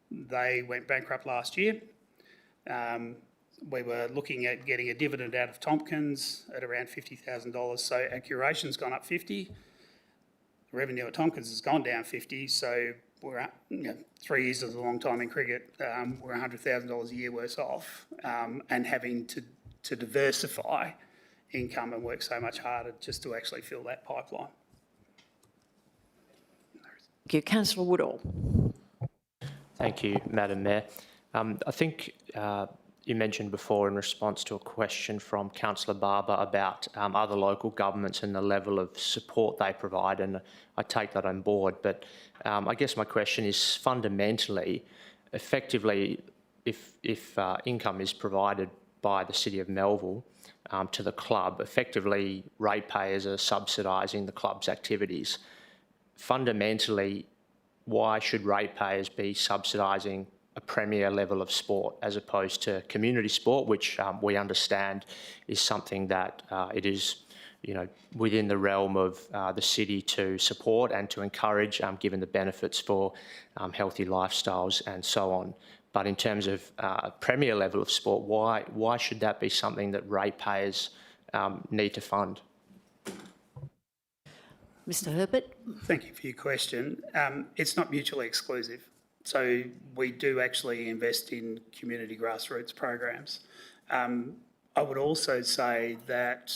They went bankrupt last year. We were looking at getting a dividend out of Tompkins at around $50,000. So our curation's gone up 50. The revenue at Tompkins has gone down 50. So we're at, 3 years is a long time in cricket. We're $100,000 a year worse off, and having to diversify income and work so much harder just to actually fill that pipeline. Thank you. Councillor Woodall. Thank you, Madam Mayor. I think you mentioned before in response to a question from Councillor Barber about other local governments and the level of support they provide, and I take that on board. But I guess my question is fundamentally, effectively, if income is provided by the City of Melville to the club, effectively ratepayers are subsidising the club's activities. Fundamentally, why should ratepayers be subsidising a premier level of sport as opposed to community sport, which we understand is something that it is, within the realm of the city to support and to encourage, given the benefits for healthy lifestyles and so on. But in terms of premier level of sport, why should that be something that ratepayers need to fund? Mr. Herbert. Thank you for your question. It's not mutually exclusive. So we do actually invest in community grassroots programs. I would also say that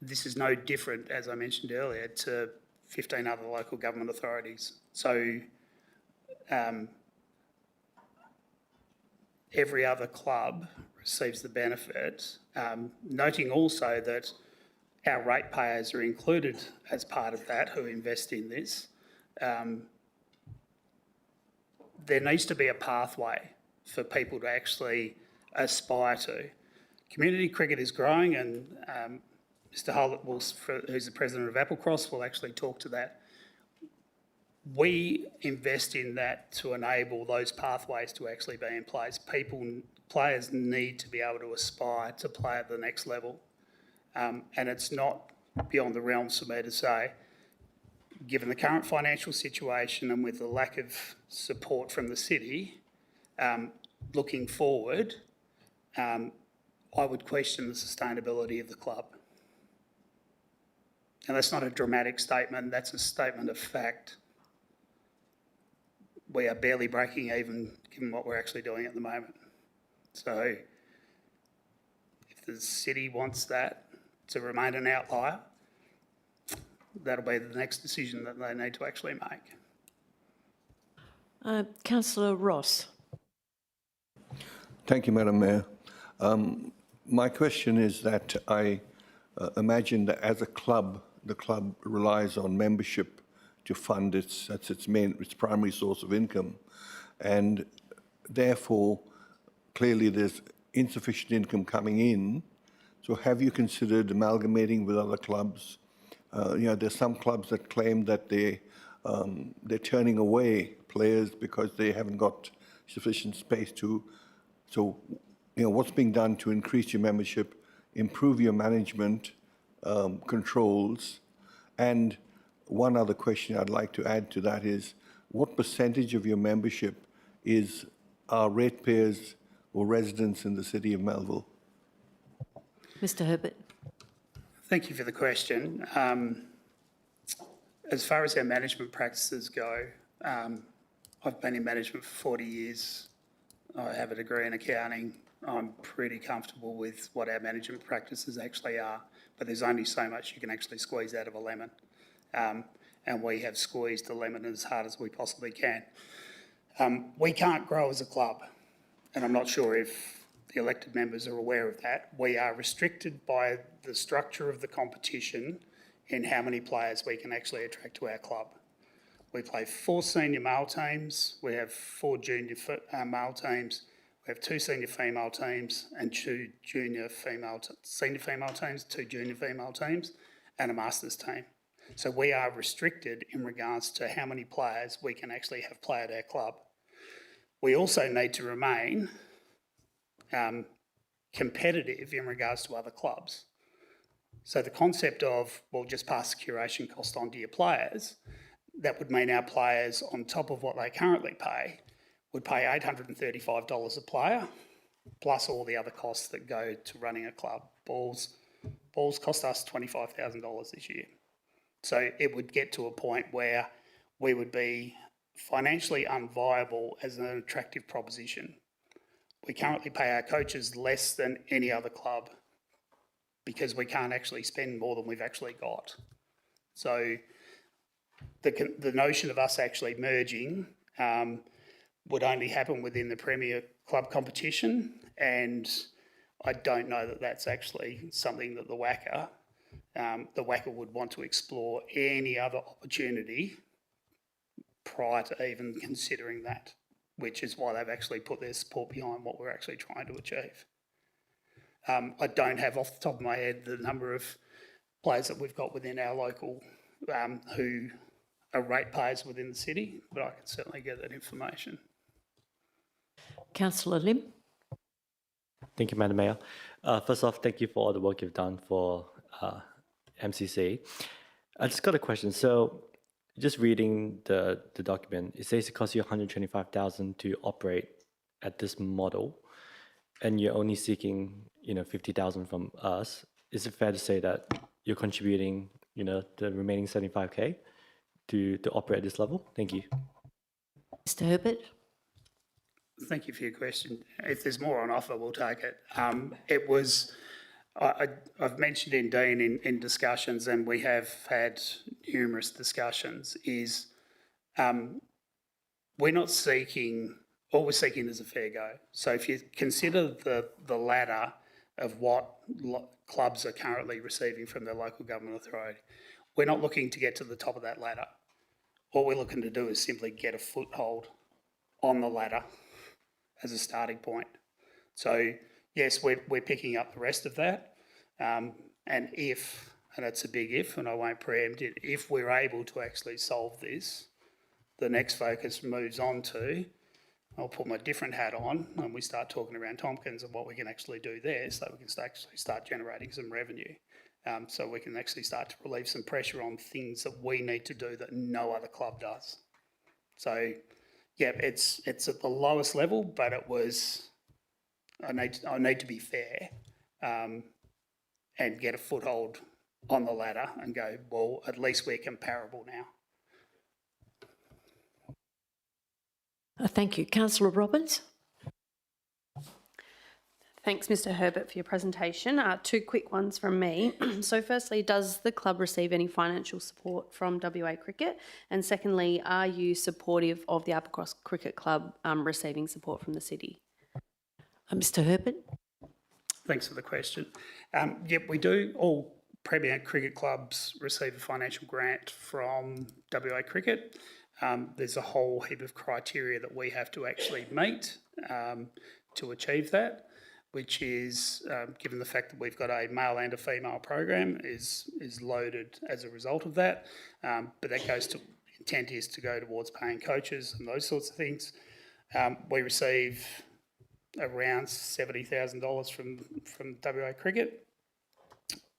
this is no different, as I mentioned earlier, to 15 other local government authorities. So every other club receives the benefit, noting also that our ratepayers are included as part of that who invest in this. There needs to be a pathway for people to actually aspire to. Community cricket is growing, and Mr. Hull, who's the president of Applecross, will actually talk to that. We invest in that to enable those pathways to actually be in place. Players need to be able to aspire to play at the next level. And it's not beyond the realms for me to say, given the current financial situation and with the lack of support from the city, looking forward, I would question the sustainability of the club. And that's not a dramatic statement, that's a statement of fact. We are barely breaking even given what we're actually doing at the moment. So if the city wants that to remain an outlier, that'll be the next decision that they need to actually make. Councillor Ross. Thank you, Madam Mayor. My question is that I imagine that as a club, the club relies on membership to fund its primary source of income, and therefore clearly there's insufficient income coming in. So have you considered amalgamating with other clubs? There's some clubs that claim that they're turning away players because they haven't got sufficient space to. So, what's being done to increase your membership, improve your management controls? And one other question I'd like to add to that is, what percentage of your membership are ratepayers or residents in the City of Melville? Mr. Herbert. Thank you for the question. As far as our management practices go, I've been in management for 40 years. I have a degree in accounting. I'm pretty comfortable with what our management practices actually are, but there's only so much you can actually squeeze out of a lemon. And we have squeezed the lemon as hard as we possibly can. We can't grow as a club, and I'm not sure if the elected members are aware of that. We are restricted by the structure of the competition in how many players we can actually attract to our club. We play 4 senior male teams, we have 4 junior male teams, we have 2 senior female teams and 2 junior female, senior female teams, 2 junior female teams, and a masters team. So we are restricted in regards to how many players we can actually have play at our club. We also need to remain competitive in regards to other clubs. So the concept of, well, just pass the curation cost on to your players, that would mean our players, on top of what they currently pay, would pay $835 a player, plus all the other costs that go to running a club. Balls cost us $25,000 this year. So it would get to a point where we would be financially unviable as an attractive proposition. We currently pay our coaches less than any other club because we can't actually spend more than we've actually got. So the notion of us actually merging would only happen within the Premier Club competition, and I don't know that that's actually something that the WACA would want to explore any other opportunity prior to even considering that, which is why they've actually put their support behind what we're actually trying to achieve. I don't have off the top of my head the number of players that we've got within our local who are ratepayers within the city, but I can certainly get that information. Councillor Lim. Thank you, Madam Mayor. First off, thank you for all the work you've done for MCC. I just got a question. So just reading the document, it says it costs you $125,000 to operate at this model, and you're only seeking, $50,000 from us. Is it fair to say that you're contributing, the remaining $75K to operate at this level? Thank you. Mr. Herbert. Thank you for your question. If there's more on offer, we'll take it. I've mentioned in Dean in discussions, and we have had numerous discussions, is we're not seeking, all we're seeking is a fair go. So if you consider the ladder of what clubs are currently receiving from their local government authority, we're not looking to get to the top of that ladder. What we're looking to do is simply get a foothold on the ladder as a starting point. So yes, we're picking up the rest of that. And if, and it's a big if, and I won't preempt it, if we're able to actually solve this, the next focus moves on to, I'll put my different hat on and we start talking around Tompkins and what we can actually do there so we can actually start generating some revenue. So we can actually start to relieve some pressure on things that we need to do that no other club does. So yeah, it's at the lowest level, but it was, I need to be fair and get a foothold on the ladder and go, well, at least we're comparable now. Thank you. Councillor Robbins. Thanks, Mr. Herbert, for your presentation. Two quick ones from me. So firstly, does the club receive any financial support from WA Cricket? And secondly, are you supportive of the Applecross Cricket Club receiving support from the city? Mr. Herbert. Thanks for the question. Yep, we do. All Premier Cricket clubs receive a financial grant from WA Cricket. There's a whole heap of criteria that we have to actually meet to achieve that, which is, given the fact that we've got a male and a female program, is loaded as a result of that. But that goes to, intent is to go towards paying coaches and those sorts of things. We receive around $70,000 from WA Cricket,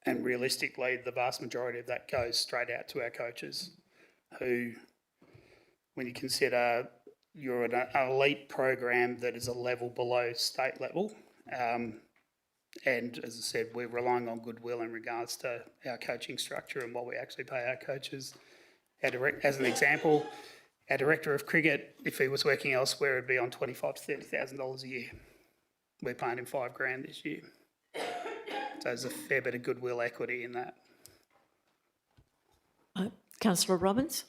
and realistically, the vast majority of that goes straight out to our coaches, who, when you consider you're an elite program that is a level below state level, and as I said, we're relying on goodwill in regards to our coaching structure and what we actually pay our coaches. As an example, our director of cricket, if he was working elsewhere, would be on $25,000 to $30,000 a year. We're paying him $5,000 this year. So there's a fair bit of goodwill equity in that. Councillor Robbins.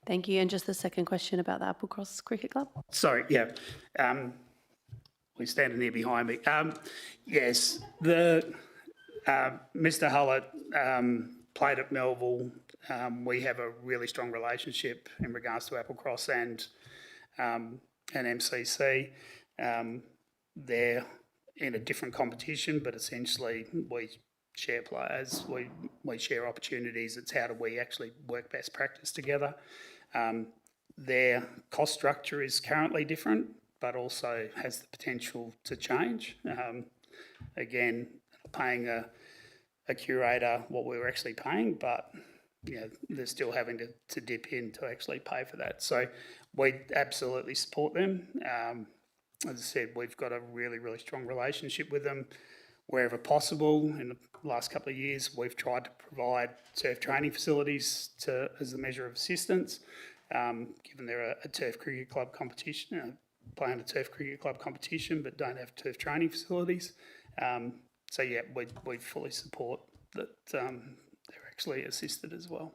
Thank you. And just the second question about the Applecross Cricket Club. Sorry, yeah. We're standing here behind me. Yes, the Mr. Hullett played at Melville. We have a really strong relationship in regards to Applecross and MCC. They're in a different competition, but essentially we share players, we share opportunities. It's how do we actually work best practice together. Their cost structure is currently different, but also has the potential to change. Again, paying a curator what we were actually paying, but they're still having to dip in to actually pay for that. So we absolutely support them. As I said, we've got a really, really strong relationship with them. Wherever possible, in the last couple of years, we've tried to provide turf training facilities as a measure of assistance, given they're a turf cricket club competition, playing a turf cricket club competition, but don't have turf training facilities. So yeah, we fully support that they're actually assisted as well.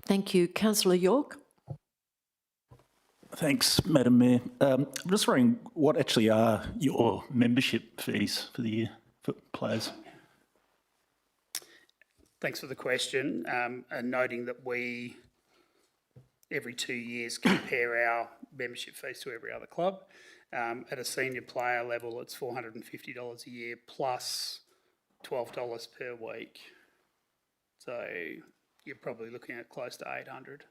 Thank you. Councillor York. Thanks, Madam Mayor. I'm just wondering what actually are your membership fees for the year for players? Thanks for the question, and noting that we, every 2 years, compare our membership fees to every other club. At a senior player level, it's $450 a year plus $12 per week. So you're probably looking at close to $800.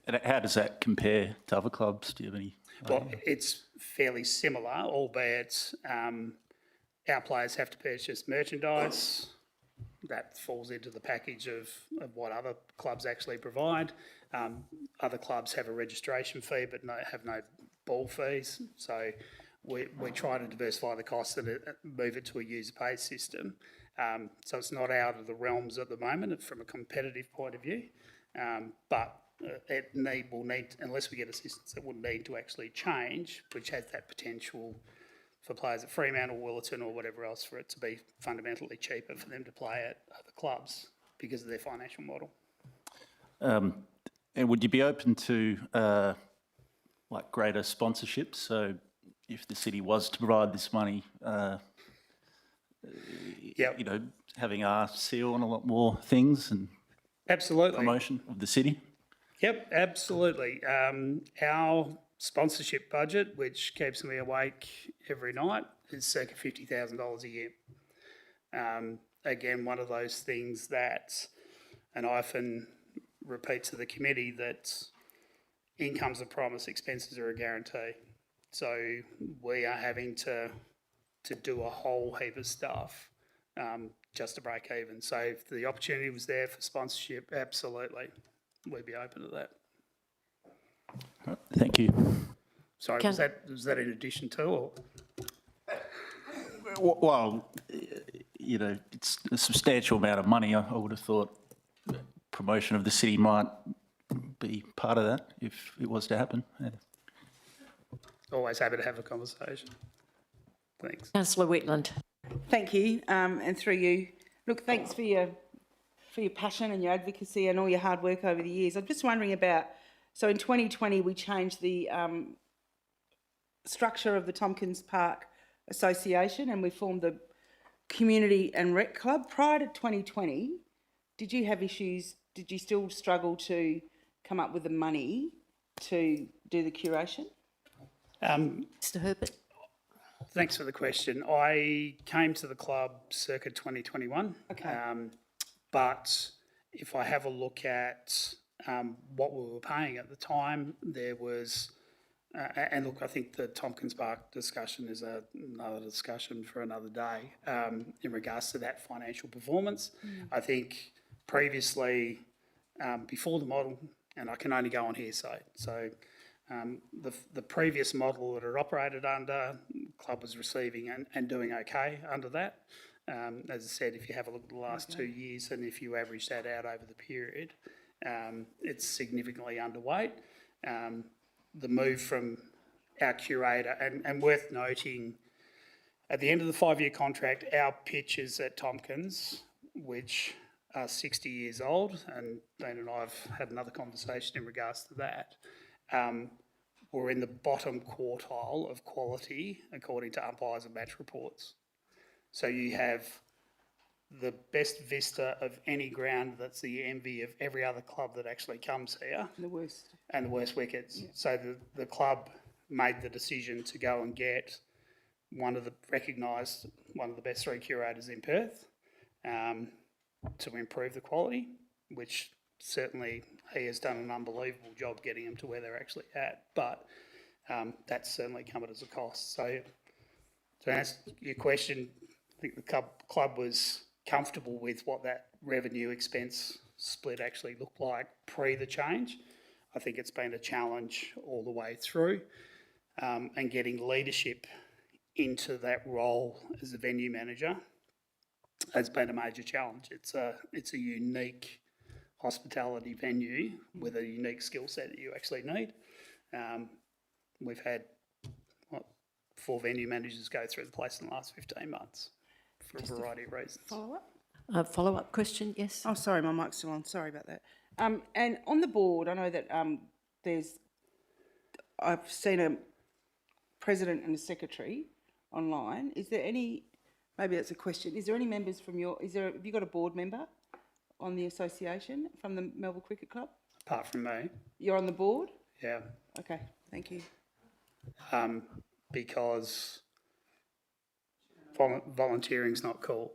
And how does that compare to other clubs? Do you have any? Well, it's fairly similar, albeit our players have to purchase merchandise. That falls into the package of what other clubs actually provide. Other clubs have a registration fee but have no ball fees. So we try to diversify the costs and move it to a user-paid system. So it's not out of the realms at the moment from a competitive point of view. But it will need, unless we get assistance, it would need to actually change, which has that potential for players at Fremantle, Willetton or whatever else, for it to be fundamentally cheaper for them to play at other clubs because of their financial model. And would you be open to like greater sponsorships? So if the city was to provide this money, having our seal on a lot more things and absolutely promotion of the city? Yep, absolutely. Our sponsorship budget, which keeps me awake every night, is circa $50,000 a year. Again, one of those things that, and I often repeat to the committee, that income's a promise, expenses are a guarantee. So we are having to do a whole heap of stuff just to break even. So if the opportunity was there for sponsorship, absolutely, we'd be open to that. Thank you. Sorry, was that in addition to, or? Well, it's a substantial amount of money. I would have thought promotion of the city might be part of that if it was to happen. Yeah. Always happy to have a conversation. Thanks. Councillor Whitland. Thank you, and through you. Look, thanks for your passion and your advocacy and all your hard work over the years. I'm just wondering about, so in 2020 we changed the structure of the Tompkins Park Association and we formed the Community and Rec Club. Prior to 2020, did you have issues, did you still struggle to come up with the money to do the curation? Mr Herbert. Thanks for the question. I came to the club circa 2021. Okay. But if I have a look at what we were paying at the time, there was, and look, I think the Tompkins Park discussion is another discussion for another day in regards to that financial performance. I think previously, before the model, and I can only go on hearsay, so the previous model that it operated under, the club was receiving and doing okay under that. As I said, if you have a look at the last 2 years and if you average that out over the period, it's significantly underweight. The move from our curator, and worth noting, at the end of the 5-year contract, our pitches at Tompkins, which are 60 years old, and Dean and I have had another conversation in regards to that, were in the bottom quartile of quality according to umpires and match reports. So you have the best vista of any ground that's the envy of every other club that actually comes here. The worst. And the worst wickets. Yeah. So the club made the decision to go and get recognised one of the best 3 curators in Perth to improve the quality, which certainly he has done an unbelievable job getting them to where they're actually at. But that's certainly come at as a cost. So to answer your question, I think the club was comfortable with what that revenue expense split actually looked like pre the change. I think it's been a challenge all the way through, and getting leadership into that role as a venue manager has been a major challenge. It's a unique hospitality venue with a unique skill set that you actually need. We've had 4 venue managers go through the place in the last 15 months for a variety of reasons. Follow-up? Follow-up question, yes. Oh, sorry, my mic's still on. Sorry about that. And on the board, I know that I've seen a president and a secretary online. Is there any, maybe that's a question, is there any members from have you got a board member on the association from the Melville Cricket Club? Apart from me. You're on the board? Yeah. Okay, thank you. Because volunteering's not cool.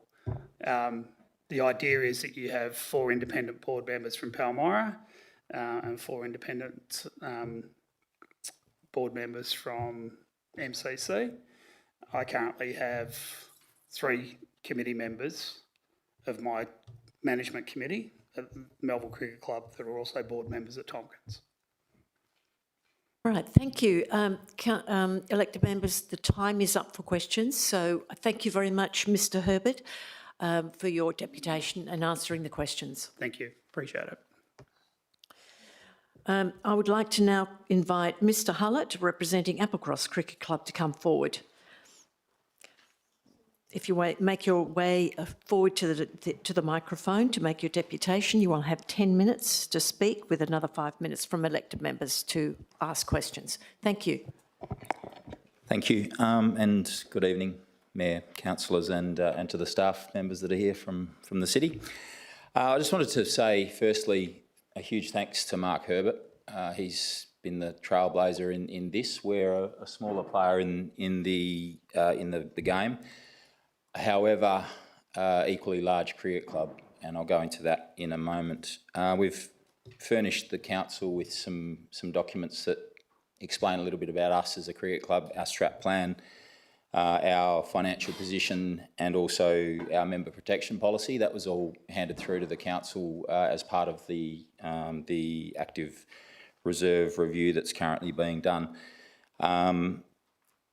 The idea is that you have 4 independent board members from Palmyra and 4 independent board members from MCC. I currently have 3 committee members of my management committee at the Melville Cricket Club that are also board members at Tompkins. All right, thank you. Elected members, the time is up for questions. So thank you very much, Mr Herbert, for your deputation and answering the questions. Thank you. Appreciate it. I would like to now invite Mr Hullett, representing Applecross Cricket Club, to come forward. If you make your way forward to the microphone to make your deputation, you will have 10 minutes to speak, with another 5 minutes from elected members to ask questions. Thank you. Thank you, and good evening, Mayor, councillors, and to the staff members that are here from the city. I just wanted to say, firstly, a huge thanks to Mark Herbert. He's been the trailblazer in this. We're a smaller player in the game. However, equally large cricket club, and I'll go into that in a moment. We've furnished the council with some documents that explain a little bit about us as a cricket club, our strat plan, our financial position, and also our member protection policy. That was all handed through to the council as part of the active reserve review that's currently being done.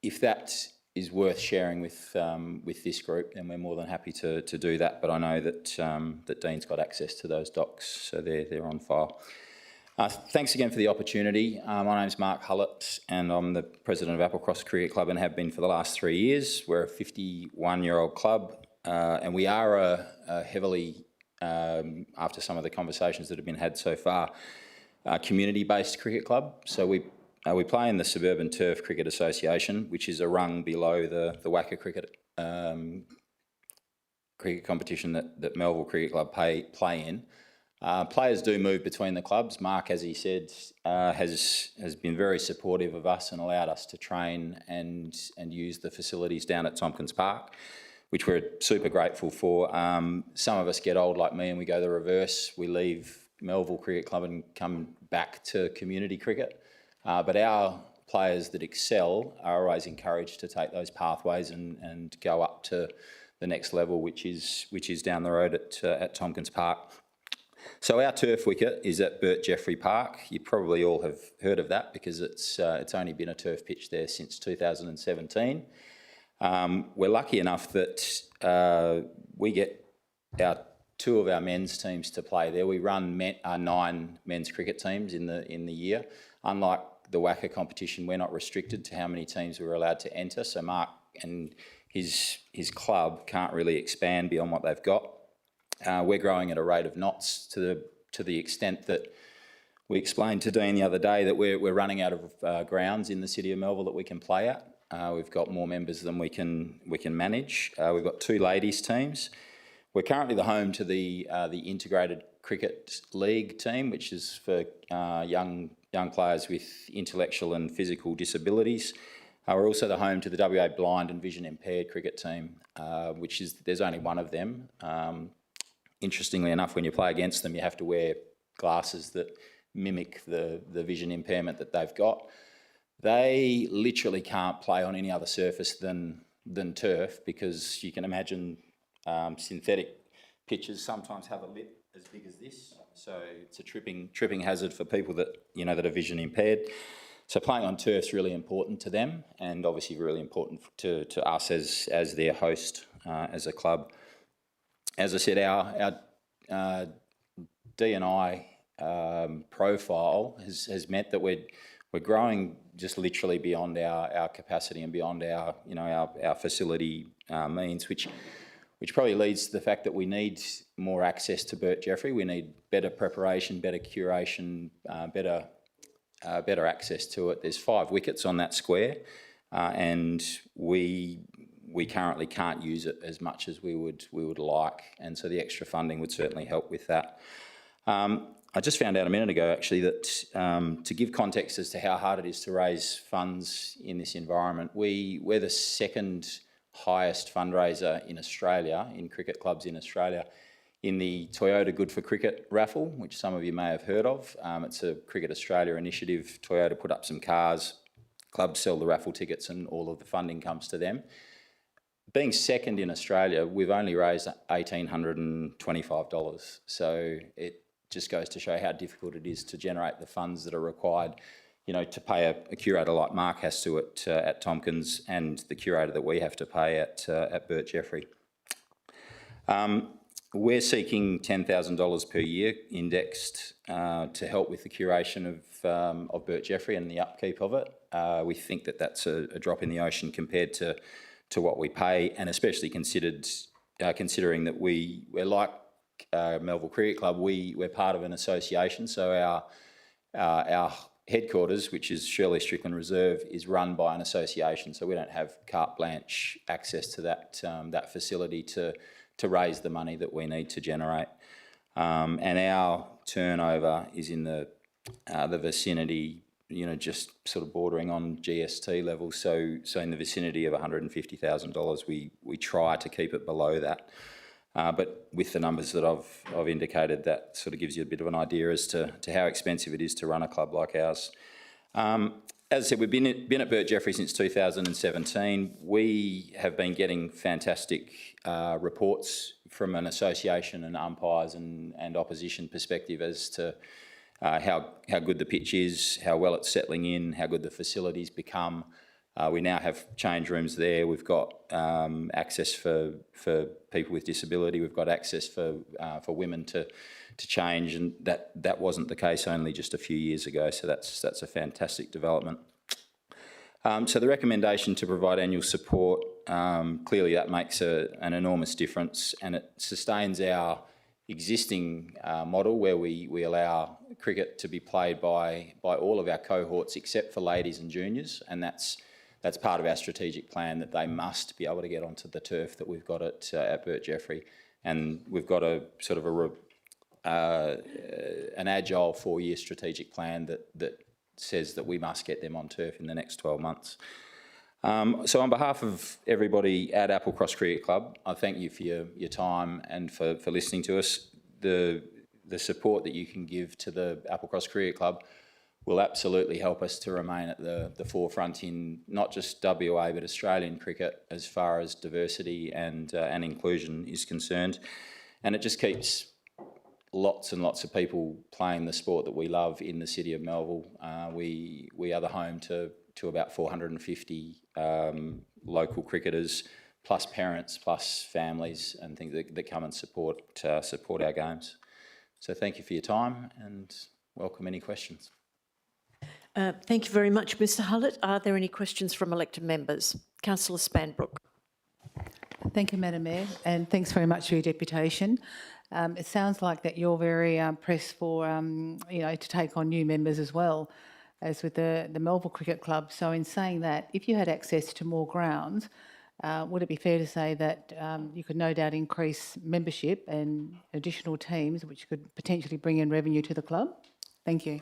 If that is worth sharing with this group, then we're more than happy to do that. But I know that Dean's got access to those docs, so they're on file. Thanks again for the opportunity. My name's Mark Hullett, and I'm the president of Applecross Cricket Club and have been for the last 3 years. We're a 51-year-old club, and we are a heavily, after some of the conversations that have been had so far, community-based cricket club. So we play in the Suburban Turf Cricket Association, which is a rung below the WACA cricket competition that Melville Cricket Club play in. Players do move between the clubs. Mark, as he said, has been very supportive of us and allowed us to train and use the facilities down at Tompkins Park, which we're super grateful for. Some of us get old like me and we go the reverse. We leave Melville Cricket Club and come back to community cricket. But our players that excel are always encouraged to take those pathways and go up to the next level, which is down the road at Tompkins Park. So our turf wicket is at Bert Jeffrey Park. You probably all have heard of that because it's only been a turf pitch there since 2017. We're lucky enough that we get 2 of our men's teams to play there. We run 9 men's cricket teams in the year. Unlike the WACA competition, we're not restricted to how many teams we're allowed to enter. So Mark and his club can't really expand beyond what they've got. We're growing at a rate of knots to the extent that we explained to Dean the other day that we're running out of grounds in the city of Melville that we can play at. We've got more members than we can manage. We've got 2 ladies teams. We're currently the home to the Integrated Cricket League team, which is for young players with intellectual and physical disabilities. We're also the home to the WA blind and vision impaired cricket team, there's only one of them. Interestingly enough, when you play against them, you have to wear glasses that mimic the vision impairment that they've got. They literally can't play on any other surface than turf, because you can imagine synthetic pitches sometimes have a lip as big as this, so it's a tripping hazard for people that that are vision impaired. So playing on turf is really important to them, and obviously really important to us as their host as a club. As I said, our D&I profile has meant that we're growing just literally beyond our capacity and beyond our facility means, which probably leads to the fact that we need more access to Bert Jeffrey. We need better preparation, better curation, better access to it. There's 5 wickets on that square, and we currently can't use it as much as we would like, and so the extra funding would certainly help with that. I just found out a minute ago, actually, that to give context as to how hard it is to raise funds in this environment, we're the second highest fundraiser in Australia, in cricket clubs in Australia, in the Toyota Good for Cricket raffle, which some of you may have heard of. It's a Cricket Australia initiative. Toyota put up some cars, clubs sell the raffle tickets, and all of the funding comes to them. Being second in Australia, we've only raised $1,825. So it just goes to show how difficult it is to generate the funds that are required, to pay a curator like Mark has to at Tompkins, and the curator that we have to pay at Bert Jeffrey. We're seeking $10,000 per year indexed to help with the curation of Bert Jeffrey and the upkeep of it. We think that that's a drop in the ocean compared to what we pay, and especially considering that we're like Melville Cricket Club, we're part of an association, so our headquarters, which is Shirley Strickland Reserve, is run by an association, so we don't have carte blanche access to that facility to raise the money that we need to generate. And our turnover is in the vicinity, just sort of bordering on GST levels, so in the vicinity of $150,000. We try to keep it below that. But with the numbers that I've indicated, that sort of gives you a bit of an idea as to how expensive it is to run a club like ours. As I said, we've been at Bert Jeffrey since 2017. We have been getting fantastic reports from an association and umpires and opposition perspective as to how good the pitch is, how well it's settling in, how good the facilities become. We now have change rooms there. We've got access for people with disability. We've got access for women to change, and that wasn't the case only just a few years ago. So that's a fantastic development. So the recommendation to provide annual support, clearly that makes an enormous difference, and it sustains our existing model where we allow cricket to be played by all of our cohorts except for ladies and juniors, and that's part of our strategic plan, that they must be able to get onto the turf that we've got at Bert Jeffrey, and we've got a sort of an agile 4-year strategic plan that says that we must get them on turf in the next 12 months. So on behalf of everybody at Applecross Cricket Club, I thank you for your time and for listening to us. The support that you can give to the Applecross Cricket Club will absolutely help us to remain at the forefront in not just WA but Australian cricket as far as diversity and inclusion is concerned. And it just keeps lots and lots of people playing the sport that we love in the city of Melville. We are the home to about 450 local cricketers, plus parents, plus families and things that come and support our games. So thank you for your time and welcome any questions. Thank you very much, Mr Hullett. Are there any questions from elected members? Councillor Spanbrook. Thank you, Madam Mayor, and thanks very much for your deputation. It sounds like that you're very pressed for, to take on new members as well as with the Melville Cricket Club. So in saying that, if you had access to more grounds, would it be fair to say that you could no doubt increase membership and additional teams, which could potentially bring in revenue to the club? Thank you.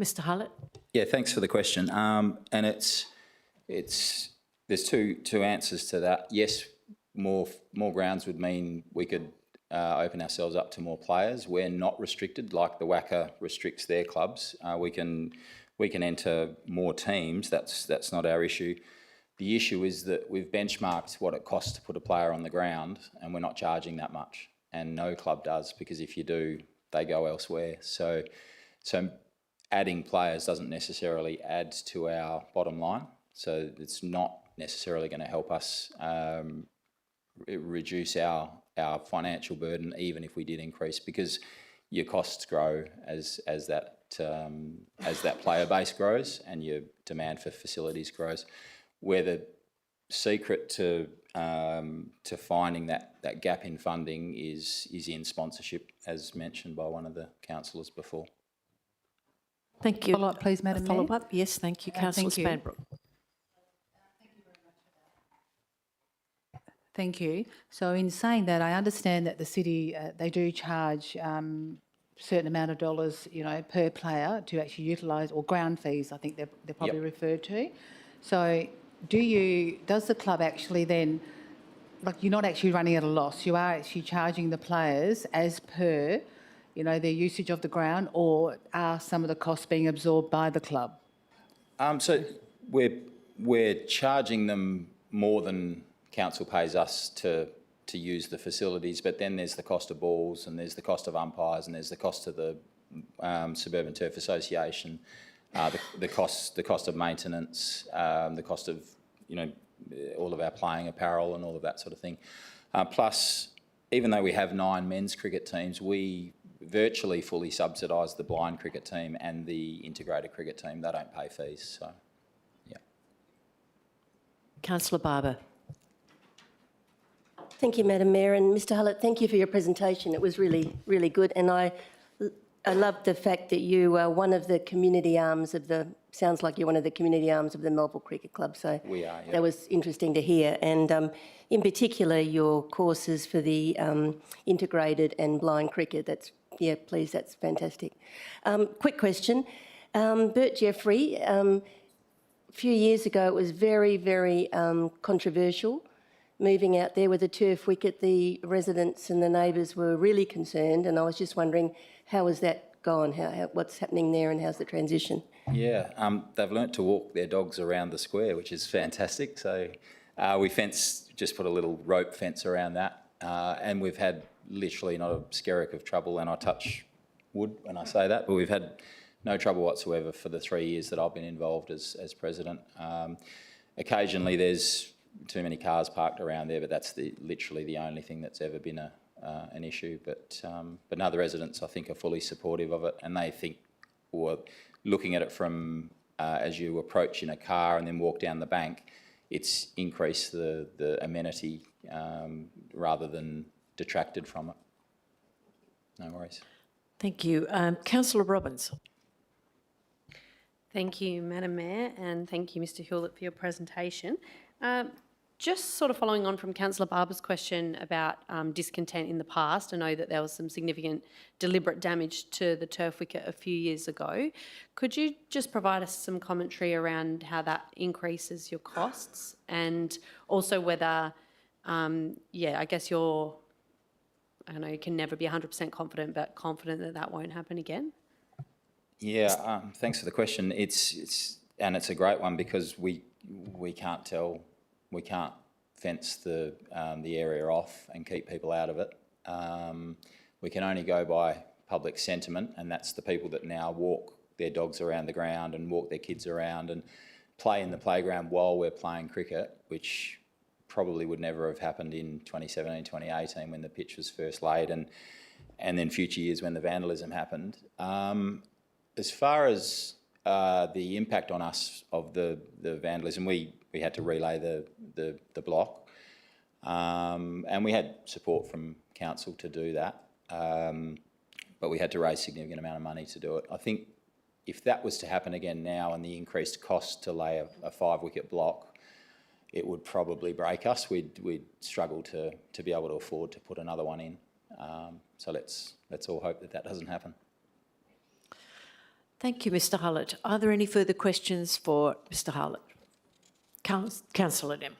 Mr Hullett. Yeah, thanks for the question. And there's two answers to that. Yes, more grounds would mean we could open ourselves up to more players. We're not restricted like the WACA restricts their clubs. We can enter more teams. That's not our issue. The issue is that we've benchmarked what it costs to put a player on the ground, and we're not charging that much. And no club does, because if you do, they go elsewhere. So adding players doesn't necessarily add to our bottom line. So it's not necessarily going to help us reduce our financial burden, even if we did increase, because your costs grow as that player base grows and your demand for facilities grows. Where the secret to finding that gap in funding is in sponsorship, as mentioned by one of the councillors before. Thank you. Follow up, please, Madam Mayor. Follow up, yes, thank you, Councillor thank you. Spanbrook. Thank you. So in saying that, I understand that the city, they do charge certain amount of dollars, per player to actually utilise, or ground fees, I think they're probably referred to. So does the club actually then, like, you're not actually running at a loss, you are actually charging the players as per, their usage of the ground, or are some of the costs being absorbed by the club? So we're charging them more than council pays us to use the facilities, but then there's the cost of balls, and there's the cost of umpires, and there's the cost of the Suburban Turf Association, the cost of maintenance, the cost of all of our playing apparel and all of that sort of thing. Plus, even though we have 9 men's cricket teams, we virtually fully subsidise the blind cricket team and the integrated cricket team. They don't pay fees, so yeah. Councillor Barber. Thank you, Madam Mayor, and Mr Hullett, thank you for your presentation. It was really, really good, and I love the fact that you are one of the community arms of the, sounds like you're one of the community arms of the Melville Cricket Club, so we are, yeah. That was interesting to hear, and in particular your courses for the integrated and blind cricket, that's fantastic. Quick question, Bert Jeffrey, a few years ago it was very, very controversial moving out there with a turf wicket. The residents and the neighbours were really concerned, and I was just wondering, how has that gone? What's happening there, and how's the transition? Yeah, they've learnt to walk their dogs around the square, which is fantastic. So we just put a little rope fence around that, and we've had literally not a skerrick of trouble, and I touch wood when I say that, but we've had no trouble whatsoever for the 3 years that I've been involved as president. Occasionally there's too many cars parked around there, but that's literally the only thing that's ever been an issue. But no, the residents, I think, are fully supportive of it, and they think, or looking at it from as you approach in a car and then walk down the bank, it's increased the amenity rather than detracted from it. No worries. Thank you. Councillor Robbins. Thank you, Madam Mayor, and thank you, Mr Hewlett, for your presentation. Just sort of following on from Councillor Barber's question about discontent in the past, I know that there was some significant deliberate damage to the turf wicket a few years ago. Could you just provide us some commentary around how that increases your costs, and also whether, I guess I know you can never be 100% confident, but confident that that won't happen again? Yeah, thanks for the question. It's a great one, because we can't tell. We can't fence the area off and keep people out of it. We can only go by public sentiment, and that's the people that now walk their dogs around the ground and walk their kids around and play in the playground while we're playing cricket, which probably would never have happened in 2017, 2018 when the pitch was first laid, and then future years when the vandalism happened. As far as the impact on us of the vandalism, we had to relay the block, and we had support from council to do that, but we had to raise a significant amount of money to do it. I think if that was to happen again now, and the increased cost to lay a 5-wicket block, it would probably break us. We'd struggle to be able to afford to put another one in. So let's all hope that doesn't happen. Thank you, Mr Hullett. Are there any further questions for Mr Hullett? Councillor Lim.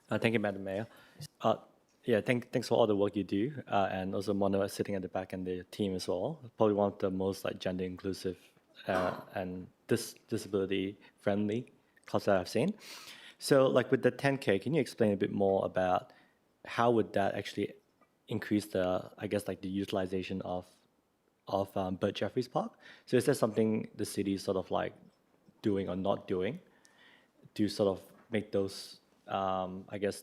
Thank you, Madam Mayor. Thanks for all the work you do, and also Mono sitting at the back and the team as well. Probably one of the most gender inclusive and disability friendly clubs that I've seen. So with the 10K, can you explain a bit more about how would that actually increase the utilization of Bert Jeffreys Park? So is there something the city is sort of doing or not doing to sort of make those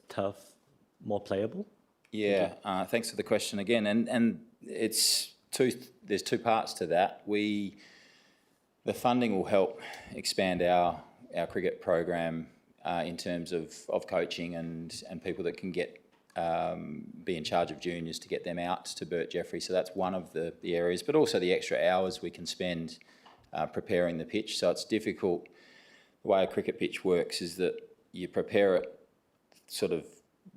turf more playable? Yeah, thanks for the question again. And there's two parts to that. The funding will help expand our cricket program in terms of coaching and people that can be in charge of juniors to get them out to Bert Jeffrey. So that's one of the areas, but also the extra hours we can spend preparing the pitch. So it's difficult. The way a cricket pitch works is that you prepare it sort of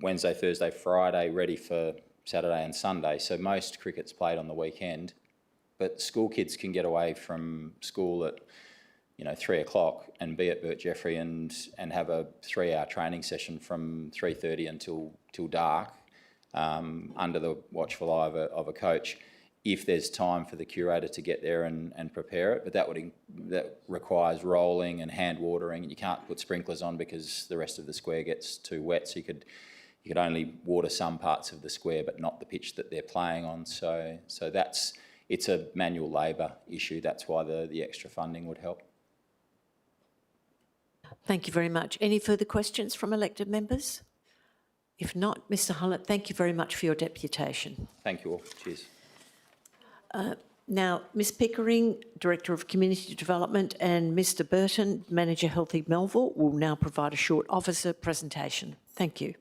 Wednesday, Thursday, Friday, ready for Saturday and Sunday. So most cricket's played on the weekend, but school kids can get away from school at 3 o'clock and be at Bert Jeffrey and have a 3-hour training session from 3:30 until dark under the watchful eye of a coach, if there's time for the curator to get there and prepare it. But that requires rolling and hand watering, and you can't put sprinklers on because the rest of the square gets too wet. So you could only water some parts of the square, but not the pitch that they're playing on. So it's a manual labour issue. That's why the extra funding would help. Thank you very much. Any further questions from elected members? If not, Mr Hullett, thank you very much for your deputation. Thank you all. Cheers. Now, Ms Pickering, Director of Community Development, and Mr Burton, Manager Healthy Melville, will now provide a short officer presentation. Thank you.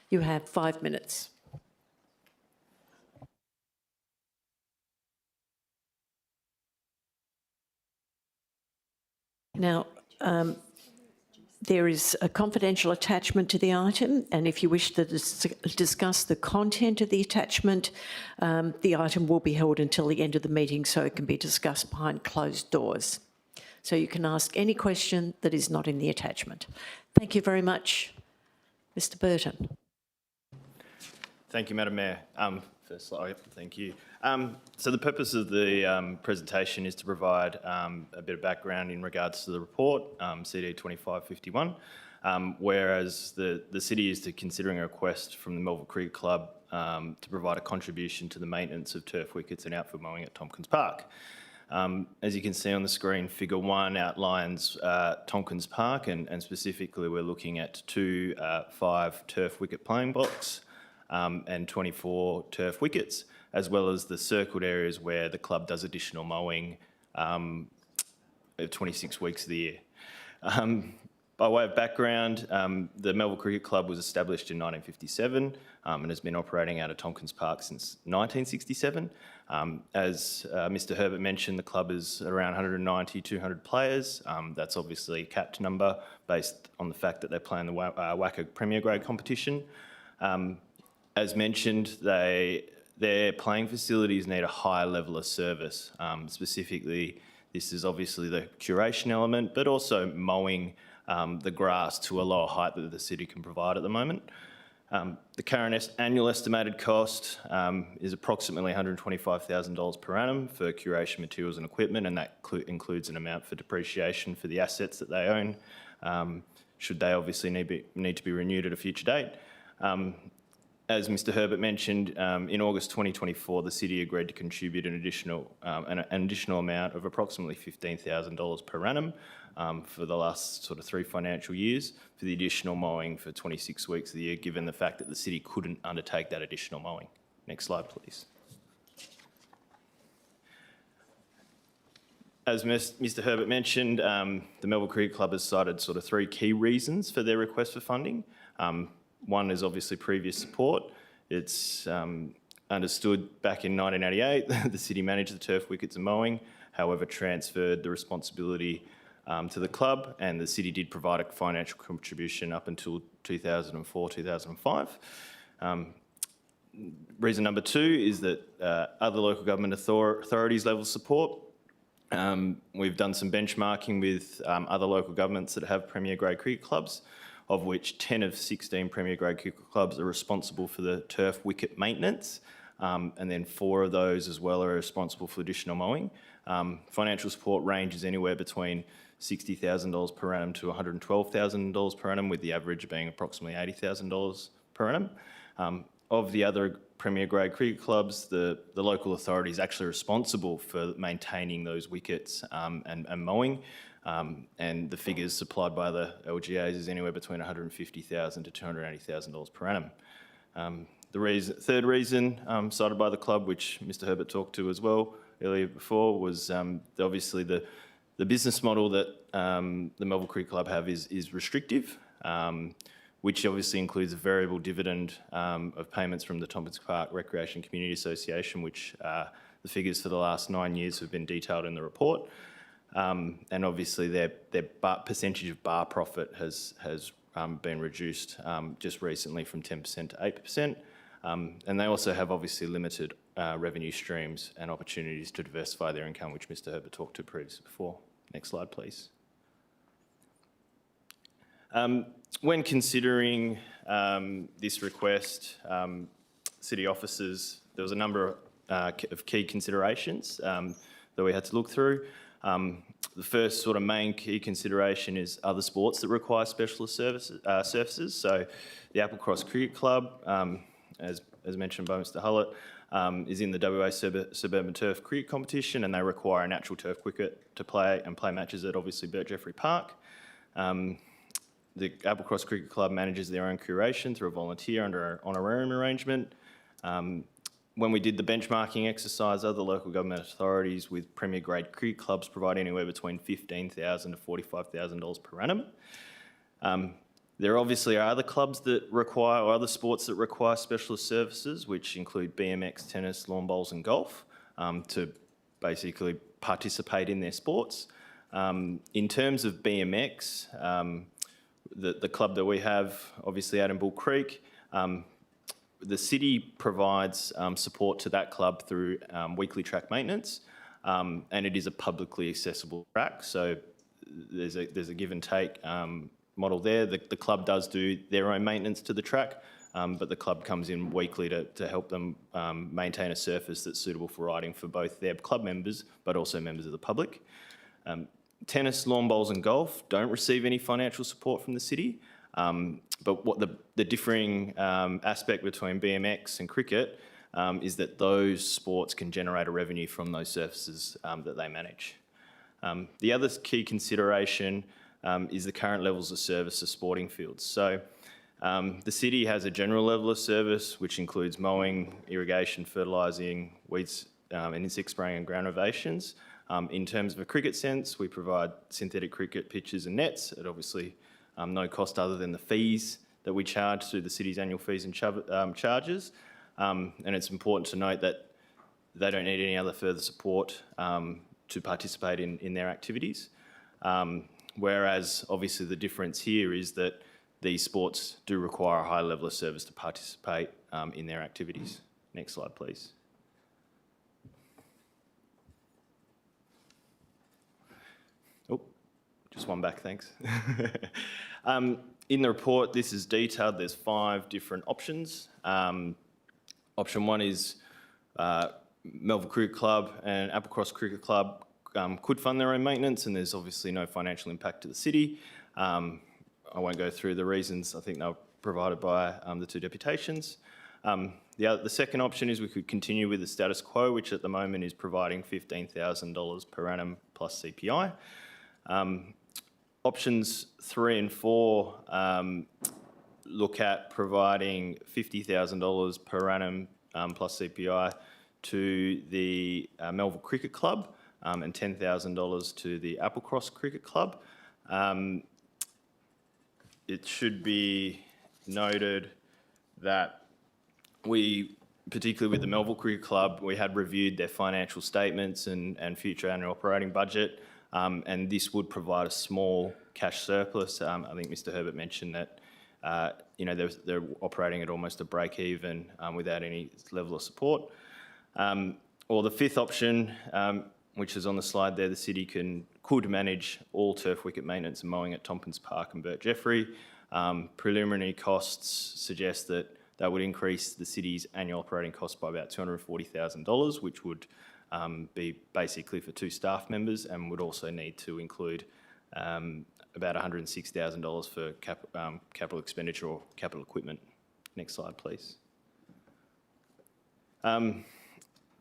You have 5 minutes. Now, there is a confidential attachment to the item, and if you wish to discuss the content of the attachment, the item will be held until the end of the meeting so it can be discussed behind closed doors. So you can ask any question that is not in the attachment. Thank you very much. Mr Burton. Thank you, Madam Mayor. First slide, thank you. So the purpose of the presentation is to provide a bit of background in regards to the report, CD 2551, whereas the city is considering a request from the Melville Cricket Club to provide a contribution to the maintenance of turf wickets and outfield mowing at Tompkins Park. As you can see on the screen, Figure 1 outlines Tompkins Park, and specifically we're looking at 2 5 turf wicket playing blocks, and 24 turf wickets, as well as the circled areas where the club does additional mowing 26 weeks of the year. By way of background, the Melville Cricket Club was established in 1957 and has been operating out of Tompkins Park since 1967. As Mr Herbert mentioned, the club is around 190, 200 players. That's obviously a capped number based on the fact that they play in the WACA Premier Grade competition. As mentioned, their playing facilities need a higher level of service. Specifically, this is obviously the curation element, but also mowing the grass to a lower height that the city can provide at the moment. The current annual estimated cost is approximately $125,000 per annum for curation materials and equipment, and that includes an amount for depreciation for the assets that they own, should they obviously need to be renewed at a future date. As Mr Herbert mentioned, in August 2024, the city agreed to contribute an additional amount of approximately $15,000 per annum for the last sort of 3 financial years for the additional mowing for 26 weeks of the year, given the fact that the city couldn't undertake that additional mowing. Next slide, please. As Mr Herbert mentioned, the Melville Cricket Club has cited sort of 3 key reasons for their request for funding. One is obviously previous support. It's understood back in 1988 the city managed the turf wickets and mowing, however transferred the responsibility to the club, and the city did provide a financial contribution up until 2004, 2005. Reason number 2 is that other local government authorities level support. We've done some benchmarking with other local governments that have premier grade cricket clubs, of which 10 of 16 premier grade cricket clubs are responsible for the turf wicket maintenance, and then 4 of those as well are responsible for additional mowing. Financial support ranges anywhere between $60,000 per annum to $112,000 per annum, with the average being approximately $80,000 per annum. Of the other premier grade cricket clubs, the local authority is actually responsible for maintaining those wickets and mowing, and the figures supplied by the LGAs is anywhere between $150,000 to $280,000 per annum. The third reason cited by the club, which Mr Herbert talked to as well earlier before, was obviously the business model that the Melville Cricket Club have is restrictive, which obviously includes a variable dividend of payments from the Tompkins Park Recreation Community Association, which the figures for the last 9 years have been detailed in the report. And obviously their percentage of bar profit has been reduced just recently from 10% to 8%. And they also have obviously limited revenue streams and opportunities to diversify their income, which Mr Herbert talked to previously before. Next slide, please. When considering this request, city officers, there was a number of key considerations that we had to look through. The first sort of main key consideration is other sports that require specialist services. So the Applecross Cricket Club, as mentioned by Mr Hullett, is in the WA Suburban Turf Cricket Competition, and they require a natural turf wicket to play matches at obviously Bert Jeffrey Park. The Applecross Cricket Club manages their own curation through a volunteer under an honorarium arrangement. When we did the benchmarking exercise, other local government authorities with premier grade cricket clubs provide anywhere between $15,000 to $45,000 per annum. There obviously are other clubs that require, or other sports that require specialist services, which include BMX, tennis, lawn bowls and golf, to basically participate in their sports. In terms of BMX, the club that we have, obviously out in Bull Creek, the city provides support to that club through weekly track maintenance, and it is a publicly accessible track, so there's a give and take model there. The club does do their own maintenance to the track, but the club comes in weekly to help them maintain a surface that's suitable for riding for both their club members but also members of the public. Tennis, lawn bowls and golf don't receive any financial support from the city, but what the differing aspect between BMX and cricket is that those sports can generate a revenue from those surfaces that they manage. The other key consideration is the current levels of service of sporting fields. So the city has a general level of service, which includes mowing, irrigation, fertilising, weeds and insect spraying and ground renovations. In terms of a cricket sense, we provide synthetic cricket pitches and nets at obviously no cost other than the fees that we charge through the city's annual fees and charges. And it's important to note that they don't need any other further support to participate in their activities. Whereas obviously the difference here is that these sports do require a high level of service to participate in their activities. Next slide, please. Just one back, thanks. In the report, this is detailed. There's 5 different options. Option 1 is Melville Cricket Club and Applecross Cricket Club could fund their own maintenance, and there's obviously no financial impact to the city. I won't go through the reasons. I think they were provided by the 2 deputations. The second option is we could continue with the status quo, which at the moment is providing $15,000 per annum plus CPI. Options 3 and 4 look at providing $50,000 per annum plus CPI to the Melville Cricket Club and $10,000 to the Applecross Cricket Club. It should be noted that we, particularly with the Melville Cricket Club, we had reviewed their financial statements and future annual operating budget, and this would provide a small cash surplus. I think Mr Herbert mentioned that they're operating at almost a break even without any level of support. Or the fifth option, which is on the slide there, the city could manage all turf wicket maintenance and mowing at Tompkins Park and Burt Jeffrey. Preliminary costs suggest that would increase the city's annual operating cost by about $240,000, which would be basically for 2 staff members, and would also need to include about $106,000 for capital expenditure or capital equipment. Next slide, please.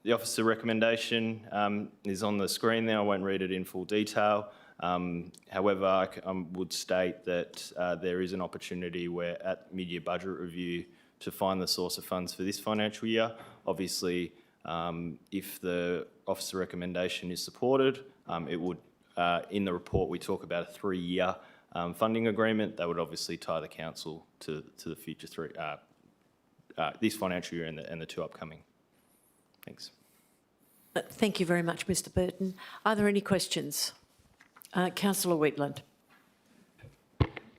The officer recommendation is on the screen there. I won't read it in full detail. However, I would state that there is an opportunity where at mid-year budget review to find the source of funds for this financial year. Obviously, if the officer recommendation is supported, it would, in the report, we talk about a 3-year funding agreement. That would obviously tie the council to the future this financial year and the 2 upcoming. Thanks. Thank you very much, Mr Burton. Are there any questions? Councillor Wheatland.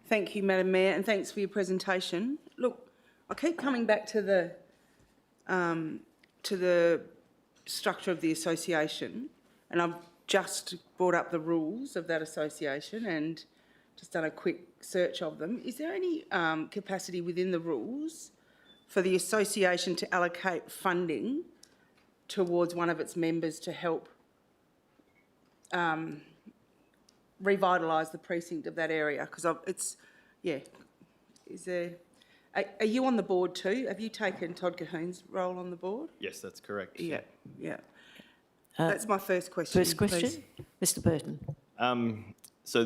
Thank you, Madam Mayor, and thanks for your presentation. Look, I keep coming back to the structure of the association, and I've just brought up the rules of that association and just done a quick search of them. Is there any capacity within the rules for the association to allocate funding towards one of its members to help revitalise the precinct of that area? Because is there... Are you on the board too? Have you taken Todd Cahoon's role on the board? Yes, that's correct. Yeah. That's my first question. First question, please. Mr Burton. So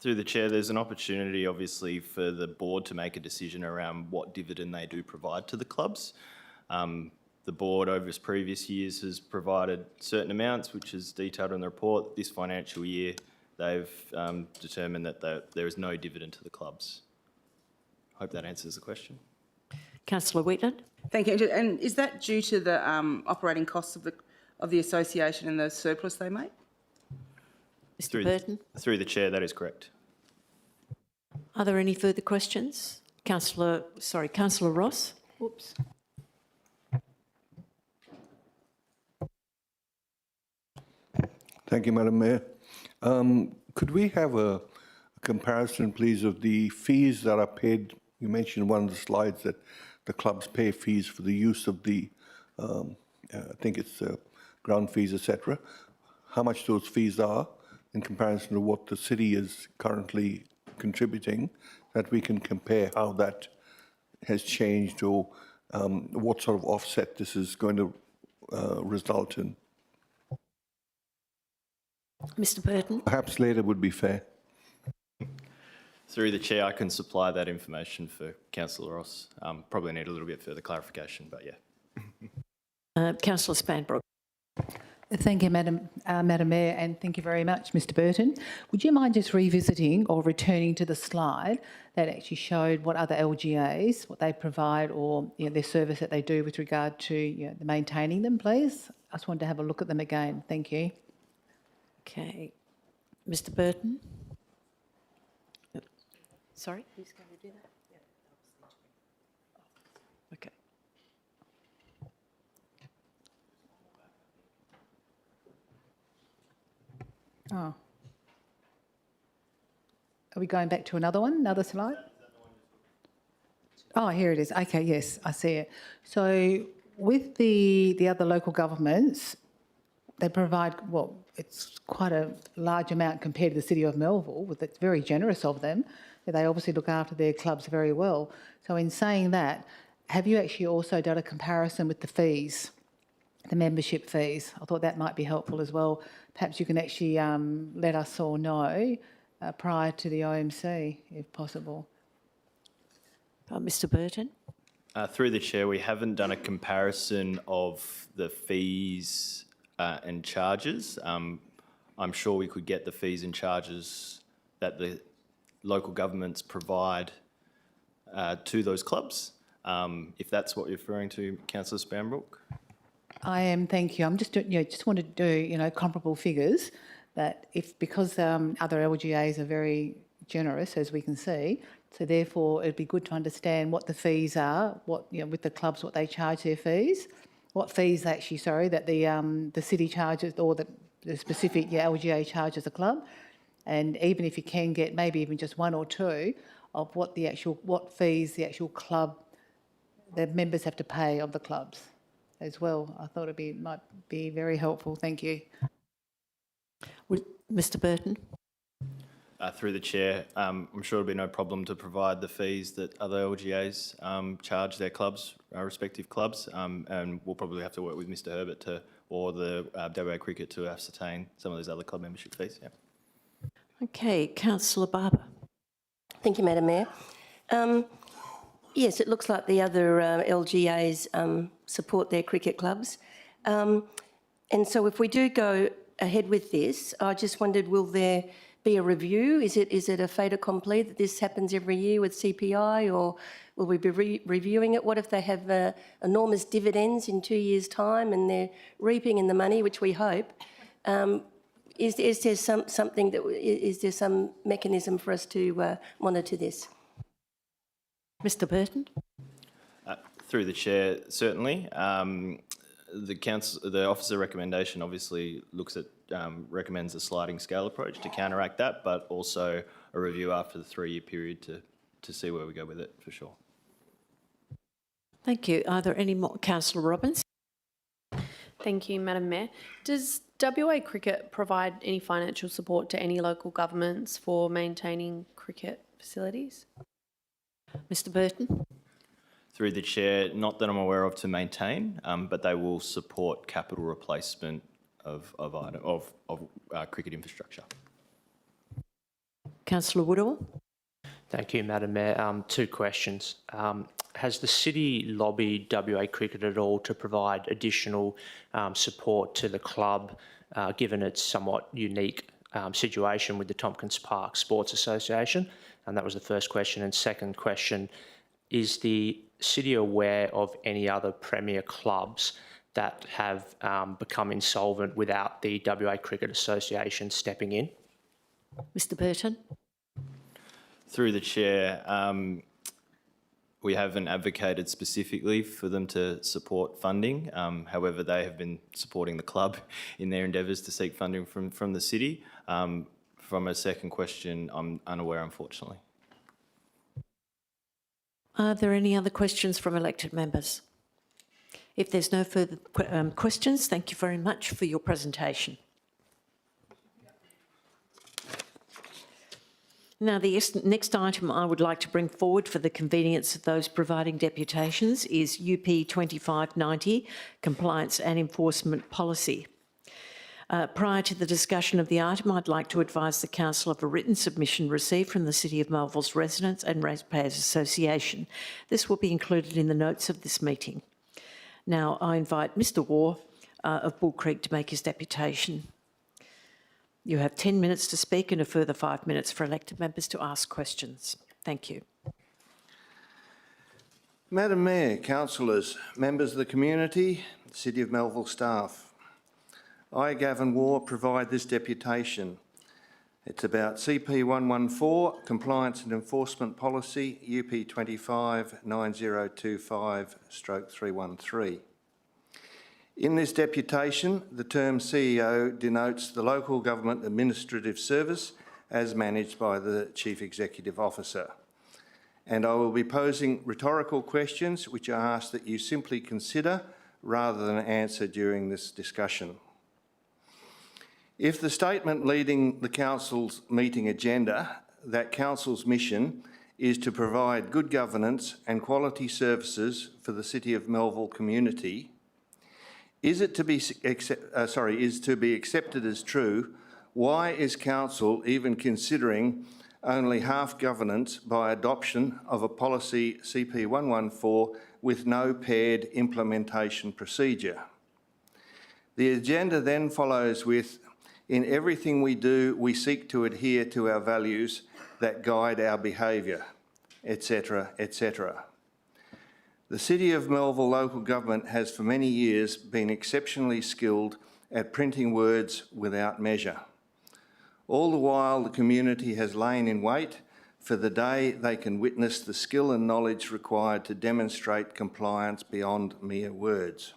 through the chair, there's an opportunity, obviously, for the board to make a decision around what dividend they do provide to the clubs. The board over previous years has provided certain amounts, which is detailed in the report. This financial year, they've determined that there is no dividend to the clubs. Hope that answers the question. Councillor Wheatland. Thank you. And is that due to the operating costs of the association and the surplus they make? Mr Burton. Through the chair, that is correct. Are there any further questions? Councillor Ross. Oops. Thank you, Madam Mayor. Could we have a comparison, please, of the fees that are paid? You mentioned in one of the slides that the clubs pay fees for the use of the, I think it's ground fees, etc. How much those fees are in comparison to what the city is currently contributing, that we can compare how that has changed or what sort of offset this is going to result in. Mr Burton. Perhaps later would be fair. Through the chair, I can supply that information for Councillor Ross. Probably need a little bit further clarification, but yeah. Councillor Spanbrook. Thank you, Madam Mayor, and thank you very much, Mr Burton. Would you mind just revisiting or returning to the slide that actually showed what other LGAs, what they provide or their service that they do with regard to maintaining them, please? I just wanted to have a look at them again. Thank you. Okay. Mr Burton. Sorry? Who's going to do that? Okay. Oh. Are we going back to another one, another slide? Oh, here it is. Okay, yes, I see it. So with the other local governments, they provide, well, it's quite a large amount compared to the City of Melville, but it's very generous of them. They obviously look after their clubs very well. So in saying that, have you actually also done a comparison with the fees, the membership fees? I thought that might be helpful as well. Perhaps you can actually let us all know prior to the OMC, if possible. Mr Burton. Through the chair, we haven't done a comparison of the fees and charges. I'm sure we could get the fees and charges that the local governments provide to those clubs, if that's what you're referring to, Councillor Spanbrook. I am, thank you. I'm just want to do comparable figures that because other LGAs are very generous, as we can see, so therefore it'd be good to understand what the fees are, what with the clubs, what they charge their fees, what fees actually, sorry, that the city charges or that the specific LGA charge as a club, and even if you can get maybe even just one or two of what fees the actual club, the members have to pay of the clubs as well. I thought might be very helpful. Thank you. Mr. Burton. Through the chair, I'm sure it'll be no problem to provide the fees that other LGAs charge their clubs, respective clubs, and we'll probably have to work with Mr. Herbert or the WA Cricket to ascertain some of those other club membership fees. Yeah. Okay, Councillor Barber. Thank you, Madam Mayor. Yes, it looks like the other LGAs support their cricket clubs. And so if we do go ahead with this, I just wondered, will there be a review? Is it a fait accompli that this happens every year with CPI, or will we be reviewing it? What if they have enormous dividends in 2 years' time and they're reaping in the money, which we hope? Is there some mechanism for us to monitor this? Mr. Burton. Through the chair, certainly. The officer recommendation obviously recommends a sliding scale approach to counteract that, but also a review after the 3-year period to see where we go with it, for sure. Thank you. Are there any more? Councillor Robbins. Thank you, Madam Mayor. Does WA Cricket provide any financial support to any local governments for maintaining cricket facilities? Mr. Burton. Through the chair, not that I'm aware of to maintain, but they will support capital replacement of cricket infrastructure. Councillor Woodall. Thank you, Madam Mayor. 2 questions. Has the city lobbied WA Cricket at all to provide additional support to the club, given its somewhat unique situation with the Tompkins Park Sports Association? And that was the first question. And second question, is the city aware of any other premier clubs that have become insolvent without the WA Cricket Association stepping in? Mr. Burton. Through the chair, we haven't advocated specifically for them to support funding. However, they have been supporting the club in their endeavours to seek funding from the city. From a second question, I'm unaware, unfortunately. Are there any other questions from elected members? If there's no further questions, thank you very much for your presentation. Now, the next item I would like to bring forward for the convenience of those providing deputations is UP 2590, Compliance and Enforcement Policy. Prior to the discussion of the item, I'd like to advise the Council of a written submission received from the City of Melville's Residents and Ratepayers Association. This will be included in the notes of this meeting. Now, I invite Mr. Waugh of Bull Creek to make his deputation. You have 10 minutes to speak and a further 5 minutes for elected members to ask questions. Thank you. Madam Mayor, councillors, members of the community, City of Melville staff. I, Gavin Waugh, provide this deputation. It's about CP 114, Compliance and Enforcement Policy, UP 259025/313. In this deputation, the term CEO denotes the local government administrative service as managed by the Chief Executive Officer. And I will be posing rhetorical questions which I ask that you simply consider rather than answer during this discussion. If the statement leading the Council's meeting agenda, that Council's mission is to provide good governance and quality services for the City of Melville community, is to be accepted as true, why is Council even considering only half governance by adoption of a policy CP 114 with no paired implementation procedure? The agenda then follows with, in everything we do, we seek to adhere to our values that guide our behaviour, etc., etc. The City of Melville local government has for many years been exceptionally skilled at printing words without measure. All the while, the community has lain in wait for the day they can witness the skill and knowledge required to demonstrate compliance beyond mere words.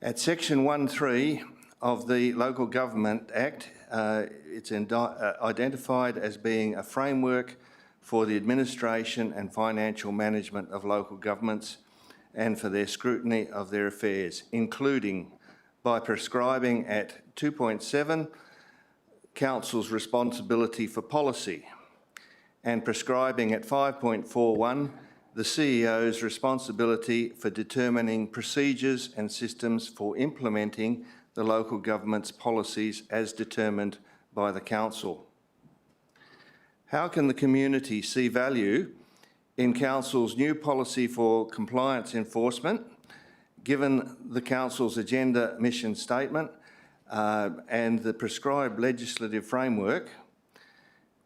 At section 1.3 of the Local Government Act, it's identified as being a framework for the administration and financial management of local governments and for their scrutiny of their affairs, including by prescribing at 2.7 Council's responsibility for policy and prescribing at 5.41 the CEO's responsibility for determining procedures and systems for implementing the local government's policies as determined by the Council. How can the community see value in Council's new policy for compliance enforcement, given the Council's agenda mission statement and the prescribed legislative framework?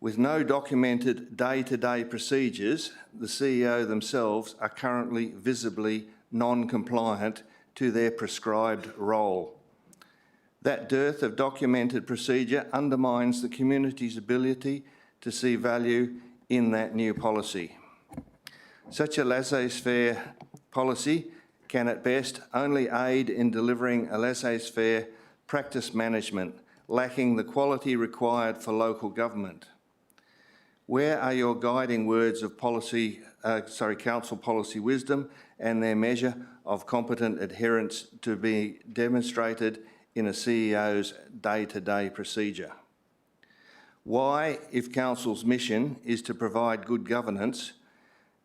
With no documented day-to-day procedures, the CEO themselves are currently visibly non-compliant to their prescribed role. That dearth of documented procedure undermines the community's ability to see value in that new policy. Such a laissez-faire policy can at best only aid in delivering a laissez-faire practice management, lacking the quality required for local government. Where are your guiding words of Council policy wisdom and their measure of competent adherence to be demonstrated in a CEO's day-to-day procedure? Why, if Council's mission is to provide good governance,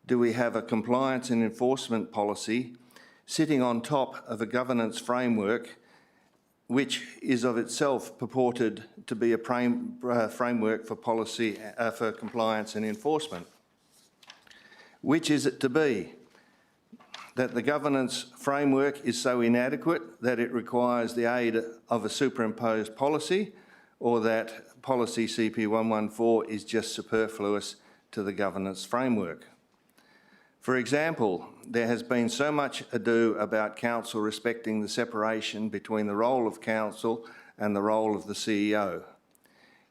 do we have a compliance and enforcement policy sitting on top of a governance framework which is of itself purported to be a framework for policy for compliance and enforcement? Which is it to be? That the governance framework is so inadequate that it requires the aid of a superimposed policy, or that policy CP 114 is just superfluous to the governance framework? For example, there has been so much ado about Council respecting the separation between the role of Council and the role of the CEO.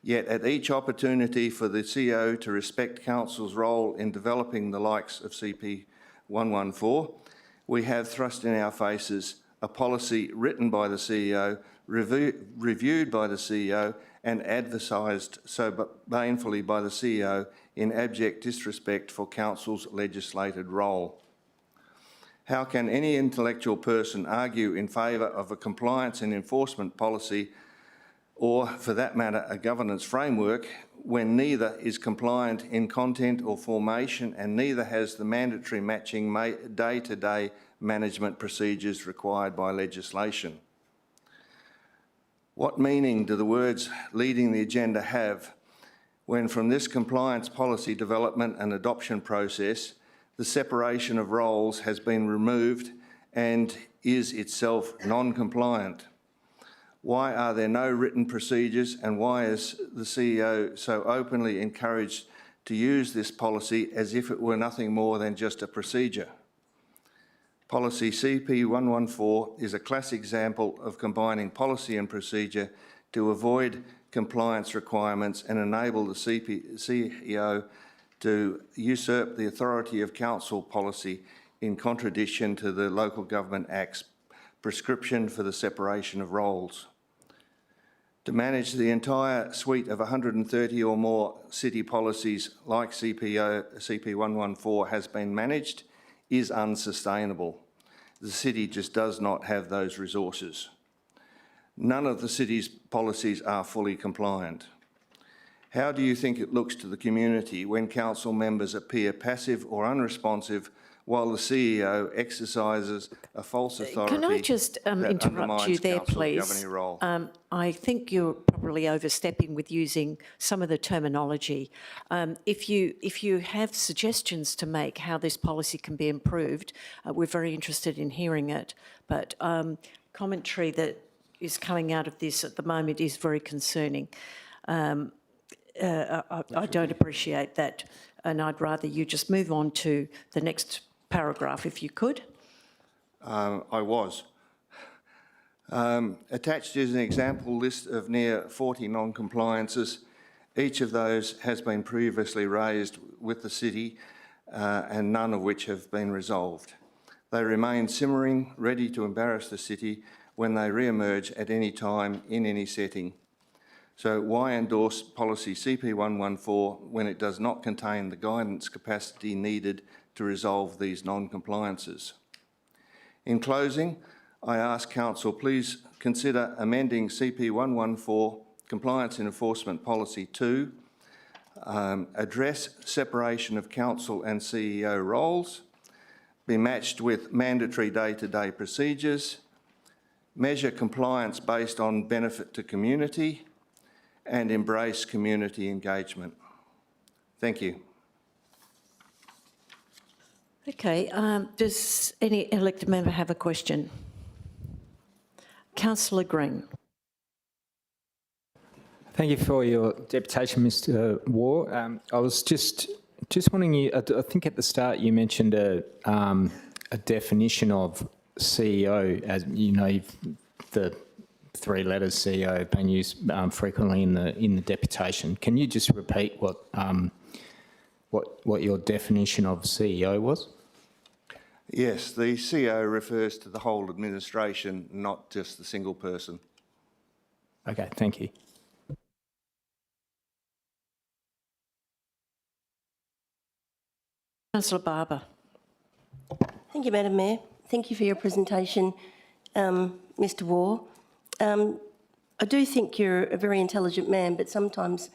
Yet at each opportunity for the CEO to respect Council's role in developing the likes of CP 114, we have thrust in our faces a policy written by the CEO, reviewed by the CEO, and advertised so banefully by the CEO in abject disrespect for Council's legislated role. How can any intellectual person argue in favour of a compliance and enforcement policy, or for that matter a governance framework, when neither is compliant in content or formation and neither has the mandatory matching day-to-day management procedures required by legislation? What meaning do the words leading the agenda have when from this compliance policy development and adoption process, the separation of roles has been removed and is itself non-compliant? Why are there no written procedures, and why is the CEO so openly encouraged to use this policy as if it were nothing more than just a procedure? Policy CP 114 is a classic example of combining policy and procedure to avoid compliance requirements and enable the CEO to usurp the authority of Council policy in contradiction to the Local Government Act's prescription for the separation of roles. To manage the entire suite of 130 or more city policies like CP 114 has been managed is unsustainable. The city just does not have those resources. None of the city's policies are fully compliant. How do you think it looks to the community when council members appear passive or unresponsive while the CEO exercises a false authority? Can I just interrupt you there, please? I think you're probably overstepping with using some of the terminology. If you have suggestions to make how this policy can be improved, we're very interested in hearing it. But commentary that is coming out of this at the moment is very concerning. I don't appreciate that, and I'd rather you just move on to the next paragraph, if you could. I was. Attached is an example list of near 40 non-compliances. Each of those has been previously raised with the city and none of which have been resolved. They remain simmering, ready to embarrass the city when they re-emerge at any time in any setting. So why endorse policy CP114 when it does not contain the guidance capacity needed to resolve these non-compliances? In closing, I ask Council please consider amending CP114 Compliance and Enforcement Policy 2, address separation of Council and CEO roles, be matched with mandatory day-to-day procedures, measure compliance based on benefit to community, and embrace community engagement. Thank you. Okay, does any elected member have a question? Councillor Green. Thank you for your deputation, Mr. Waugh. I was just wanting you. I think at the start you mentioned a definition of CEO, as you know, the three letters CEO have been used frequently in the deputation. Can you just repeat what your definition of CEO was? Yes, the CEO refers to the whole administration, not just the single person. Okay, thank you. Councillor Barber. Thank you, Madam Mayor. Thank you for your presentation, Mr. Waugh. I do think you're a very intelligent man, but sometimes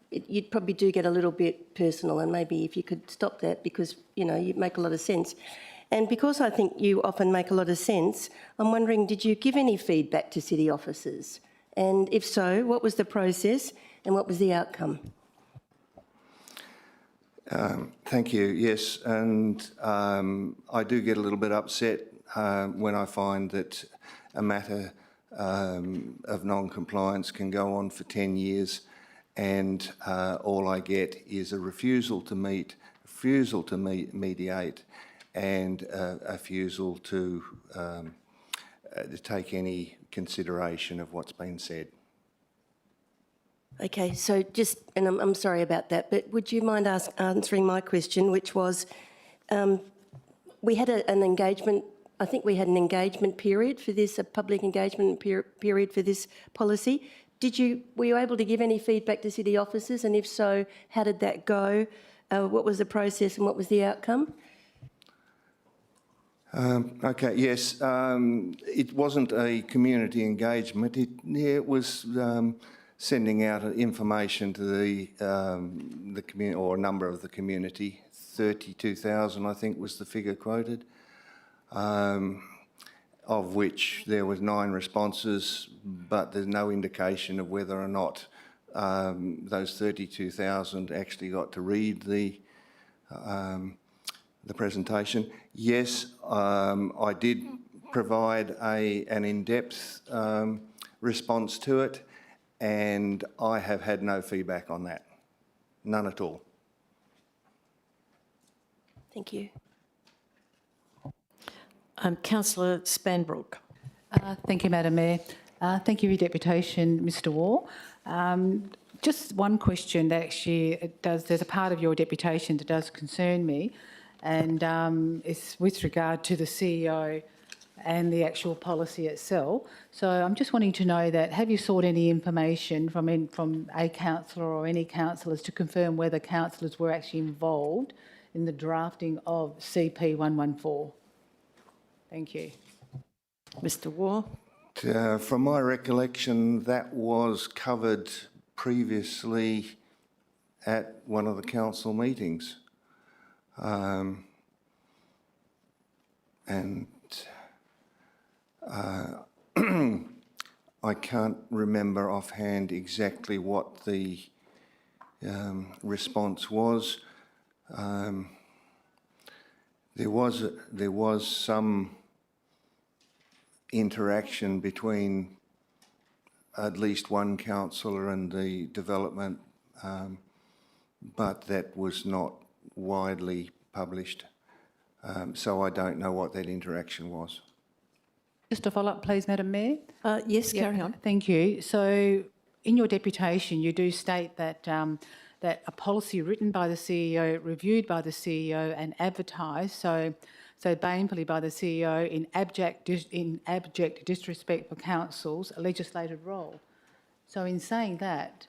you probably do get a little bit personal, and maybe if you could stop that, because, you know, you make a lot of sense. And because I think you often make a lot of sense, I'm wondering, did you give any feedback to city officers? And if so, what was the process and what was the outcome? Thank you. Yes, and I do get a little bit upset when I find that a matter of non-compliance can go on for 10 years and all I get is a refusal to meet, mediate, and a refusal to take any consideration of what's been said. Okay, so just, and I'm sorry about that, but would you mind answering my question, which was, we had an engagement, I think we had an engagement period for this, a public engagement period for this policy. Were you able to give any feedback to city officers, and if so, how did that go? What was the process and what was the outcome? Okay, yes, it wasn't a community engagement. It was sending out information to the community, or a number of the community. 32,000, I think, was the figure quoted, of which there was 9 responses, but there's no indication of whether or not those 32,000 actually got to read the presentation. Yes, I did provide an in-depth response to it, and I have had no feedback on that. None at all. Thank you. Councillor Spanbrook. Thank you, Madam Mayor. Thank you for your deputation, Mr. Waugh. Just one question that actually there's a part of your deputation that does concern me, and it's with regard to the CEO and the actual policy itself. So I'm just wanting to know that, have you sought any information from a councillor or any councillors to confirm whether councillors were actually involved in the drafting of CP114? Thank you. Mr. Waugh. From my recollection, that was covered previously at one of the council meetings. I can't remember offhand exactly what the response was. There was some interaction between at least one councillor and the development, but that was not widely published. So I don't know what that interaction was. Just a follow-up, please, Madam Mayor. Yes, carry on. Thank you. So in your deputation, you do state that that a policy written by the CEO, reviewed by the CEO and advertised. So so banefully by the CEO in abject disrespect for council's legislative role. So in saying that,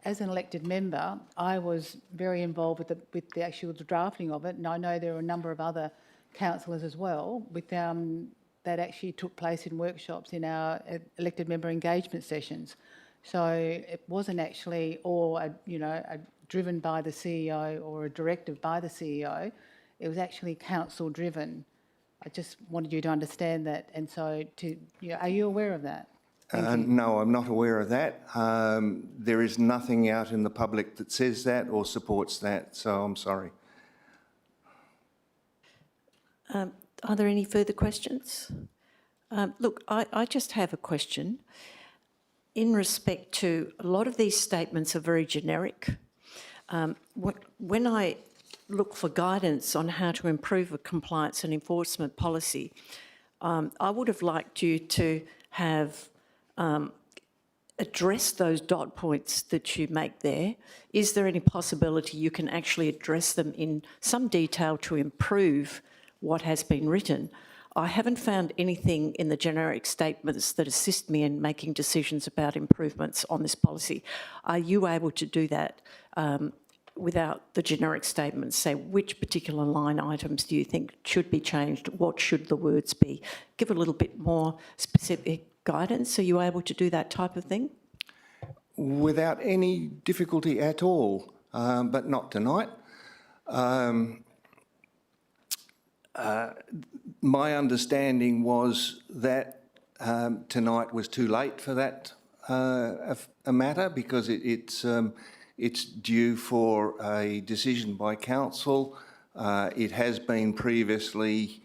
as an elected member, I was very involved with the actual drafting of it, and I know there are a number of other councillors as well with that actually took place in workshops in our elected member engagement sessions. So it wasn't actually driven by the CEO or a directive by the CEO. It was actually council driven. I just wanted you to understand that, and so are you aware of that? No, I'm not aware of that. There is nothing out in the public that says that or supports that, so I'm sorry. Are there any further questions? Look, I just have a question. In respect to a lot of these statements are very generic. When I look for guidance on how to improve a compliance and enforcement policy, I would have liked you to have address those dot points that you make there. Is there any possibility you can actually address them in some detail to improve what has been written? I haven't found anything in the generic statements that assist me in making decisions about improvements on this policy. Are you able to do that without the generic statements? Say, which particular line items do you think should be changed? What should the words be? Give a little bit more specific guidance. Are you able to do that type of thing? Without any difficulty at all, but not tonight. My understanding was that tonight was too late for that a matter because it's due for a decision by council. It has been previously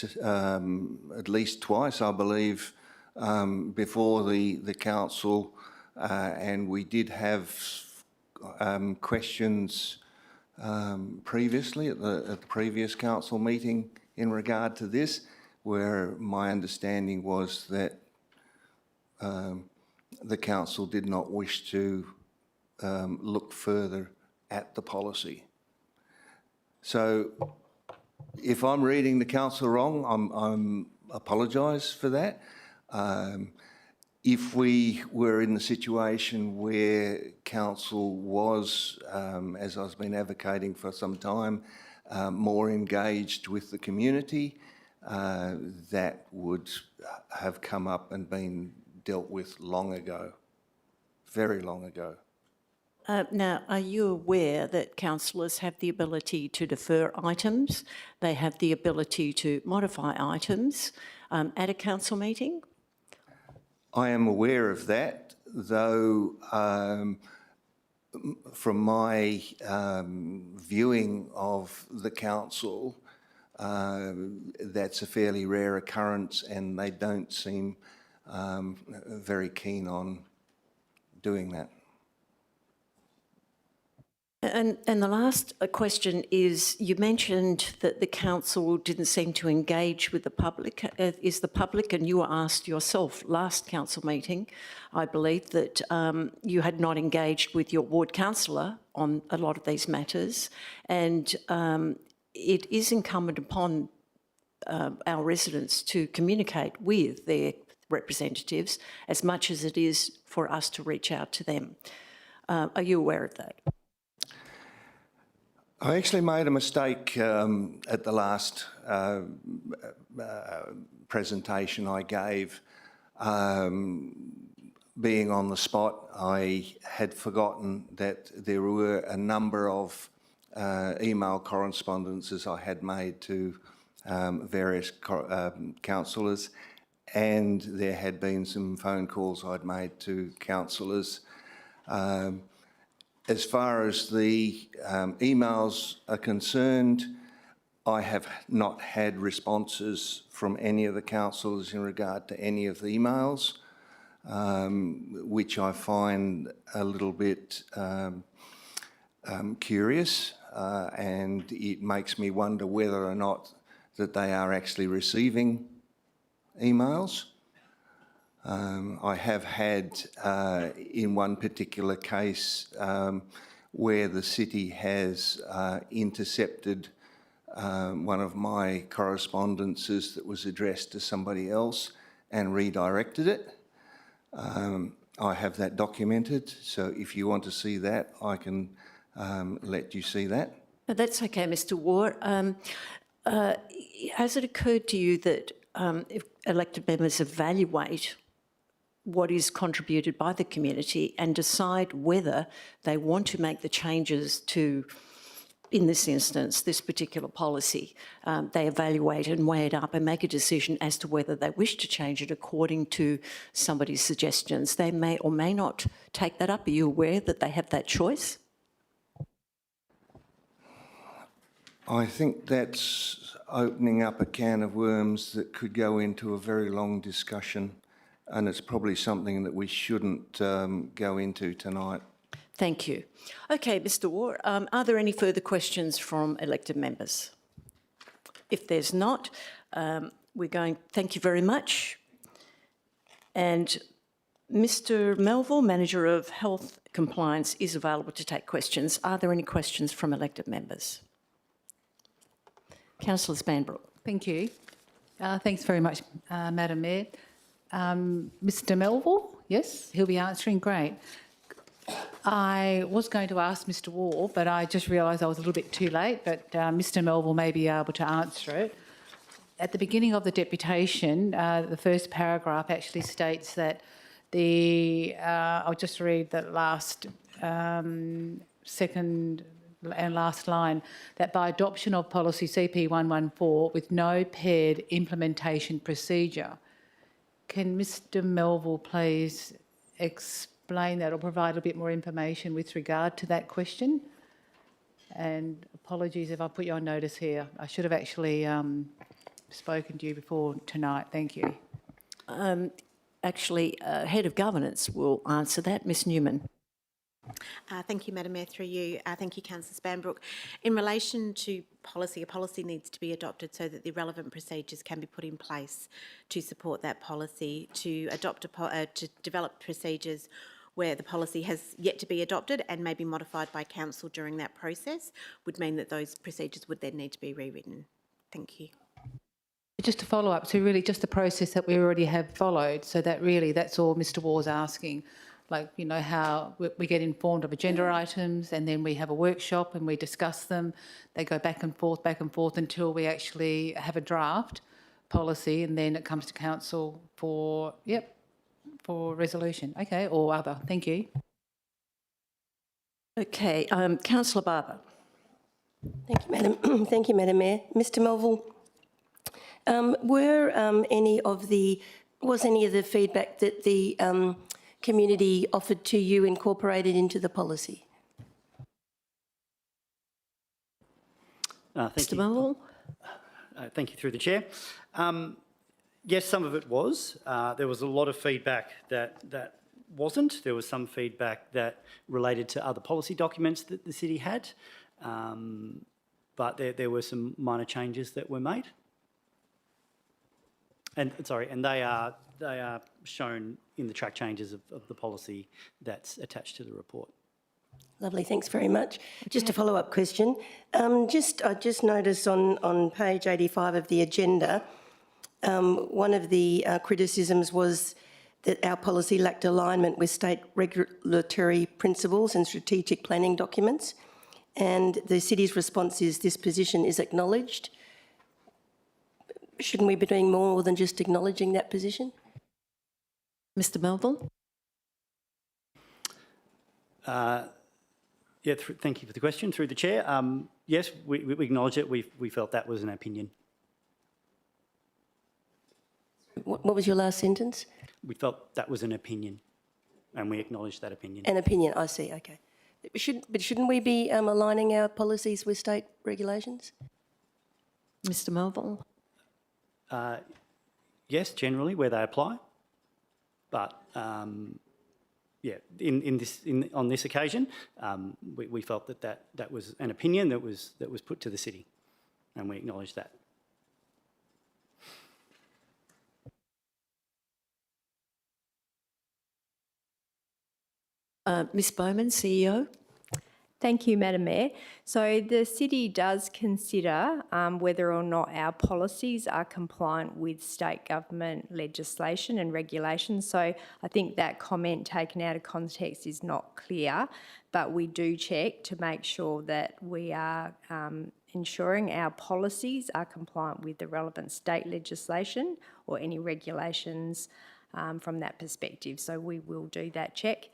at least twice, I believe, before the council, and we did have questions previously at the previous council meeting in regard to this, where my understanding was that the council did not wish to look further at the policy. So if I'm reading the council wrong, I'm apologise for that. If we were in the situation where council was, as I've been advocating for some time, more engaged with the community, that would have come up and been dealt with long ago, very long ago. Now, are you aware that councillors have the ability to defer items? They have the ability to modify items at a council meeting? I am aware of that, though from my viewing of the council, that's a fairly rare occurrence and they don't seem very keen on doing that. And the last question is, you mentioned that the council didn't seem to engage with the public. Is the public, and you were asked yourself last council meeting, I believe, that you had not engaged with your ward councillor on a lot of these matters, and it is incumbent upon our residents to communicate with their representatives as much as it is for us to reach out to them. Are you aware of that? I actually made a mistake at the last presentation I gave. Being on the spot, I had forgotten that there were a number of email correspondences I had made to various councillors, and there had been some phone calls I'd made to councillors. As far as the emails are concerned, I have not had responses from any of the councillors in regard to any of the emails, which I find a little bit curious, and it makes me wonder whether or not that they are actually receiving emails. I have had, in one particular case, where the city has intercepted one of my correspondences that was addressed to somebody else and redirected it. I have that documented, so if you want to see that, I can let you see that. No, that's okay, Mr. Waugh. Has it occurred to you that if elected members evaluate what is contributed by the community and decide whether they want to make the changes to, in this instance, this particular policy, they evaluate and weigh it up and make a decision as to whether they wish to change it according to somebody's suggestions. They may or may not take that up. Are you aware that they have that choice? I think that's opening up a can of worms that could go into a very long discussion, and it's probably something that we shouldn't go into tonight. Thank you. Okay, Mr. Waugh, are there any further questions from elected members? If there's not, thank you very much. And Mr. Melville, Manager of Health Compliance, is available to take questions. Are there any questions from elected members? Councillor Spanbrook. Thank you. Thanks very much, Madam Mayor. Mr. Melville, yes, he'll be answering. Great. I was going to ask Mr. Waugh, but I just realised I was a little bit too late, but Mr. Melville may be able to answer it. At the beginning of the deputation, the first paragraph actually states that I'll just read the last second and last line, that by adoption of policy CP 114 with no paired implementation procedure. Can Mr. Melville please explain that or provide a bit more information with regard to that question? And apologies if I put you on notice here. I should have actually spoken to you before tonight. Thank you. Actually, Head of Governance will answer that. Ms Newman. Thank you, Madam Mayor, through you. Thank you, Councillor Spanbrook. In relation to policy, a policy needs to be adopted so that the relevant procedures can be put in place to support that policy. To develop procedures where the policy has yet to be adopted and may be modified by council during that process would mean that those procedures would then need to be rewritten. Thank you. Just to follow up, so really just the process that we already have followed, so that really that's all Mr. Waugh's asking. Like, you know, how we get informed of agenda items and then we have a workshop and we discuss them. They go back and forth until we actually have a draft policy, and then it comes to council for resolution. Okay, or other. Thank you. Okay, Councillor Barber. Thank you, Madam. Thank you, Madam Mayor. Mr. Melville, was any of the feedback that the community offered to you incorporated into the policy? Mr. Melville. Thank you, through the chair. Yes, some of it was. There was a lot of feedback that wasn't. There was some feedback that related to other policy documents that the city had, but there were some minor changes that were made. And they are shown in the track changes of the policy that's attached to the report. Lovely, thanks very much. Just a follow-up question. I just noticed on page 85 of the agenda, one of the criticisms was that our policy lacked alignment with state regulatory principles and strategic planning documents, and the city's response is this position is acknowledged. Shouldn't we be doing more than just acknowledging that position? Mr. Melville. Thank you for the question. Through the chair, yes, we acknowledge it. We felt that was an opinion. What was your last sentence? We felt that was an opinion, and we acknowledge that opinion. An opinion, I see, okay. But shouldn't we be aligning our policies with state regulations? Mr. Melville. Yes, generally where they apply, but on this occasion, we felt that was an opinion that was put to the city, and we acknowledge that. Ms. Bowman, CEO. Thank you, Madam Mayor. So the city does consider whether or not our policies are compliant with state government legislation and regulations. So I think that comment taken out of context is not clear, but we do check to make sure that we are ensuring our policies are compliant with the relevant state legislation or any regulations from that perspective. So we will do that check.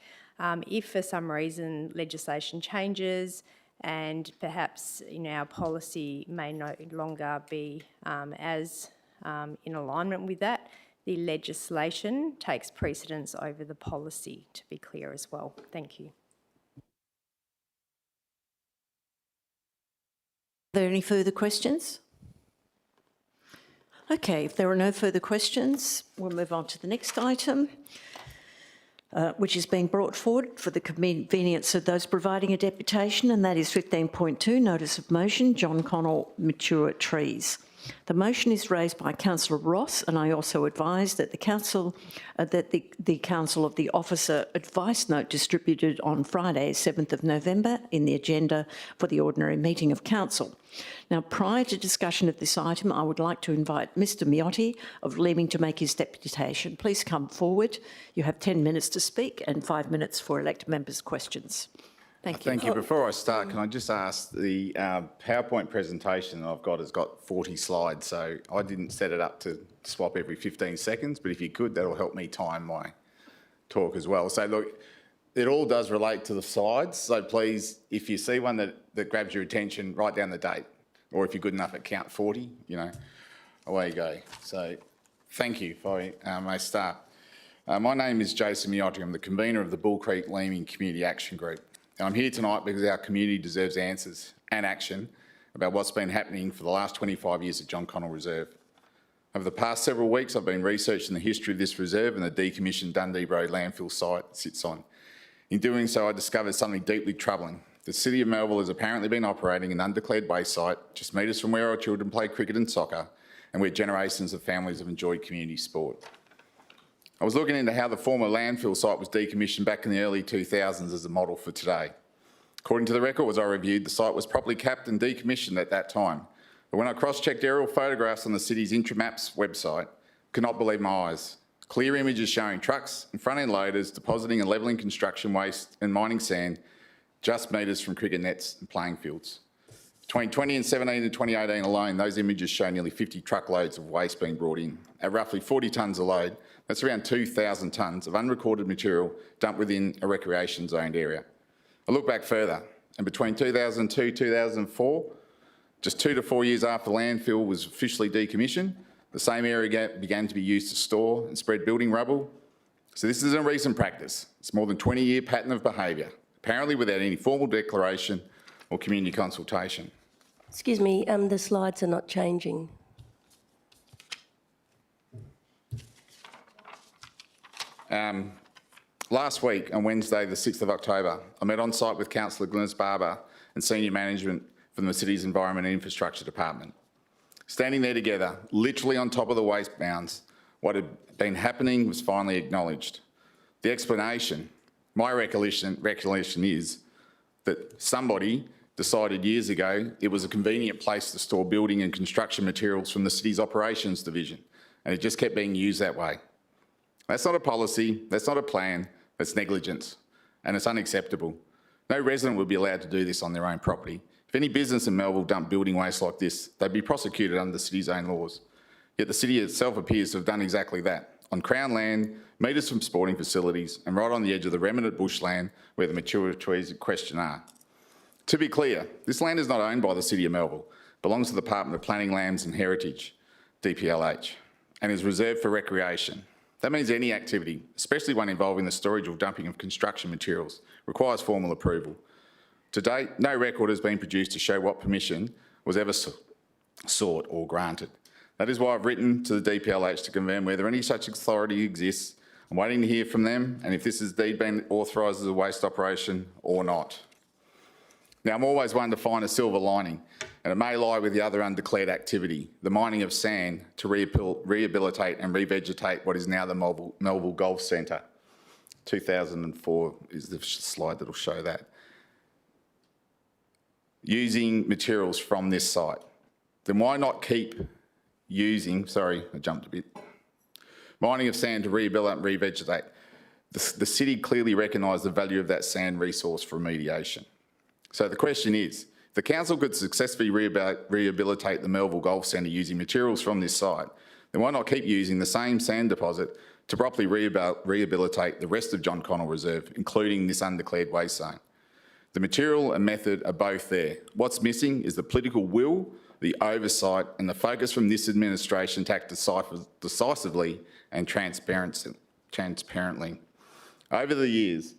If for some reason legislation changes and perhaps our policy may no longer be as in alignment with that, the legislation takes precedence over the policy, to be clear as well. Thank you. Are there any further questions? Okay, if there are no further questions, we'll move on to the next item, which is being brought forward for the convenience of those providing a deputation, and that is 15.2, Notice of Motion, John Connell, Mature Trees. The motion is raised by Councillor Ross, and I also advise that the Council of the Officer advice note distributed on Friday, 7th of November, in the agenda for the ordinary meeting of Council. Now, prior to discussion of this item, I would like to invite Mr Miotti of Leeming to make his deputation. Please come forward. You have 10 minutes to speak and 5 minutes for elected members' questions. Thank you. Thank you. Before I start, can I just ask, the PowerPoint presentation I've got has got 40 slides, so I didn't set it up to swap every 15 seconds, but if you could, that'll help me time my talk as well. So look, it all does relate to the slides, so please, if you see one that grabs your attention, write down the date, or if you're good enough at count 40, away you go. So thank you, if I may start. My name is Jason Miotti. I'm the convener of the Bull Creek Leeming Community Action Group. And I'm here tonight because our community deserves answers and action about what's been happening for the last 25 years at John Connell Reserve. Over the past several weeks, I've been researching the history of this reserve and the decommissioned Dundee Road landfill site it sits on. In doing so, I discovered something deeply troubling. The City of Melville has apparently been operating an undeclared waste site just metres from where our children play cricket and soccer and where generations of families have enjoyed community sport. I was looking into how the former landfill site was decommissioned back in the early 2000s as a model for today. According to the records I reviewed, the site was properly capped and decommissioned at that time. But when I cross-checked aerial photographs on the city's Intramaps website, I could not believe my eyes. Clear images showing trucks and front-end loaders depositing and levelling construction waste and mining sand just metres from cricket nets and playing fields. Between 2017 and 2018 alone, those images show nearly 50 truckloads of waste being brought in. At roughly 40 tonnes a load, that's around 2,000 tonnes of unrecorded material dumped within a recreation zoned area. I look back further, and between 2002 and 2004, just 2 to 4 years after the landfill was officially decommissioned, the same area began to be used to store and spread building rubble. So this isn't a recent practice. It's more than 20-year pattern of behaviour, apparently without any formal declaration or community consultation. Excuse me, the slides are not changing. Last week, on Wednesday, the 6th of October, I met on site with Councillor Glynis Barber and senior management from the city's Environment and Infrastructure Department. Standing there together, literally on top of the waste mounds, what had been happening was finally acknowledged. The explanation, my recollection is that somebody decided years ago it was a convenient place to store building and construction materials from the city's operations division, and it just kept being used that way. That's not a policy, that's not a plan, that's negligence, and it's unacceptable. No resident would be allowed to do this on their own property. If any business in Melville dumped building waste like this, they'd be prosecuted under the city's own laws. Yet the city itself appears to have done exactly that, on Crown land, metres from sporting facilities, and right on the edge of the remnant bushland where the mature trees in question are. To be clear, this land is not owned by the City of Melville, it belongs to the Department of Planning, Lands and Heritage, DPLH, and is reserved for recreation. That means any activity, especially one involving the storage or dumping of construction materials, requires formal approval. To date, no record has been produced to show what permission was ever sought or granted. That is why I've written to the DPLH to confirm whether any such authority exists. I'm waiting to hear from them and if this has indeed been authorised as a waste operation or not. Now, I'm always one to find a silver lining, and it may lie with the other undeclared activity, the mining of sand to rehabilitate and revegetate what is now the Melville Golf Centre. 2004 is the slide that will show that. using materials from this site, then why not keep using, sorry, I jumped a bit, mining of sand to rehabilitate and revegetate? The city clearly recognised the value of that sand resource for remediation. So the question is, if the council could successfully rehabilitate the Melville Golf Centre using materials from this site, then why not keep using the same sand deposit to properly rehabilitate the rest of John Connell Reserve, including this undeclared waste zone? The material and method are both there. What's missing is the political will, the oversight and the focus from this administration to act decisively and transparently. Over the years,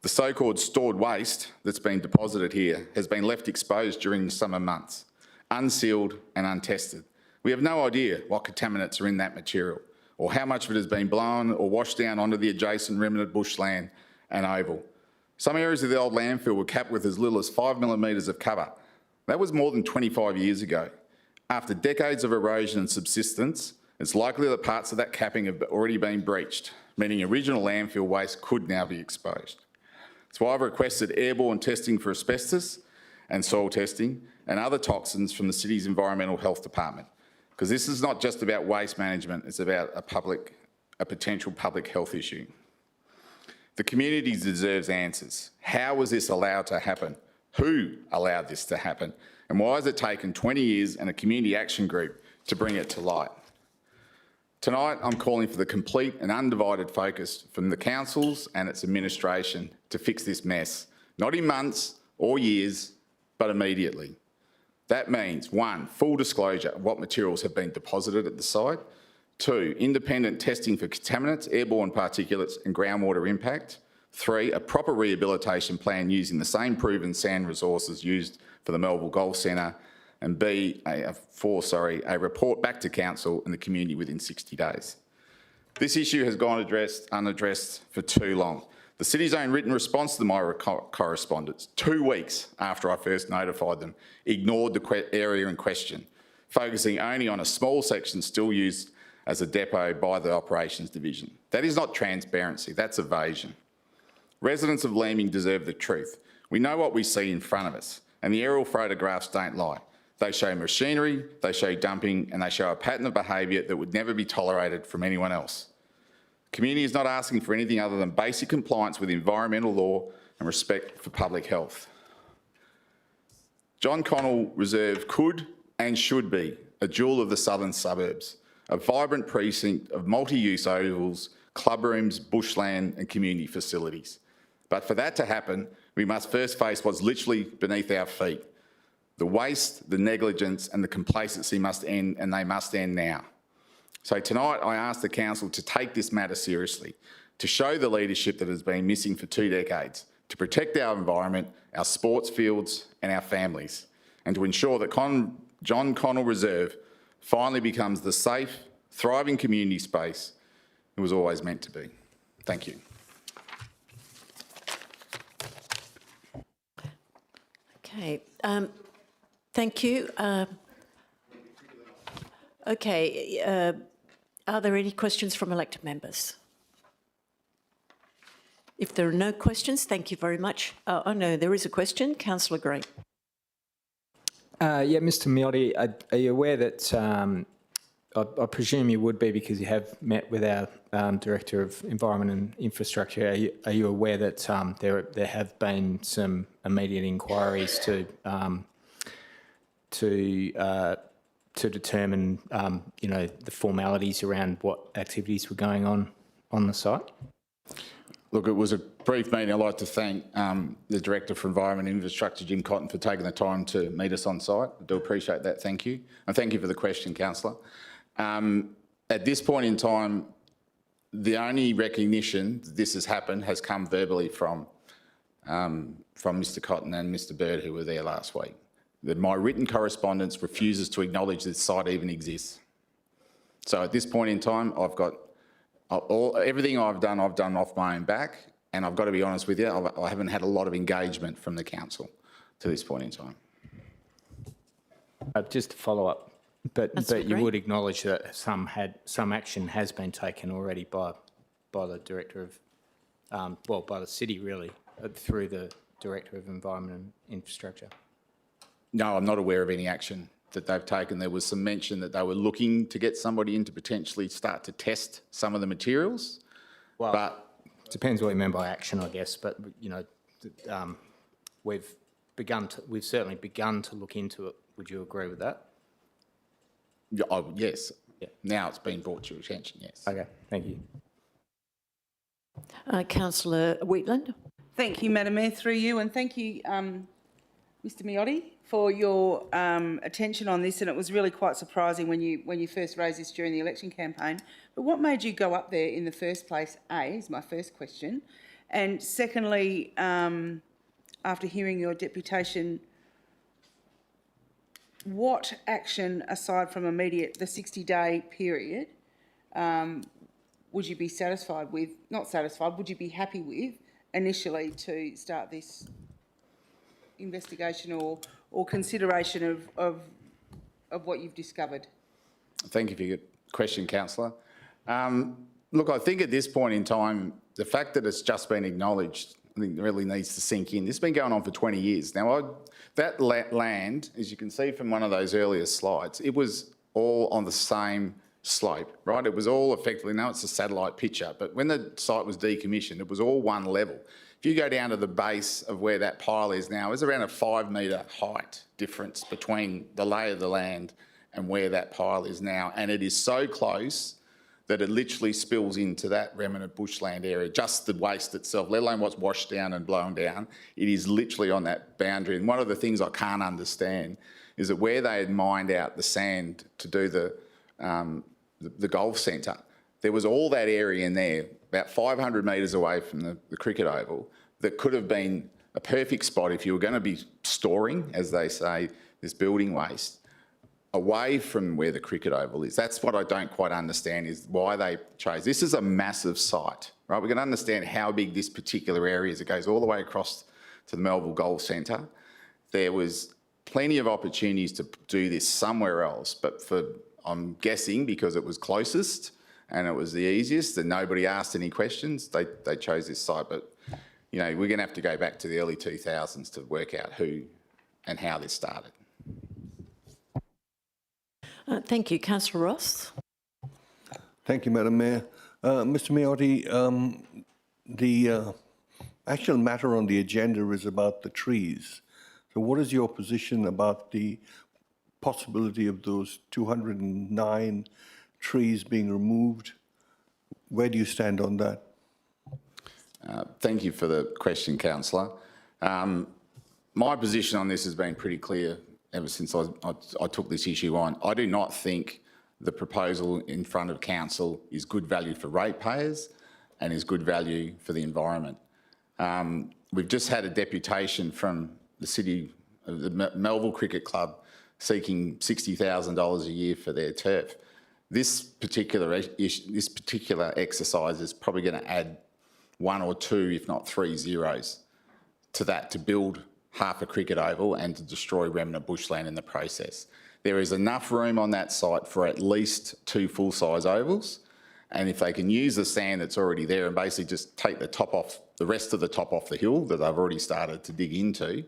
the so-called stored waste that's been deposited here has been left exposed during the summer months, unsealed and untested. We have no idea what contaminants are in that material or how much of it has been blown or washed down onto the adjacent remnant bushland and oval. Some areas of the old landfill were capped with as little as 5 millimetres of cover. That was more than 25 years ago. After decades of erosion and subsidence, it's likely that parts of that capping have already been breached, meaning original landfill waste could now be exposed. That's why I've requested airborne testing for asbestos and soil testing and other toxins from the city's Environmental Health Department, because this is not just about waste management, it's about a potential public health issue. The community deserves answers. How was this allowed to happen? Who allowed this to happen? And why has it taken 20 years and a community action group to bring it to light? Tonight, I'm calling for the complete and undivided focus from the councils and its administration to fix this mess, not in months or years, but immediately. That means, 1, full disclosure of what materials have been deposited at the site. 2, independent testing for contaminants, airborne particulates and groundwater impact. 3, a proper rehabilitation plan using the same proven sand resources used for the Melville Golf Centre. And 4, a report back to council and the community within 60 days. This issue has gone unaddressed for too long. The city's own written response to my correspondence, 2 weeks after I first notified them, ignored the area in question, focusing only on a small section still used as a depot by the Operations Division. That is not transparency, that's evasion. Residents of Leeming deserve the truth. We know what we see in front of us, and the aerial photographs don't lie. They show machinery, they show dumping, and they show a pattern of behaviour that would never be tolerated from anyone else. The community is not asking for anything other than basic compliance with environmental law and respect for public health. John Connell Reserve could and should be a jewel of the southern suburbs, a vibrant precinct of multi-use ovals, club rooms, bushland and community facilities. But for that to happen, we must first face what's literally beneath our feet. The waste, the negligence and the complacency must end, and they must end now. So tonight I ask the council to take this matter seriously, to show the leadership that has been missing for 2 decades, to protect our environment, our sports fields and our families, and to ensure that John Connell Reserve finally becomes the safe, thriving community space it was always meant to be. Thank you. Okay. Thank you. Are there any questions from elected members? If there are no questions, thank you very much. Oh no, there is a question. Councillor Green. Yeah, Mr Miotti, are you aware that, I presume you would be because you have met with our Director of Environment and Infrastructure. Are you aware that there have been some immediate inquiries to determine, the formalities around what activities were going on the site? Look, it was a brief meeting. I'd like to thank the Director for Environment and Infrastructure, Jim Cotton, for taking the time to meet us on site. I do appreciate that. Thank you. And thank you for the question, Councillor. At this point in time, the only recognition that this has happened has come verbally from Mr Cotton and Mr Bird, who were there last week. That my written correspondence refuses to acknowledge this site even exists. So at this point in time, I've got everything I've done off my own back, and I've got to be honest with you, I haven't had a lot of engagement from the council to this point in time. Just to follow up, but you would acknowledge that some action has been taken already by the Director of, by the city really, through the Director of Environment and Infrastructure. No, I'm not aware of any action that they've taken. There was some mention that they were looking to get somebody in to potentially start to test some of the materials. Well, but depends what you mean by action, I guess. But we've certainly begun to look into it. Would you agree with that? Yeah, yes. Yeah. Now it's been brought to your attention. Yes. Okay. Thank you. Councillor Wheatland. Thank you, Madam Mayor, through you, and thank you, Mr Miotti, for your attention on this. And it was really quite surprising when you first raised this during the election campaign. But what made you go up there in the first place, A, is my first question. And secondly, after hearing your deputation, what action, aside from immediate, the 60-day period, would you be satisfied with, not satisfied, would you be happy with initially to start this investigation or consideration of what you've discovered? Thank you for your question, councillor. Look, I think at this point in time, the fact that it's just been acknowledged, I think really needs to sink in. This has been going on for 20 years. Now, that land, as you can see from one of those earlier slides, it was all on the same slope, right? It was all effectively, now it's a satellite picture, but when the site was decommissioned, it was all one level. If you go down to the base of where that pile is now, there's around a 5 metre height difference between the lay of the land and where that pile is now. And it is so close that it literally spills into that remnant bushland area, just the waste itself, let alone what's washed down and blown down. It is literally on that boundary. And one of the things I can't understand is that where they had mined out the sand to do the golf centre, there was all that area in there, about 500 metres away from the cricket oval, that could have been a perfect spot if you were going to be storing, as they say, this building waste, away from where the cricket oval is. That's what I don't quite understand, is why they chose. This is a massive site, right? We can understand how big this particular area is. It goes all the way across to the Melville Golf Centre. There was plenty of opportunities to do this somewhere else, but I'm guessing because it was closest and it was the easiest and nobody asked any questions, they chose this site. But, you know, we're going to have to go back to the early 2000s to work out who and how this started. Thank you. Councillor Ross. Thank you, Madam Mayor. Mr Miotti, the actual matter on the agenda is about the trees. So what is your position about the possibility of those 209 trees being removed? Where do you stand on that? Thank you for the question, councillor. My position on this has been pretty clear ever since I took this issue on. I do not think the proposal in front of council is good value for ratepayers and is good value for the environment. We've just had a deputation from the Melville Cricket Club seeking $60,000 a year for their turf. This particular exercise is probably going to add 1 or 2, if not 3 zeros to that to build half a cricket oval and to destroy remnant bushland in the process. There is enough room on that site for at least 2 full-size ovals, and if they can use the sand that's already there and basically just take the rest of the top off the hill that they've already started to dig into,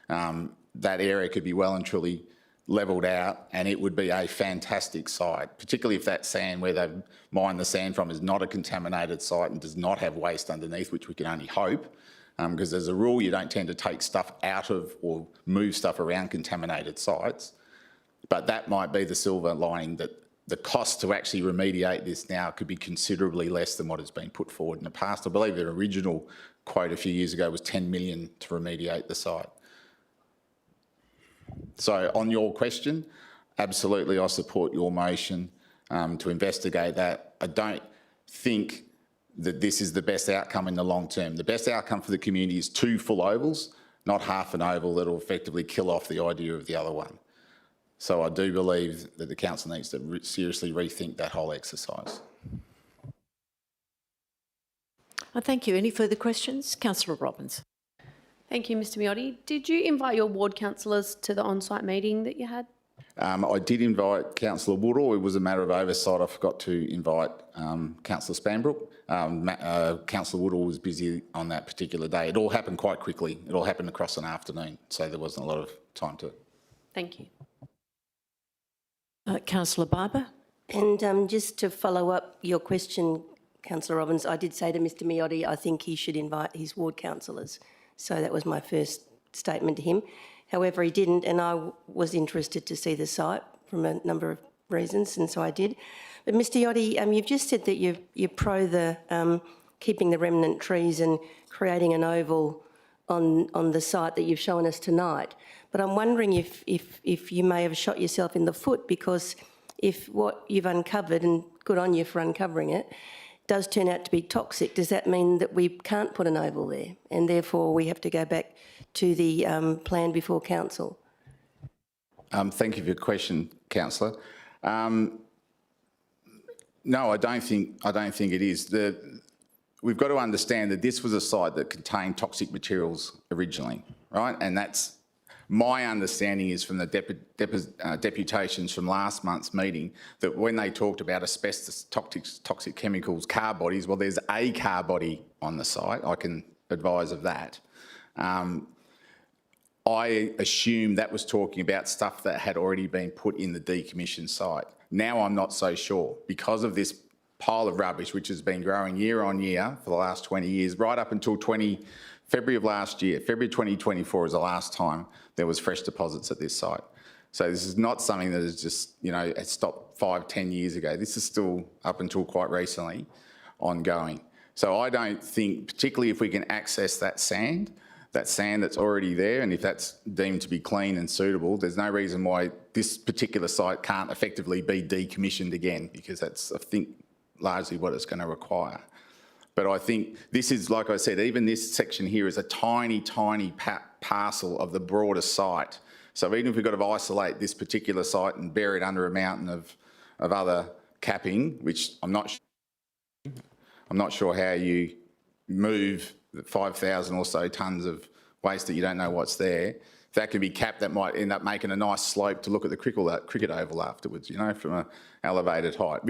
that area could be well and truly levelled out, and it would be a fantastic site, particularly if that sand where they've mined the sand from is not a contaminated site and does not have waste underneath, which we can only hope, because as a rule you don't tend to take stuff out of or move stuff around contaminated sites. But that might be the silver lining, that the cost to actually remediate this now could be considerably less than what has been put forward in the past. I believe their original quote a few years ago was $10 million to remediate the site. So on your question, absolutely I support your motion to investigate that. I don't think that this is the best outcome in the long term. The best outcome for the community is 2 full ovals, not half an oval that will effectively kill off the idea of the other one. So I do believe that the council needs to seriously rethink that whole exercise. Thank you. Any further questions? Councillor Robbins. Thank you, Mr Miotti. Did you invite your ward councillors to the on-site meeting that you had? I did invite Councillor Woodall. It was a matter of oversight. I forgot to invite Councillor Spanbrook. Councillor Woodall was busy on that particular day. It all happened quite quickly. It all happened across an afternoon, so there wasn't a lot of time to Thank you. Councillor Barber. And just to follow up your question, Councillor Robbins, I did say to Mr Miotti I think he should invite his ward councillors. So that was my first statement to him. However, he didn't, and I was interested to see the site from a number of reasons, and so I did. But Mr Yotti, you've just said that you're pro the keeping the remnant trees and creating an oval on the site that you've shown us tonight. But I'm wondering if you may have shot yourself in the foot, because if what you've uncovered, and good on you for uncovering it, does turn out to be toxic, does that mean that we can't put an oval there and therefore we have to go back to the plan before council? Thank you for your question, councillor. No, I don't think it is. We've got to understand that this was a site that contained toxic materials originally, right? And that's my understanding is from the deputations from last month's meeting that when they talked about asbestos, toxic chemicals, car bodies, well, there's a car body on the site. I can advise of that. I assume that was talking about stuff that had already been put in the decommissioned site. Now I'm not so sure because of this pile of rubbish which has been growing year on year for the last 20 years, right up until February of last year. February 2024 is the last time there was fresh deposits at this site. So this is not something that is just, it stopped 5-10 years ago. This is still up until quite recently ongoing. So I don't think, particularly if we can access that sand that's already there, and if that's deemed to be clean and suitable, there's no reason why this particular site can't effectively be decommissioned again, because that's, I think, largely what it's going to require. But I think this is, like I said, even this section here is a tiny, tiny parcel of the broader site. So even if we've got to isolate this particular site and bury it under a mountain of other capping, which I'm not sure how you move 5,000 or so tonnes of waste that you don't know what's there. If that can be capped, that might end up making a nice slope to look at the cricket oval afterwards, from an elevated height.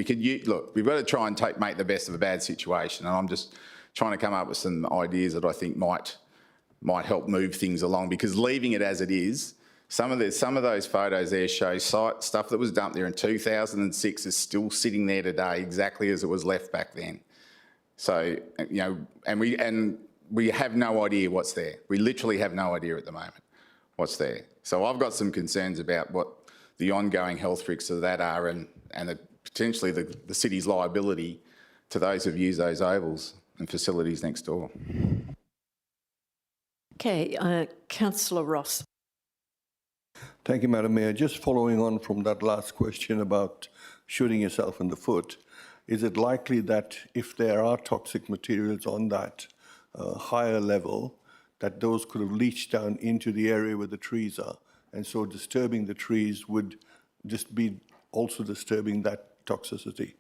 Look, we've got to try and make the best of a bad situation, and I'm just trying to come up with some ideas that I think might help move things along, because leaving it as it is, some of those photos there show stuff that was dumped there in 2006 is still sitting there today exactly as it was left back then. So, and we have no idea what's there. We literally have no idea at the moment what's there. So I've got some concerns about what the ongoing health risks of that are, and potentially the city's liability to those who've used those ovals and facilities next door. Okay, Councillor Ross. Thank you, Madam Mayor. Just following on from that last question about shooting yourself in the foot, is it likely that if there are toxic materials on that higher level, that those could have leached down into the area where the trees are, and so disturbing the trees would just be also disturbing that toxicity?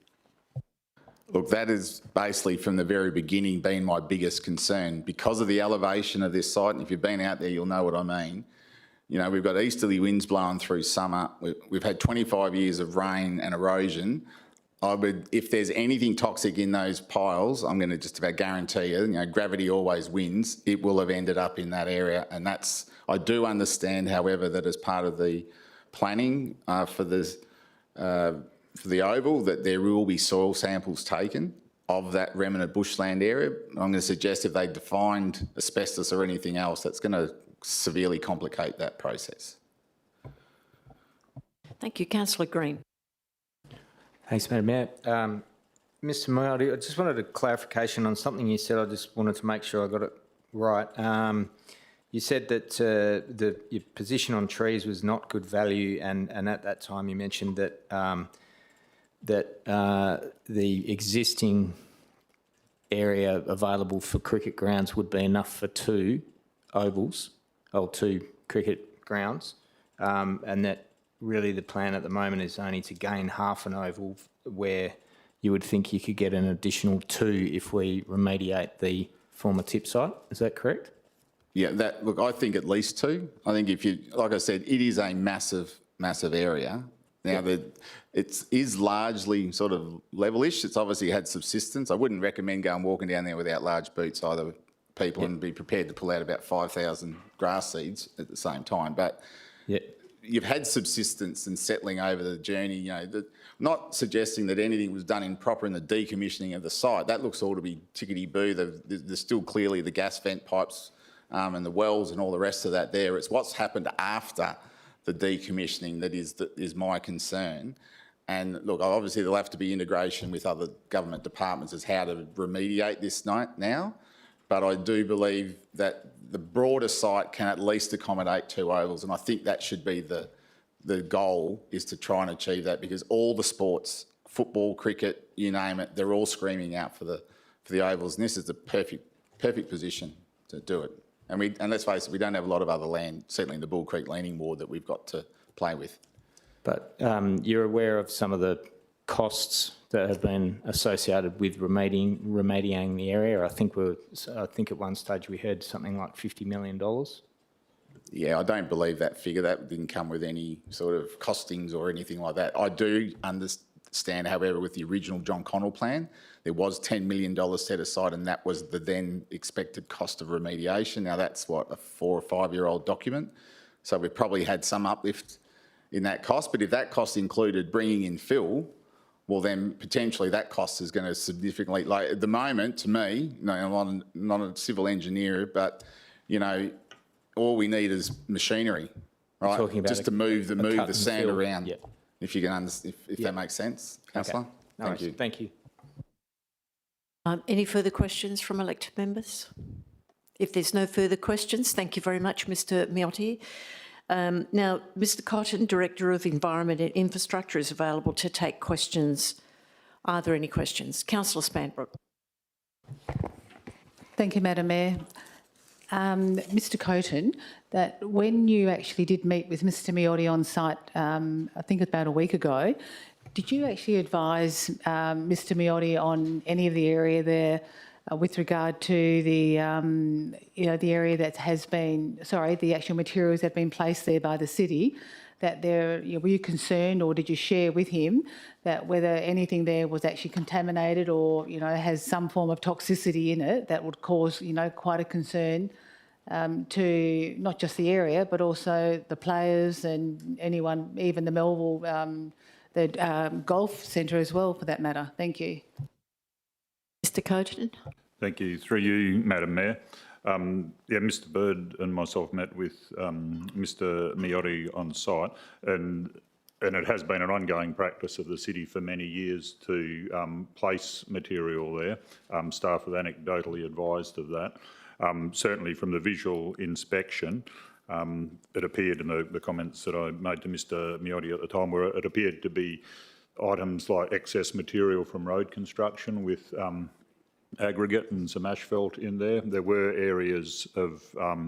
Look, that is basically from the very beginning been my biggest concern. Because of the elevation of this site, and if you've been out there, you'll know what I mean. We've got easterly winds blowing through summer. We've had 25 years of rain and erosion. If there's anything toxic in those piles, I'm going to just about guarantee you, gravity always wins. It will have ended up in that area, and I do understand, however, that as part of the planning for the oval, that there will be soil samples taken of that remnant bushland area. I'm going to suggest if they defined asbestos or anything else, that's going to severely complicate that process. Thank you. Councillor Green. Thanks, Madam Mayor. Mr Miotti, I just wanted a clarification on something you said. I just wanted to make sure I got it right. You said that your position on trees was not good value, and at that time you mentioned that the existing area available for cricket grounds would be enough for 2 ovals, or 2 cricket grounds, and that really the plan at the moment is only to gain half an oval, where you would think you could get an additional 2 if we remediate the former tip site. Is that correct? Yeah, look, I think at least 2. I think like I said, it is a massive, massive area. Now, it is largely sort of levelish. It's obviously had subsistence. I wouldn't recommend going walking down there without large boots either, people, and be prepared to pull out about 5,000 grass seeds at the same time. But you've had subsistence and settling over the journey. You know, not suggesting that anything was done improper in the decommissioning of the site. That looks all to be tickety-boo. There's still clearly the gas vent pipes and the wells and all the rest of that there. It's what's happened after the decommissioning that is my concern. And look, obviously there'll have to be integration with other government departments as how to remediate this now. But I do believe that the broader site can at least accommodate 2 ovals, and I think that should be the goal, is to try and achieve that, because all the sports, football, cricket, you name it, they're all screaming out for the ovals, and this is the perfect position to do it. And let's face it, we don't have a lot of other land, certainly in the Bull Creek Leaning Ward, that we've got to play with. But you're aware of some of the costs that have been associated with remediating the area. I think at one stage we heard something like $50 million. Yeah, I don't believe that figure. That didn't come with any sort of costings or anything like that. I do understand, however, with the original John Connell plan, there was $10 million set aside, and that was the then expected cost of remediation. Now that's what, a 4 or 5 year old document. So we've probably had some uplift in that cost, but if that cost included bringing in fill, well then potentially that cost is going to significantly, like at the moment, to me, you know, I'm not a civil engineer, but you know, all we need is machinery, right? Talking about just to move the cut sand and fill. around. Yep. If you can understand, if that makes sense, Councillor. Okay. No Thank worries. you. Thank you. Any further questions from elected members? If there's no further questions, thank you very much, Mr Miotti. Now, Mr Cotton, Director of Environment and Infrastructure, is available to take questions. Are there any questions? Councillor Spanbrook. Thank you, Madam Mayor. Mr Cotton, that when you actually did meet with Mr Miotti on site, I think about a week ago, did you actually advise Mr Miotti on any of the area there with regard to the, the area that has been, the actual materials that have been placed there by the city, that there, were you concerned, or did you share with him that whether anything there was actually contaminated or, has some form of toxicity in it that would cause, quite a concern to not just the area, but also the players and anyone, even the Melville, the golf centre as well, for that matter? Thank you. Mr Cotton. Thank you. Through you, Madam Mayor. Mr Bird and myself met with Mr Miotti on site, and it has been an ongoing practice of the city for many years to place material there. Staff have anecdotally advised of that. Certainly from the visual inspection, it appeared in the comments that I made to Mr Miotti at the time, where it appeared to be items like excess material from road construction with aggregate and some asphalt in there. There were areas of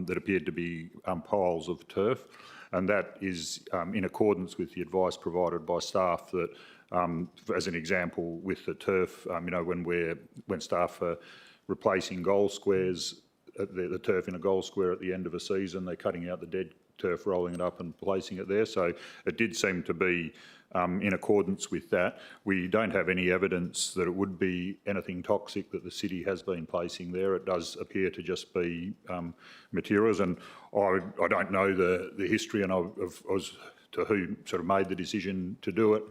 that appeared to be piles of turf, and that is in accordance with the advice provided by staff that, as an example, with the turf, when staff are replacing goal squares, the turf in a goal square at the end of a season, they're cutting out the dead turf, rolling it up and placing it there. So it did seem to be in accordance with that. We don't have any evidence that it would be anything toxic that the city has been placing there. It does appear to just be materials, and I don't know the history and as to who sort of made the decision to do it.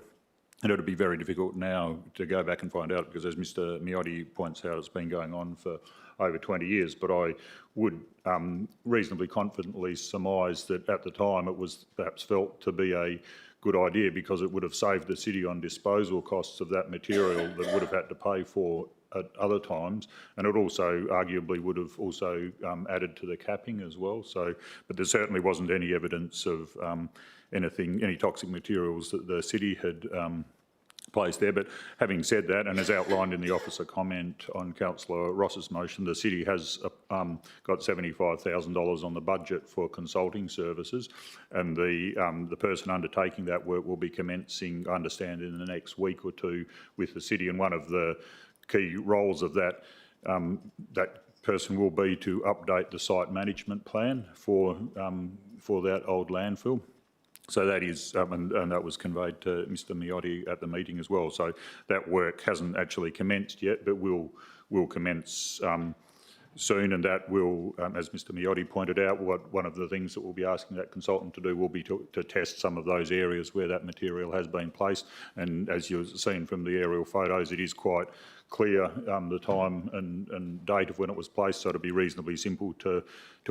And it would be very difficult now to go back and find out, because as Mr Miotti points out, it's been going on for over 20 years. But I would reasonably confidently surmise that at the time it was perhaps felt to be a good idea, because it would have saved the city on disposal costs of that material that would have had to pay for at other times, and it also arguably would have also added to the capping as well. So, but there certainly wasn't any evidence of any toxic materials that the city had placed there. But having said that, and as outlined in the officer comment on Councillor Ross's motion, the city has got $75,000 on the budget for consulting services, and the person undertaking that work will be commencing, I understand, in the next week or two with the city. And one of the key roles of that person will be to update the site management plan for that old landfill. So that is, and that was conveyed to Mr Miotti at the meeting as well. So that work hasn't actually commenced yet, but will commence soon, and that will, as Mr Miotti pointed out, one of the things that we'll be asking that consultant to do will be to test some of those areas where that material has been placed. And as you've seen from the aerial photos, it is quite clear the time and date of when it was placed, so it'll be reasonably simple to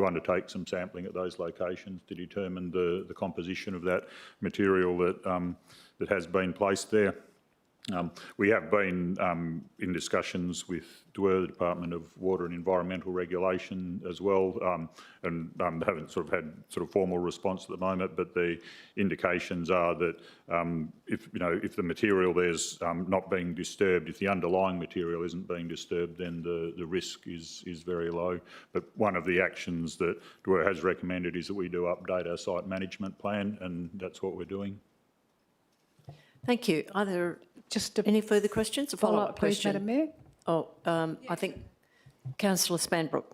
undertake some sampling at those locations to determine the composition of that material that has been placed there. We have been in discussions with the Department of Water and Environmental Regulation as well, and haven't had formal response at the moment. But the indications are that if the material there's not being disturbed, if the underlying material isn't being disturbed, then the risk is very low. But one of the actions that DWER has recommended is that we do update our site management plan, and that's what we're doing. Thank you. Are there any further questions? A follow-up please, question. Madam Mayor. I think Councillor Spanbrook.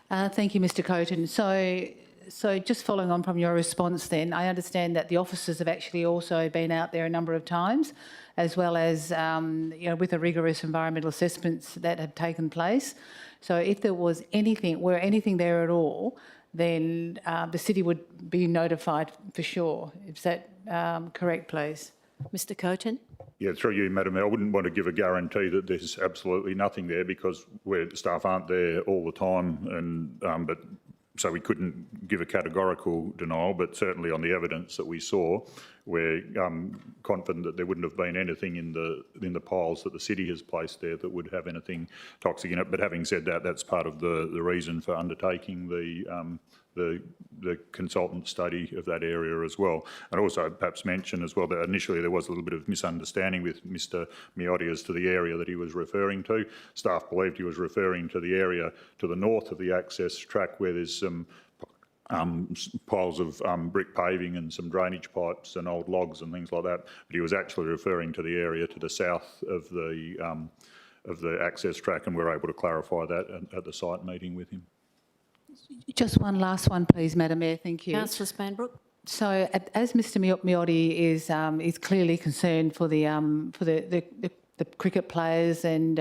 Thank you, Mr Coton. So just following on from your response then, I understand that the officers have actually also been out there a number of times, as well as with the rigorous environmental assessments that have taken place. So if there was anything there at all, then the city would be notified for sure. Is that correct, please? Mr Coton? Yeah, through you, Madam Mayor, I wouldn't want to give a guarantee that there's absolutely nothing there, because staff aren't there all the time, and so we couldn't give a categorical denial. But certainly on the evidence that we saw, we're confident that there wouldn't have been anything in the piles that the city has placed there that would have anything toxic in it. But having said that, that's part of the reason for undertaking the consultant study of that area as well. And also perhaps mention as well that initially there was a little bit of misunderstanding with Mr Miotti as to the area that he was referring to. Staff believed he was referring to the area to the north of the access track, where there's some piles of brick paving and some drainage pipes and old logs and things like that. But he was actually referring to the area to the south of the access track, and we were able to clarify that at the site meeting with him. Just one last one, please, Madam Mayor. Thank you. Councillor Spanbrook. So, as Mr Miotti is clearly concerned for the cricket players and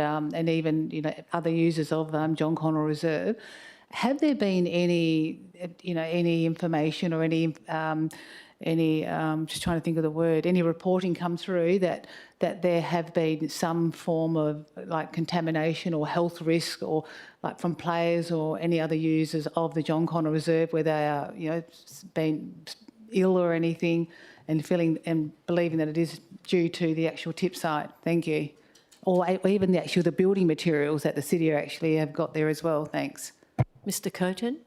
even other users of John Connell Reserve, have there been any information or any just trying to think of the word, any reporting come through that there have been some form of contamination or health risk, or from players or any other users of the John Connell Reserve, where they are been ill or anything, and feeling and believing that it is due to the actual tip site? Thank you. Or even the building materials that the city actually have got there as well. Thanks. Mr Coton?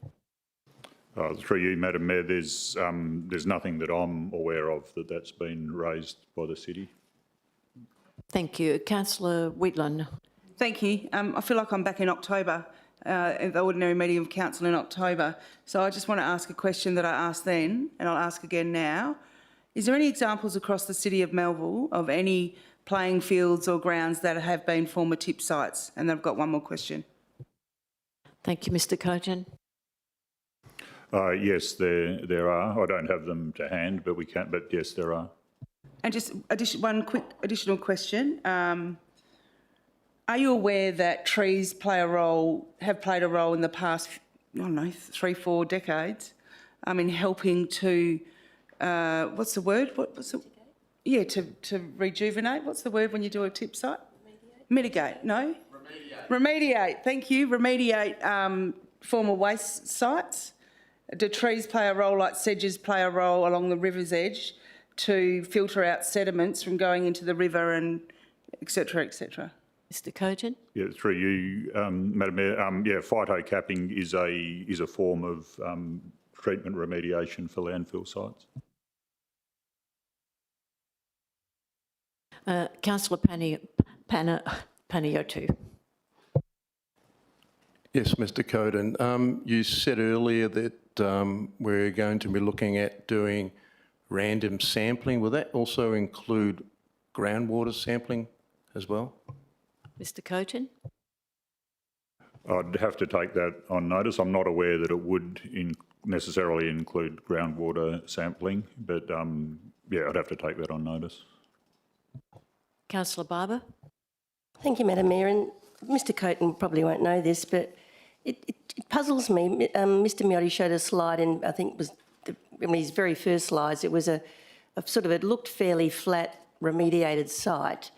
Through you, Madam Mayor, there's nothing that I'm aware of that's been raised by the city. Thank you. Councillor Wheatland. Thank you. I feel like I'm back in October, at the ordinary meeting of council in October. So I just want to ask a question that I asked then, and I'll ask again now. Is there any examples across the city of Melville of any playing fields or grounds that have been former tip sites? And then I've got one more question. Thank you, Mr Coton. Yes, there are. I don't have them to hand, but we can. But yes, there are. And just one quick additional question. Are you aware that trees have played a role in the past, 3-4 decades, in helping to, what's the word? Yeah, to rejuvenate. What's the word when you do a tip site? Mitigate. No? Remediate. Thank you. Remediate former waste sites. Do trees play a role, like sedges play a role along the river's edge, to filter out sediments from going into the river and et cetera, et cetera? Mr Coton? Yeah, through you, Madam Mayor. Phytocapping is a form of treatment remediation for landfill sites. Councillor Panayiotou. Yes, Mr Coton. You said earlier that we're going to be looking at doing random sampling. Will that also include groundwater sampling as well? Mr Coton? I'd have to take that on notice. I'm not aware that it would necessarily include groundwater sampling, but I'd have to take that on notice. Councillor Barber? Thank you, Madam Mayor. And Mr Coton probably won't know this, but It puzzles me. Mr. Miotti showed a slide, and I think it was one of his very first slides. It was a sort of, it looked fairly flat, remediated site.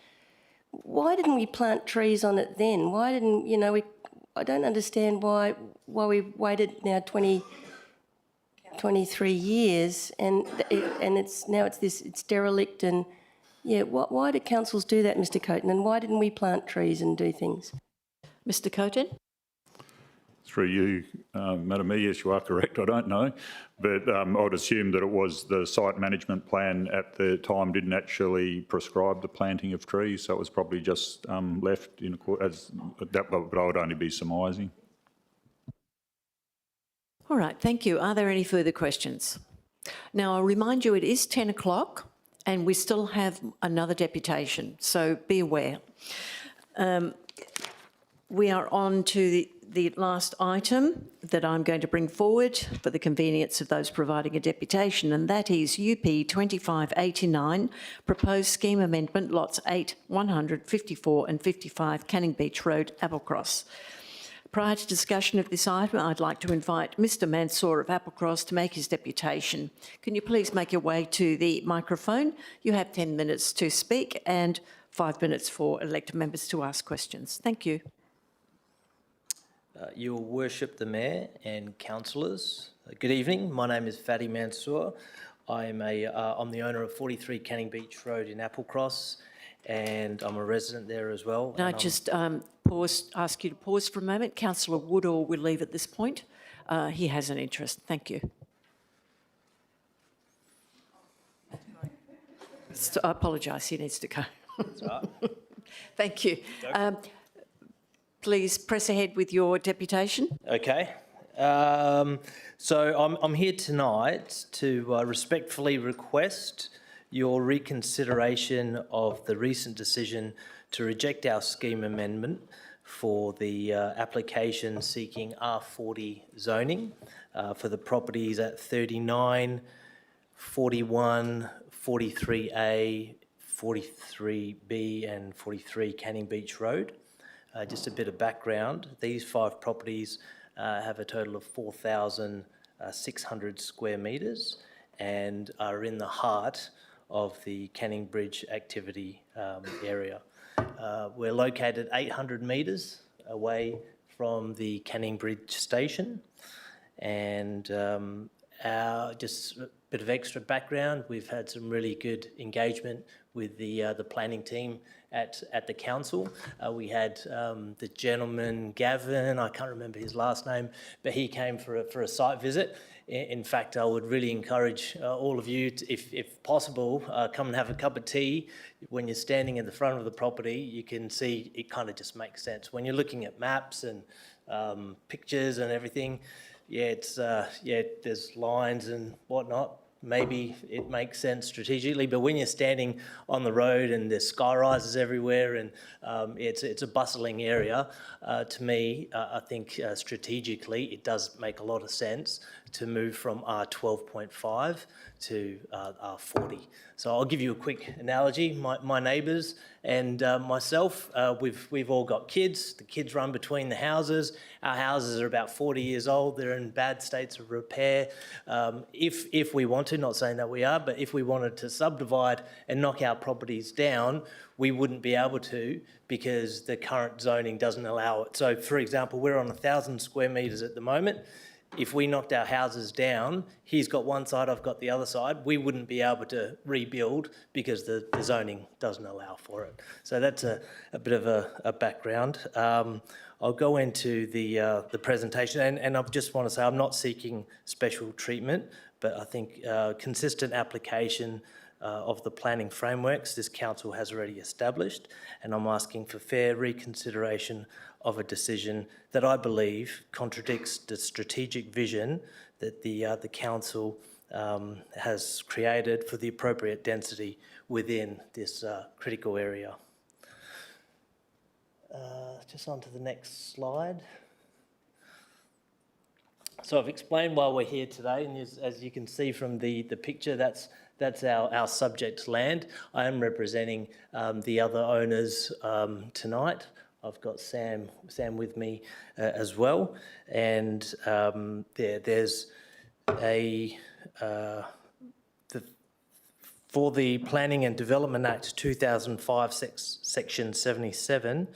Why didn't we plant trees on it then? Why didn't, you know, I don't understand why we've waited now 23 years and it's derelict and, yeah, why do councils do that, Mr. Coaten, and why didn't we plant trees and do things? Mr. Coaten? Through you, Madam Mayor, yes, you are correct. I don't know, but I would assume that it was the site management plan at the time didn't actually prescribe the planting of trees, so it was probably just left in as that. But I would only be surmising. All right, thank you. Are there any further questions? Now, I'll remind you it is 10 o'clock and we still have another deputation, so be aware. We are on to the last item that I'm going to bring forward for the convenience of those providing a deputation, and that is UP 2589, Proposed Scheme Amendment, Lots 8, 100, 54 and 55 Canning Beach Road, Applecross. Prior to discussion of this item, I'd like to invite Mr Mansour of Applecross to make his deputation. Can you please make your way to the microphone? You have 10 minutes to speak and 5 minutes for elected members to ask questions. Thank you. Your Worship the Mayor and councillors, good evening. My name is Fadi Mansour. I'm the owner of 43 Canning Beach Road in Applecross, and I'm a resident there as well. Can I just ask you to pause for a moment? Councillor Woodall will leave at this point. He has an interest. Thank you. So, I apologise, he needs to go. That's all right. Thank you. Please press ahead with your deputation. Okay. So I'm here tonight to respectfully request your reconsideration of the recent decision to reject our scheme amendment for the application seeking R40 zoning for the properties at 39, 41, 43A, 43B and 43 Canning Beach Road. Just a bit of background, these 5 properties have a total of 4,600 square metres and are in the heart of the Canning Bridge activity area. We're located 800 metres away from the Canning Bridge station, and just a bit of extra background, we've had some really good engagement with the planning team at the council. We had the gentleman, Gavin, I can't remember his last name, but he came for a site visit. In fact, I would really encourage all of you, to, if possible, come and have a cup of tea. When you're standing in the front of the property, you can see it kind of just makes sense. When you're looking at maps and pictures and everything, yeah, there's lines and whatnot. Maybe it makes sense strategically, but when you're standing on the road and there's sky rises everywhere and it's a bustling area, to me, I think strategically it does make a lot of sense to move from R12.5 to R40. So I'll give you a quick analogy. My neighbours and myself, we've all got kids. The kids run between the houses. Our houses are about 40 years old. They're in bad states of repair. If we want to, not saying that we are, but if we wanted to subdivide and knock our properties down, we wouldn't be able to because the current zoning doesn't allow it. So, for example, we're on 1,000 square metres at the moment. If we knocked our houses down, he's got one side, I've got the other side, we wouldn't be able to rebuild because the zoning doesn't allow for it. So that's a bit of a background. I'll go into the presentation, and I just want to say I'm not seeking special treatment, but I think consistent application of the planning frameworks this council has already established, and I'm asking for fair reconsideration of a decision that I believe contradicts the strategic vision that the council has created for the appropriate density within this critical area. Just on to the next slide. So I've explained why we're here today, and as you can see from the picture, that's our subject land. I am representing the other owners tonight I've got Sam with me as well, and there's a for the Planning and Development Act 2005, Section 77,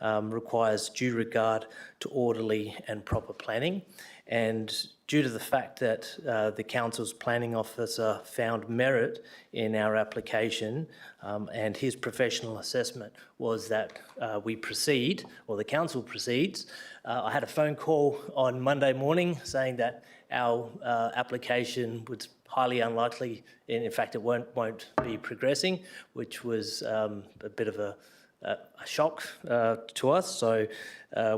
requires due regard to orderly and proper planning. And due to the fact that the Council's planning officer found merit in our application and his professional assessment was that we proceed, or the Council proceeds, I had a phone call on Monday morning saying that our application was highly unlikely, and in fact it won't be progressing, which was a bit of a shock to us. So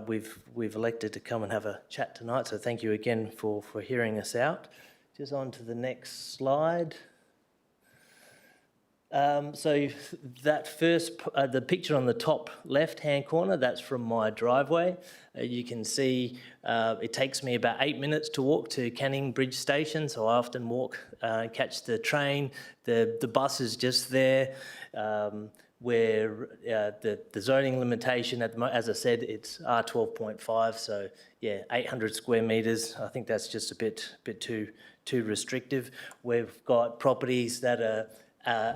we've elected to come and have a chat tonight. So thank you again for hearing us out. Just on to the next slide. So that first, the picture on the top left-hand corner, that's from my driveway. You can see it takes me about 8 minutes to walk to Canning Bridge Station, so I often walk, catch the train. The bus is just there. Where the zoning limitation at the moment, as I said, it's R12.5, so yeah, 800 square metres. I think that's just a bit too restrictive. We've got properties that are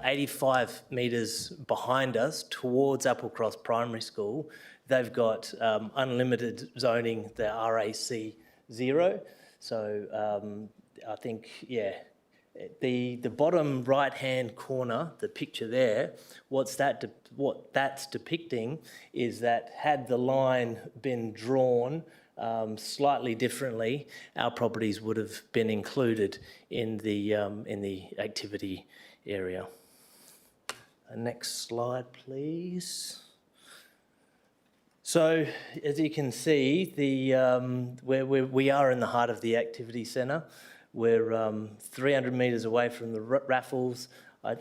85 metres behind us towards Applecross Primary School. They've got unlimited zoning, the RAC 0. So I think, yeah, the bottom right-hand corner, the picture there, what that's depicting is that had the line been drawn slightly differently, our properties would have been included in the activity area. Next slide, please. So, as you can see, we are in the heart of the activity centre. We're 300 metres away from the raffles. I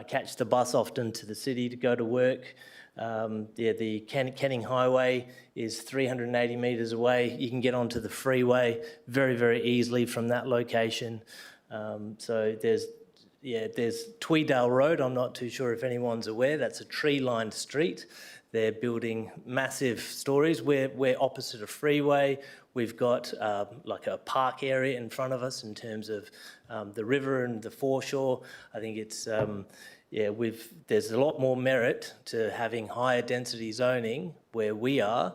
catch the bus often to the city to go to work. The Canning Highway is 380 metres away. You can get onto the freeway very, very easily from that location. So there's Tweedale Road. I'm not too sure if anyone's aware. That's a tree-lined street. They're building massive stories. We're opposite a freeway. We've got like a park area in front of us in terms of the river and the foreshore. I think it's, there's a lot more merit to having higher density zoning where we are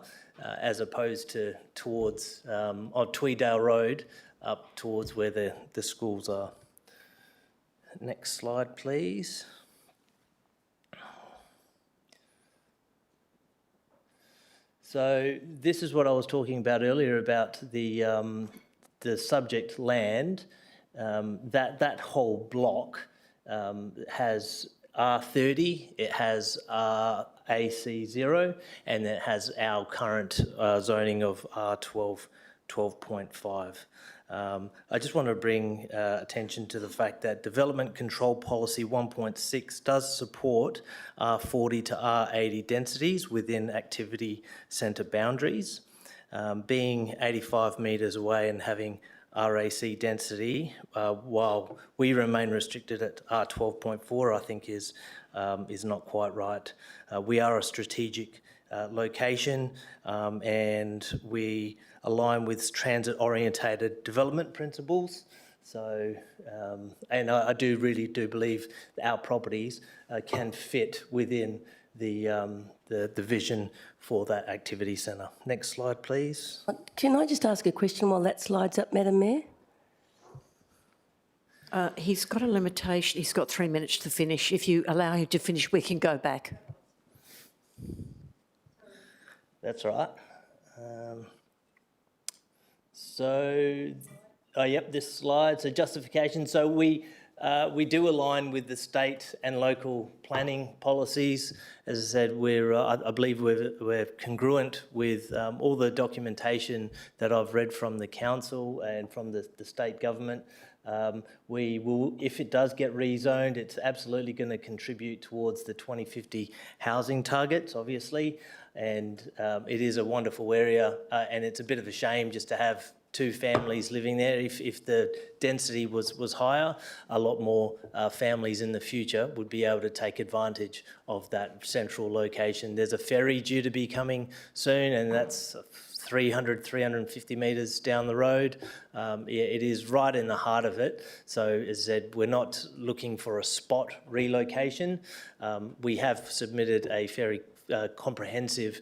as opposed to towards on Tweedale Road up towards where the schools are. Next slide, please. So this is what I was talking about earlier about the subject land. That whole block has R30, it has RAC0, and it has our current zoning of R12.5. I just want to bring attention to the fact that Development Control Policy 1.6 does support R40 to R80 densities within activity centre boundaries. Being 85 metres away and having RAC density, while we remain restricted at R12.4, I think is not quite right. We are a strategic location and we align with transit-orientated development principles. So, and I really do believe that our properties can fit within the vision for that activity centre. Next slide, please. Can I just ask a question while that slides up, Madam Mayor? He's got a limitation. He's got 3 minutes to finish. If you allow him to finish, we can go back. That's right. Yep, this slide. So justification. So we do align with the state and local planning policies. As I said, I believe we're congruent with all the documentation that I've read from the council and from the state government. We will, if it does get rezoned, it's absolutely going to contribute towards the 2050 housing targets, obviously. And it is a wonderful area, and it's a bit of a shame just to have two families living there. If the density was higher, a lot more families in the future would be able to take advantage of that central location. There's a ferry due to be coming soon, and that's 350 metres down the road. It is right in the heart of it. So as I said, we're not looking for a spot relocation. We have submitted a very comprehensive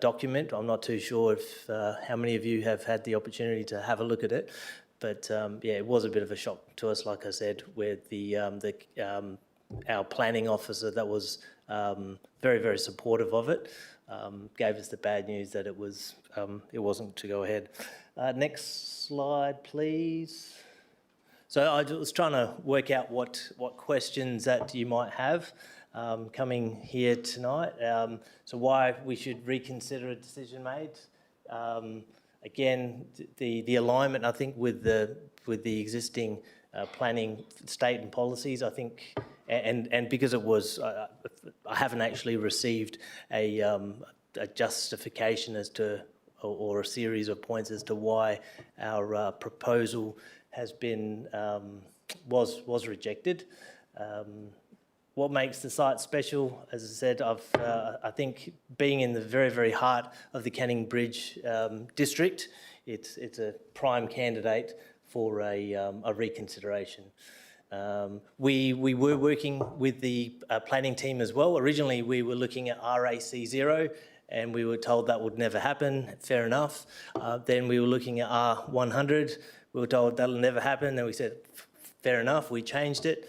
document. I'm not too sure if how many of you have had the opportunity to have a look at it, but yeah, it was a bit of a shock to us, like I said, where our planning officer that was very, very supportive of it gave us the bad news that it wasn't to go ahead. Next slide, please. So I was trying to work out what questions that you might have coming here tonight. So why we should reconsider a decision made. Again, the alignment, I think, with the existing planning state and policies, I think, and because it was, I haven't actually received a justification as to, or a series of points as to why our proposal has been was rejected. What makes the site special, as I said, I think being in the very, very heart of the Canning Bridge district, it's a prime candidate for a reconsideration. We were working with the planning team as well. Originally, we were looking at RAC 0, and we were told that would never happen. Fair enough. Then we were looking at R100. We were told that'll never happen. Then we said, fair enough. We changed it.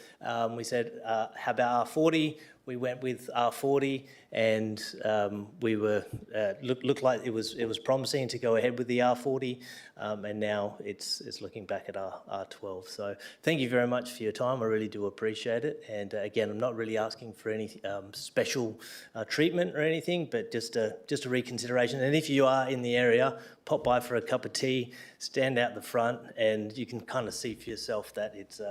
We said, how about R40? We went with R40, and we were looked like it was promising to go ahead with the R40, and now it's looking back at R12. So thank you very much for your time. I really do appreciate it. And again, I'm not really asking for any special treatment or anything, but just a reconsideration. And if you are in the area, pop by for a cup of tea, stand out the front, and you can kind of see for yourself that it's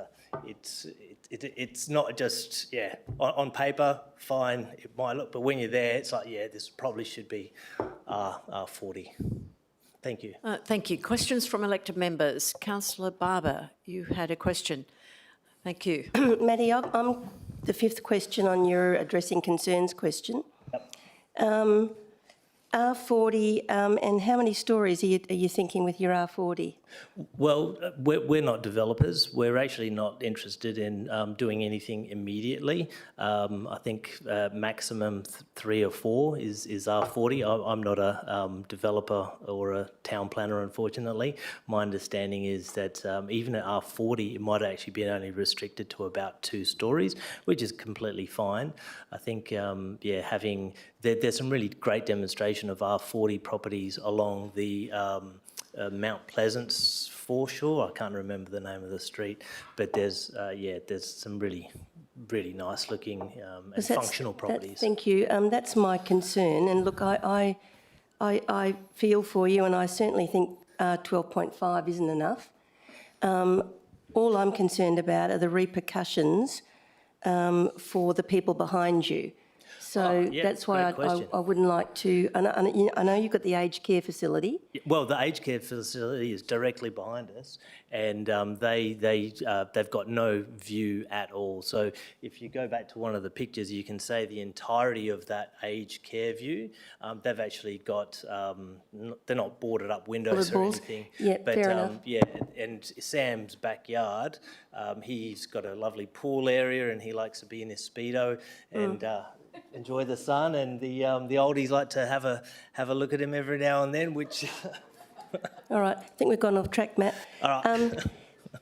not just, yeah, on paper, fine, it might look, but when you're there, it's like, yeah, this probably should be R40. Thank you. Thank you. Questions from elected members. Councillor Barber, you had a question. Thank you. Maddie, I'm the fifth question on your addressing concerns question. Yep. R40, and how many stories are you thinking with your R40? Well, we're not developers. We're actually not interested in doing anything immediately. I think maximum 3 or 4 is R40. I'm not a developer or a town planner, unfortunately. My understanding is that even at R40, it might actually be only restricted to about 2 stories, which is completely fine. I think, yeah, there's some really great demonstration of R40 properties along the Mount Pleasance foreshore. I can't remember the name of the street, but there's some really nice looking and functional properties. Thank you. That's my concern. And look, I feel for you, and I certainly think 12.5 isn't enough. All I'm concerned about are the repercussions for the people behind you. So that's why I wouldn't like to. And I know you've got the aged care facility. Well, the aged care facility is directly behind us, and they've got no view at all. So if you go back to one of the pictures, you can see the entirety of that aged care view. They've actually got they're not boarded up windows or anything. Yeah, but fair enough. yeah, and Sam's backyard, he's got a lovely pool area, and he likes to be in his Speedo and enjoy the sun, and the oldies like to have a look at him every now and then, which. All right, I think we've gone off track, Matt. All right.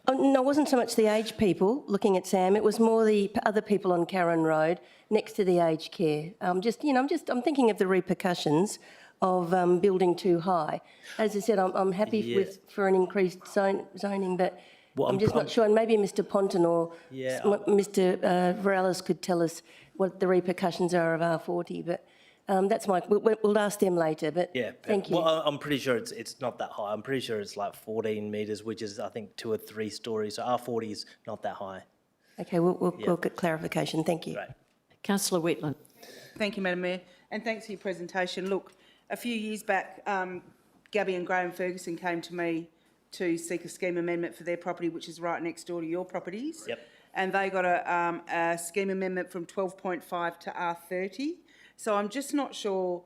No, it wasn't so much the aged people looking at Sam. It was more the other people on Karen Road next to the aged care. I'm thinking of the repercussions of building too high. As I said, I'm happy for an increased zoning, but Well, I'm just not sure. And maybe Mr. Ponton or Mr. Varellas could tell us what the repercussions are of R40. But that's we'll ask them later. But yeah, thank you. Well, I'm pretty sure it's not that high. I'm pretty sure it's like 14 metres, which is I think 2 or 3 stories. So R40 is not that high. Okay, we'll get clarification. Thank you. Right. Councillor Whitland. Thank you, Madam Mayor, and thanks for your presentation. Look, a few years back, Gabby and Graham Ferguson came to me to seek a scheme amendment for their property, which is right next door to your properties. Yep. And they got a scheme amendment from 12.5 to R30. So I'm just not sure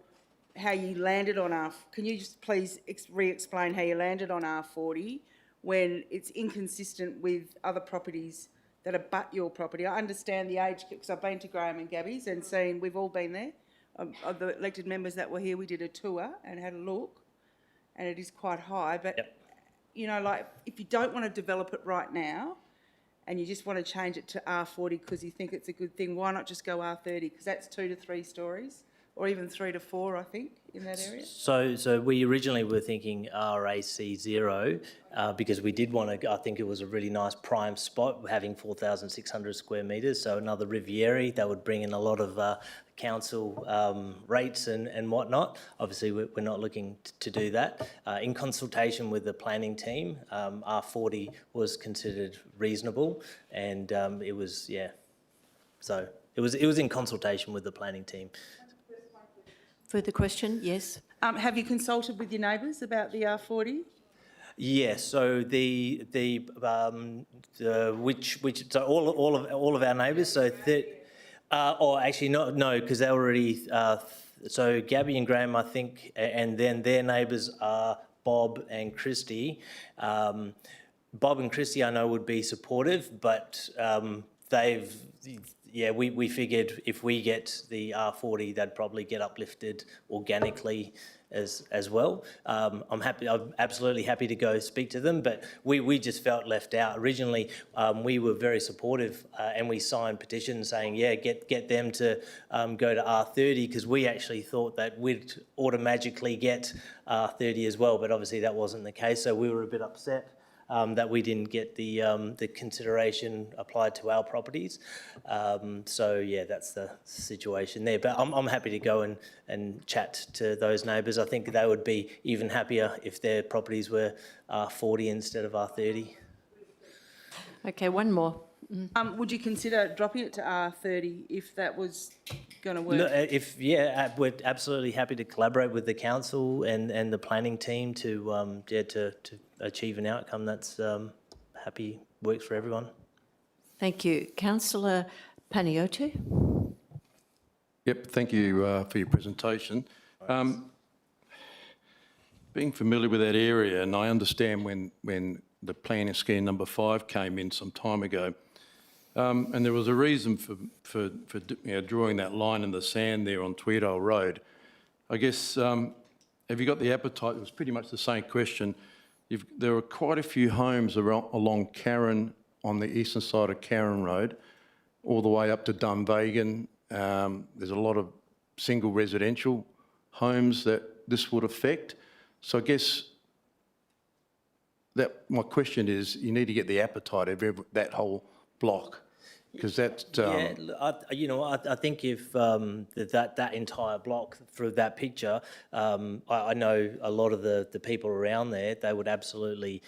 how you landed on Can you just please re-explain how you landed on R40 when it's inconsistent with other properties that abut your property? I understand the age, because I've been to Graham and Gabby's and seen, we've all been there. Of the elected members that were here, we did a tour and had a look, and it is quite high. But, you know, like, if you don't want to develop it right now and you just want to change it to R40 because you think it's a good thing, why not just go R30? Because that's 2 to 3 stories, or even 3 to 4, I think, in that area. So we originally were thinking RAC0 because we did want to, I think it was a really nice prime spot, having 4,600 square metres, so another Riviera that would bring in a lot of council rates and whatnot. Obviously, we're not looking to do that. In consultation with the planning team, R40 was considered reasonable, and it was, so it was in consultation with the planning team. Further question? Yes. Have you consulted with your neighbours about the R40? Yes. So so all of our neighbours. So or actually no, because they already. So Gabby and Graham, I think, and then their neighbours are Bob and Christy. Bob and Christy, I know, would be supportive, but they've. Yeah, we figured if we get the R40, they'd probably get uplifted organically as well. I'm absolutely happy to go speak to them, but we just felt left out. Originally, we were very supportive and we signed petitions saying, get them to go to R30, because we actually thought that we'd automatically get R30 as well, but obviously that wasn't the case, so we were a bit upset that we didn't get the consideration applied to our properties. So yeah, that's the situation there. But I'm happy to go and chat to those neighbours. I think they would be even happier if their properties were R40 instead of R30. Okay, one more. Would you consider dropping it to R30 if that was going to work? Look, we're absolutely happy to collaborate with the council and the planning team to achieve an outcome that's works for everyone. Thank you. Councillor Panayiotou. Yep, thank you for your presentation. Being familiar with that area, and I understand when the planning scheme number 5 came in some time ago, and there was a reason for drawing that line in the sand there on Tweedale Road. I guess, have you got the appetite? It was pretty much the same question. There are quite a few homes along Karen, on the eastern side of Karen Road, all the way up to Dunvegan. There's a lot of single residential homes that this would affect. So I guess that my question is, you need to get the appetite of that whole block, because that's... I think if that entire block through that picture, I know a lot of the people around there, they would absolutely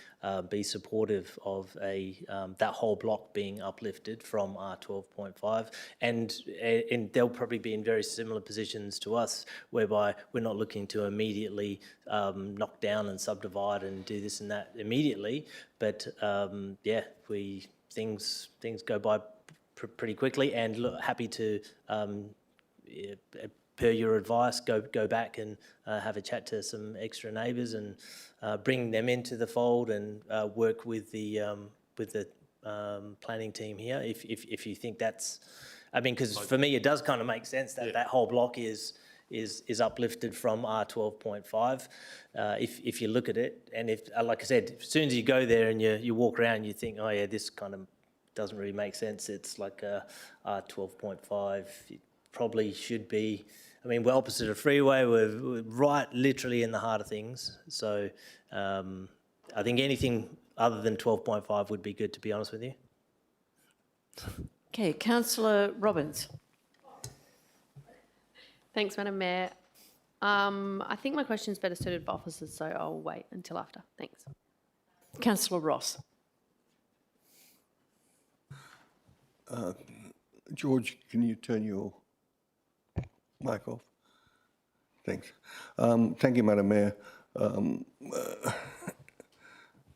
be supportive of that whole block being uplifted from R12.5, and they'll probably be in very similar positions to us, whereby we're not looking to immediately knock down and subdivide and do this and that immediately, but things go by pretty quickly, and look, happy to, per your advice, go back and have a chat to some extra neighbours and bring them into the fold and work with the planning team here. If you think that's, I mean, because for me it does kind of make sense that that whole block is uplifted from R12.5. If you look at it, and if, like I said, as soon as you go there and you walk around, you think, oh yeah, this kind of doesn't really make sense. It's like a R12.5. It probably should be, I mean, we're opposite a freeway. We're right literally in the heart of things. So I think anything other than 12.5 would be good, to be honest with you. Okay, Councillor Robbins. Thanks, Madam Mayor. I think my question's better suited for officers, so I'll wait until after. Thanks. Councillor Ross. George, can you turn your mic off? Thanks. Thank you, Madam Mayor.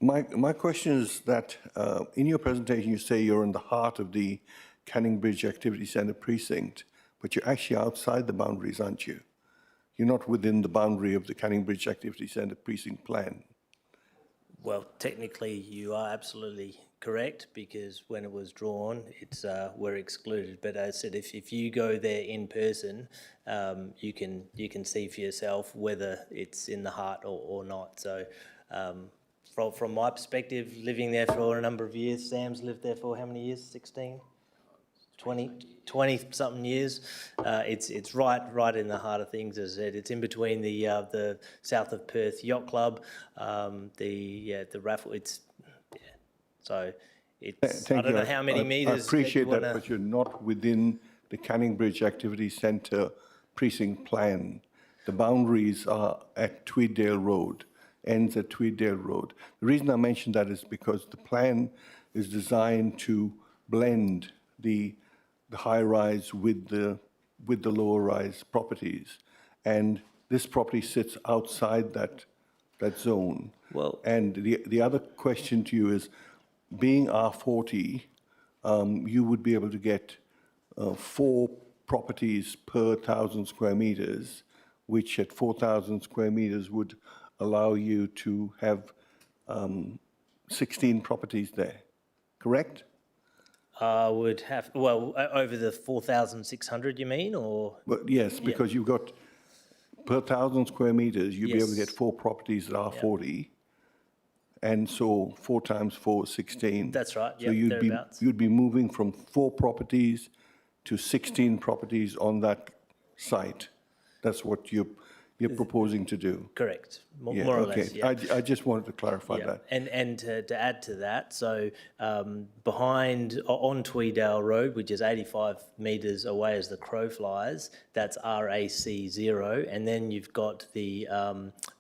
My question is that in your presentation, you say you're in the heart of the Canning Bridge Activity Centre precinct, but you're actually outside the boundaries, aren't you? You're not within the boundary of the Canning Bridge Activity Centre precinct plan. Well, technically, you are absolutely correct, because when it was drawn, it's we're excluded. But as I said, if you go there in person, you can see for yourself whether it's in the heart or not. So, from my perspective, living there for a number of years, Sam's lived there for how many years? 16, 20 something years. It's right in the heart of things. As I said, it's in between the South of Perth Yacht Club, the raffle. So it's, I don't know how many metres. I appreciate that, but you're not within the Canning Bridge Activity Centre precinct plan. The boundaries are at Tweeddale Road, ends at Tweeddale Road. The reason I mention that is because the plan is designed to blend the high-rise with the lower-rise properties, and this property sits outside that zone. Well, and the other question to you is, being R40, you would be able to get 4 properties per 1,000 square meters, which at 4,000 square meters would allow you to have 16 properties there, correct? Would have, well, over the 4,600, you mean, or? Well, yes, because you've got per 1,000 square meters, you'd be able to get 4 properties that are 40. And so 4 times 4 is 16. That's right, So you'd be moving from 4 properties to 16 properties on that site. That's what you're proposing to do. Correct, more or less. Yeah. I just wanted to clarify that. And to add to that, so behind on Tweeddale Road, which is 85 metres away as the crow flies, that's RAC 0, and then you've got the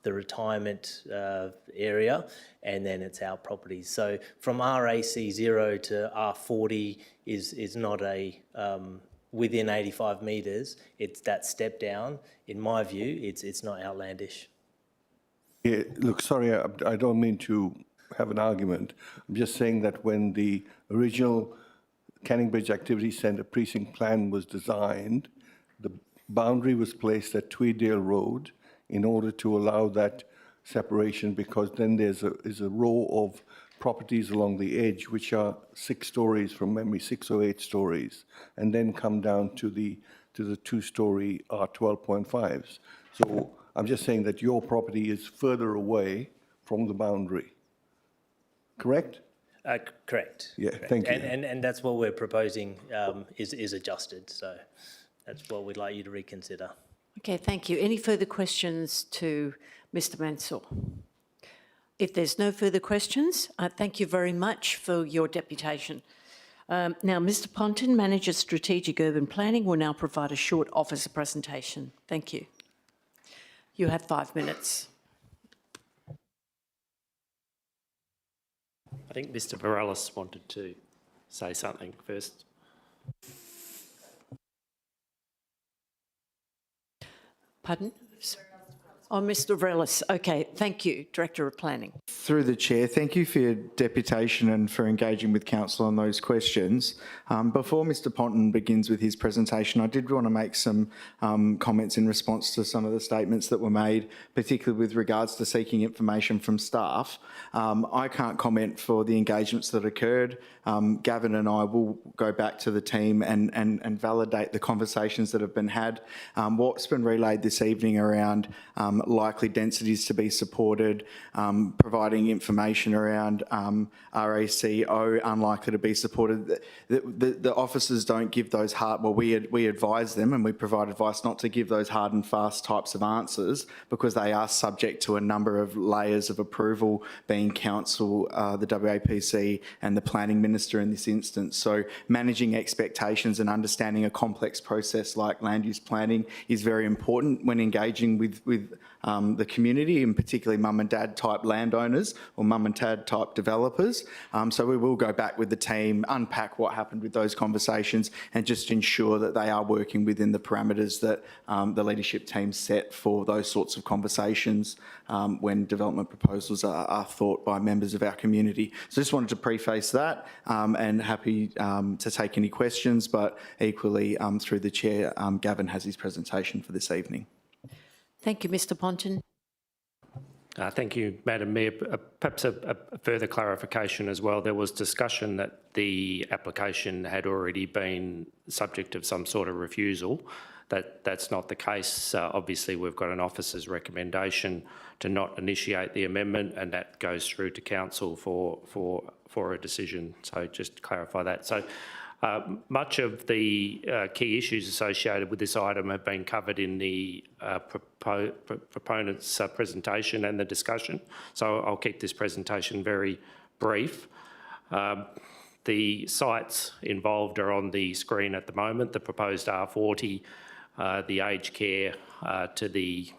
retirement area, and then it's our properties. So from RAC 0 to R40 is not a within 85 metres. It's that step down. In my view, it's not outlandish. Yeah, look, sorry, I don't mean to have an argument. I'm just saying that when the original Canning Bridge Activity Centre precinct plan was designed, the boundary was placed at Tweeddale Road in order to allow that separation, because then there's a row of properties along the edge which are 6 stories from memory, 6 or 8 stories, and then come down to the 2-story R12.5s. So I'm just saying that your property is further away from the boundary. Correct? Correct. Yeah, correct. thank you. And that's what we're proposing is adjusted. So that's what we'd like you to reconsider. Okay, thank you. Any further questions to Mr Mansour? If there's no further questions, thank you very much for your deputation. Now, Mr Ponton, Manager Strategic Urban Planning, will now provide a short officer presentation. Thank you. You have 5 minutes. I think Mr Morales wanted to say something first. Pardon? Oh, Mr Vrelis. Okay, thank you, Director of Planning. Through the Chair, thank you for your deputation and for engaging with Council on those questions. Before Mr Ponton begins with his presentation, I did want to make some comments in response to some of the statements that were made, particularly with regards to seeking information from staff. I can't comment for the engagements that occurred. Gavin and I will go back to the team and validate the conversations that have been had. What's been relayed this evening around likely densities to be supported, providing information around RACO unlikely to be supported. The officers don't give those hard, well, we advise them and we provide advice not to give those hard and fast types of answers, because they are subject to a number of layers of approval, being Council, the WAPC and the Planning Minister in this instance. So managing expectations and understanding a complex process like land use planning is very important when engaging with the community, and particularly mum and dad type landowners or mum and dad type developers. So we will go back with the team, unpack what happened with those conversations, and just ensure that they are working within the parameters that the leadership team set for those sorts of conversations when development proposals are thought by members of our community. So just wanted to preface that, and happy to take any questions, but equally through the chair, Gavin has his presentation for this evening. Thank you, Mr Ponton. Thank you, Madam Mayor. Perhaps a further clarification as well. There was discussion that the application had already been subject of some sort of refusal. That's not the case. Obviously, we've got an officer's recommendation to not initiate the amendment, and that goes through to council for a decision. So just to clarify that. So much of the key issues associated with this item have been covered in the proponent's presentation and the discussion. So I'll keep this presentation very brief. The sites involved are on the screen at the moment. The proposed R40, the aged care to the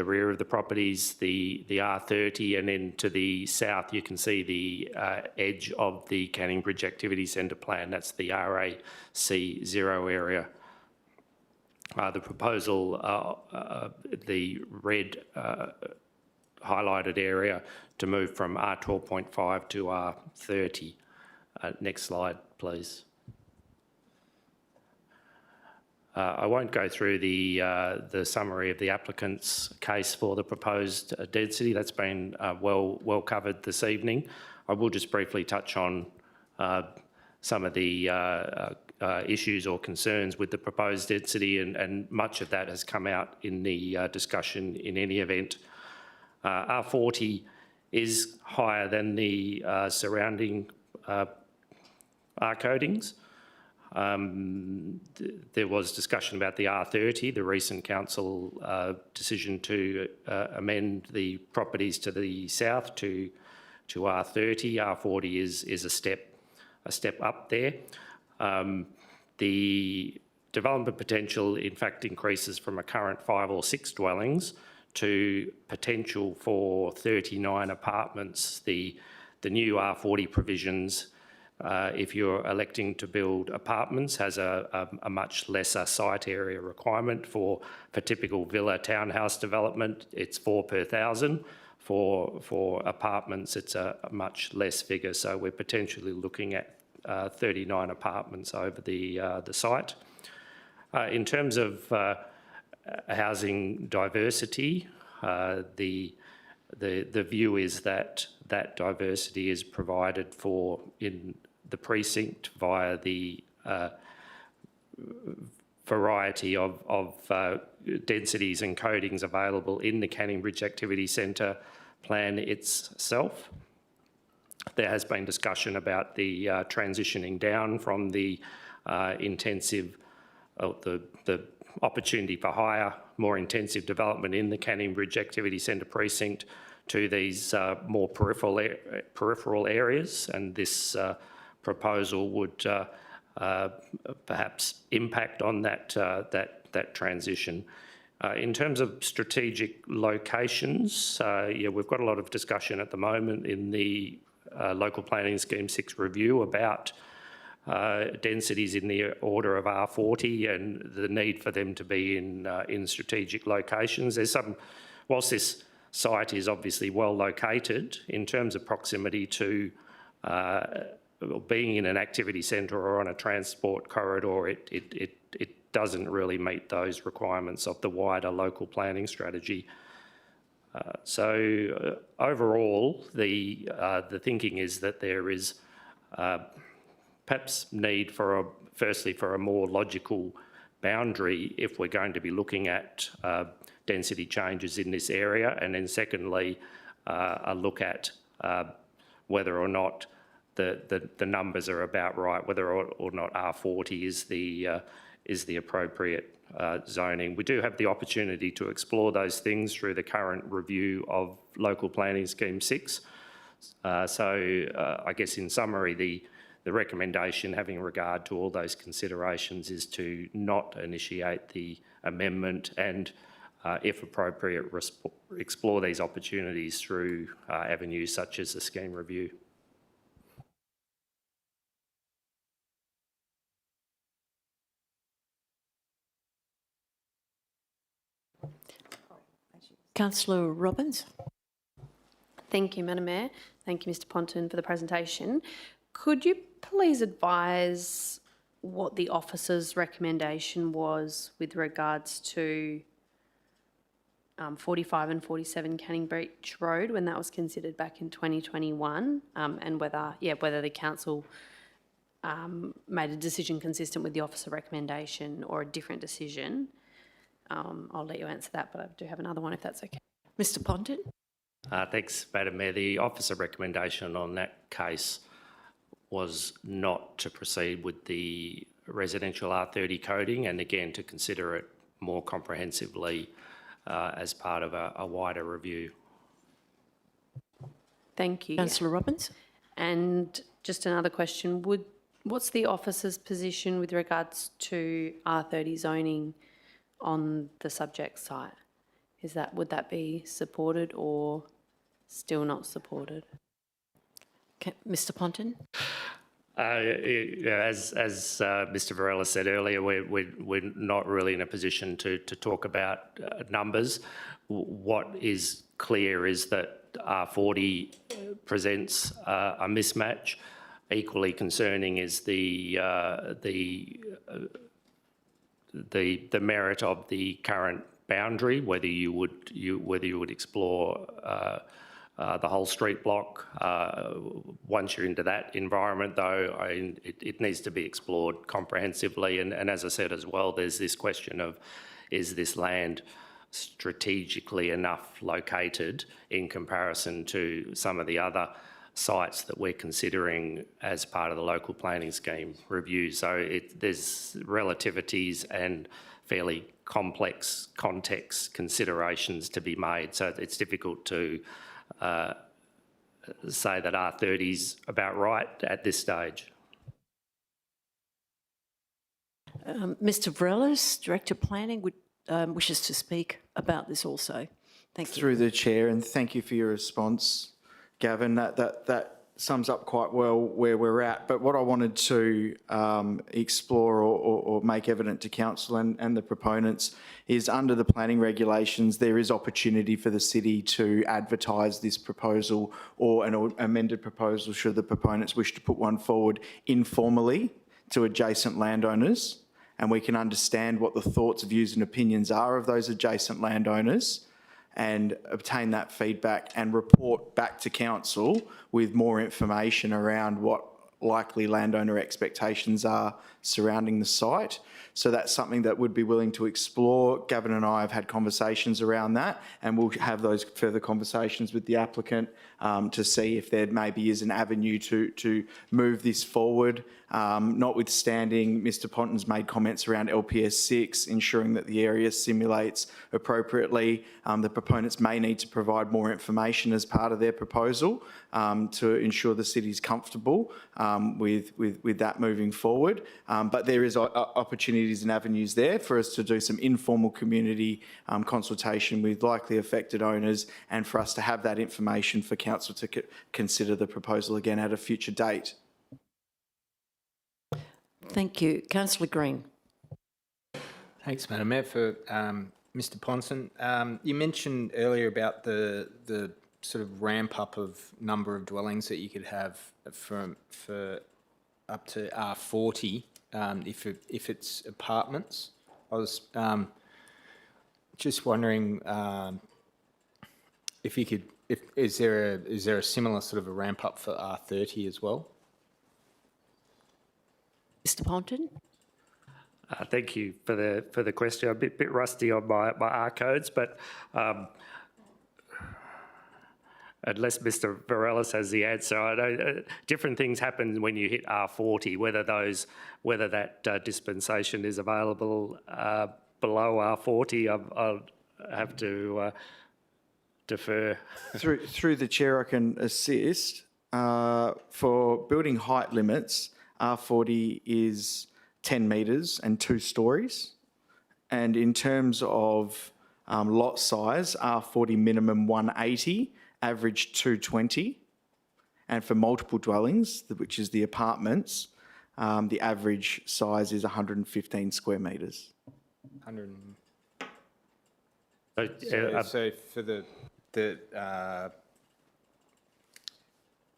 rear of the properties, the R30, and then to the south you can see the edge of the Canning Bridge Activity Centre plan. That's the RAC0 area. The proposal, the red highlighted area, to move from R12.5 to R30. Next slide, please. I won't go through the summary of the applicant's case for the proposed density. That's been well covered this evening. I will just briefly touch on some of the issues or concerns with the proposed density, and much of that has come out in the discussion in any event. R40 is higher than the surrounding R codings. There was discussion about the R30, the recent council decision to amend the properties to the south to R30. R40 is a step up there. The development potential, in fact, increases from a current 5 or 6 dwellings to potential for 39 apartments. The new R40 provisions, if you're electing to build apartments, has a much lesser site area requirement. For typical villa townhouse development, it's 4 per 1,000. For apartments, it's a much less figure. So we're potentially looking at 39 apartments over the site. In terms of housing diversity, the view is that diversity is provided for in the precinct via the variety of densities and codings available in the Canning Bridge Activity Centre plan itself. There has been discussion about the transitioning down from the intensive, the opportunity for higher, more intensive development in the Canning Bridge Activity Centre precinct to these more peripheral areas, and this proposal would perhaps impact on that transition. In terms of strategic locations, yeah, we've got a lot of discussion at the moment in the Local Planning Scheme 6 review about densities in the order of R40 and the need for them to be in strategic locations. There's some, whilst this site is obviously well located in terms of proximity to being in an activity centre or on a transport corridor, it doesn't really meet those requirements of the wider local planning strategy. So overall, the thinking is that there is perhaps need for firstly for a more logical boundary if we're going to be looking at density changes in this area, and then secondly a look at whether or not the numbers are about right, whether or not R40 is the appropriate zoning. We do have the opportunity to explore those things through the current review of Local Planning Scheme 6. So I guess in summary, the recommendation, having regard to all those considerations, is to not initiate the amendment and, if appropriate, explore these opportunities through avenues such as the scheme review. Councillor Robbins. Thank you, Madam Mayor. Thank you, Mr Ponton, for the presentation. Could you please advise what the officer's recommendation was with regards to 45 and 47 Canning Breach Road when that was considered back in 2021, and whether the council made a decision consistent with the officer recommendation or a different decision? I'll let you answer that, but I do have another one if that's okay. Mr Ponton. Thanks, Madam Mayor. The officer recommendation on that case was not to proceed with the residential R30 coding, and again to consider it more comprehensively as part of a wider review. Thank you. Councillor Robbins. And just another question, what's the officer's position with regards to R30 zoning on the subject site? Would that be supported or still not supported? Okay, Mr Ponton. As Mr Varela said earlier, we're not really in a position to talk about numbers. What is clear is that R40 presents a mismatch. Equally concerning is the merit of the current boundary, whether you would explore the whole street block. Once you're into that environment, though, it needs to be explored comprehensively. And as I said as well, there's this question of, is this land strategically enough located in comparison to some of the other sites that we're considering as part of the local planning scheme review. So there's relativities and fairly complex context considerations to be made. So it's difficult to say that R30 is about right at this stage. Mr Varelis, Director of Planning, wishes to speak about this also. Thank you. Through the chair, and thank you for your response, Gavin. That sums up quite well where we're at. But what I wanted to explore or make evident to council and the proponents is, under the planning regulations, there is opportunity for the city to advertise this proposal or an amended proposal should the proponents wish to put one forward informally to adjacent landowners. And we can understand what the thoughts, views and opinions are of those adjacent landowners and obtain that feedback and report back to council with more information around what likely landowner expectations are surrounding the site. So that's something that would be willing to explore. Gavin and I have had conversations around that, and we'll have those further conversations with the applicant to see if there maybe is an avenue to move this forward. Notwithstanding, Mr Ponton's made comments around LPS 6, ensuring that the area simulates appropriately. The proponents may need to provide more information as part of their proposal to ensure the city's comfortable with that moving forward. But there is opportunities and avenues there for us to do some informal community consultation with likely affected owners, and for us to have that information for council to consider the proposal again at a future date. Thank you. Councillor Green. Thanks, Madam Mayor. For Mr Ponson, you mentioned earlier about the sort of ramp up of number of dwellings that you could have for up to R40 if it's apartments. I was just wondering if you could, is there a similar sort of a ramp up for R30 as well? Mr Ponton. Thank you for the question. I'm a bit rusty on my R codes, but unless Mr Varelis has the answer, I know different things happen when you hit R40. Whether that dispensation is available below R40, I'll have to defer. Through the chair, I can assist. for building height limits, R40 is 10 metres and 2 stories. And in terms of lot size, R40 minimum 180, average 220. And for multiple dwellings, which is the apartments, the average size is 115 square metres. 100. So, So for the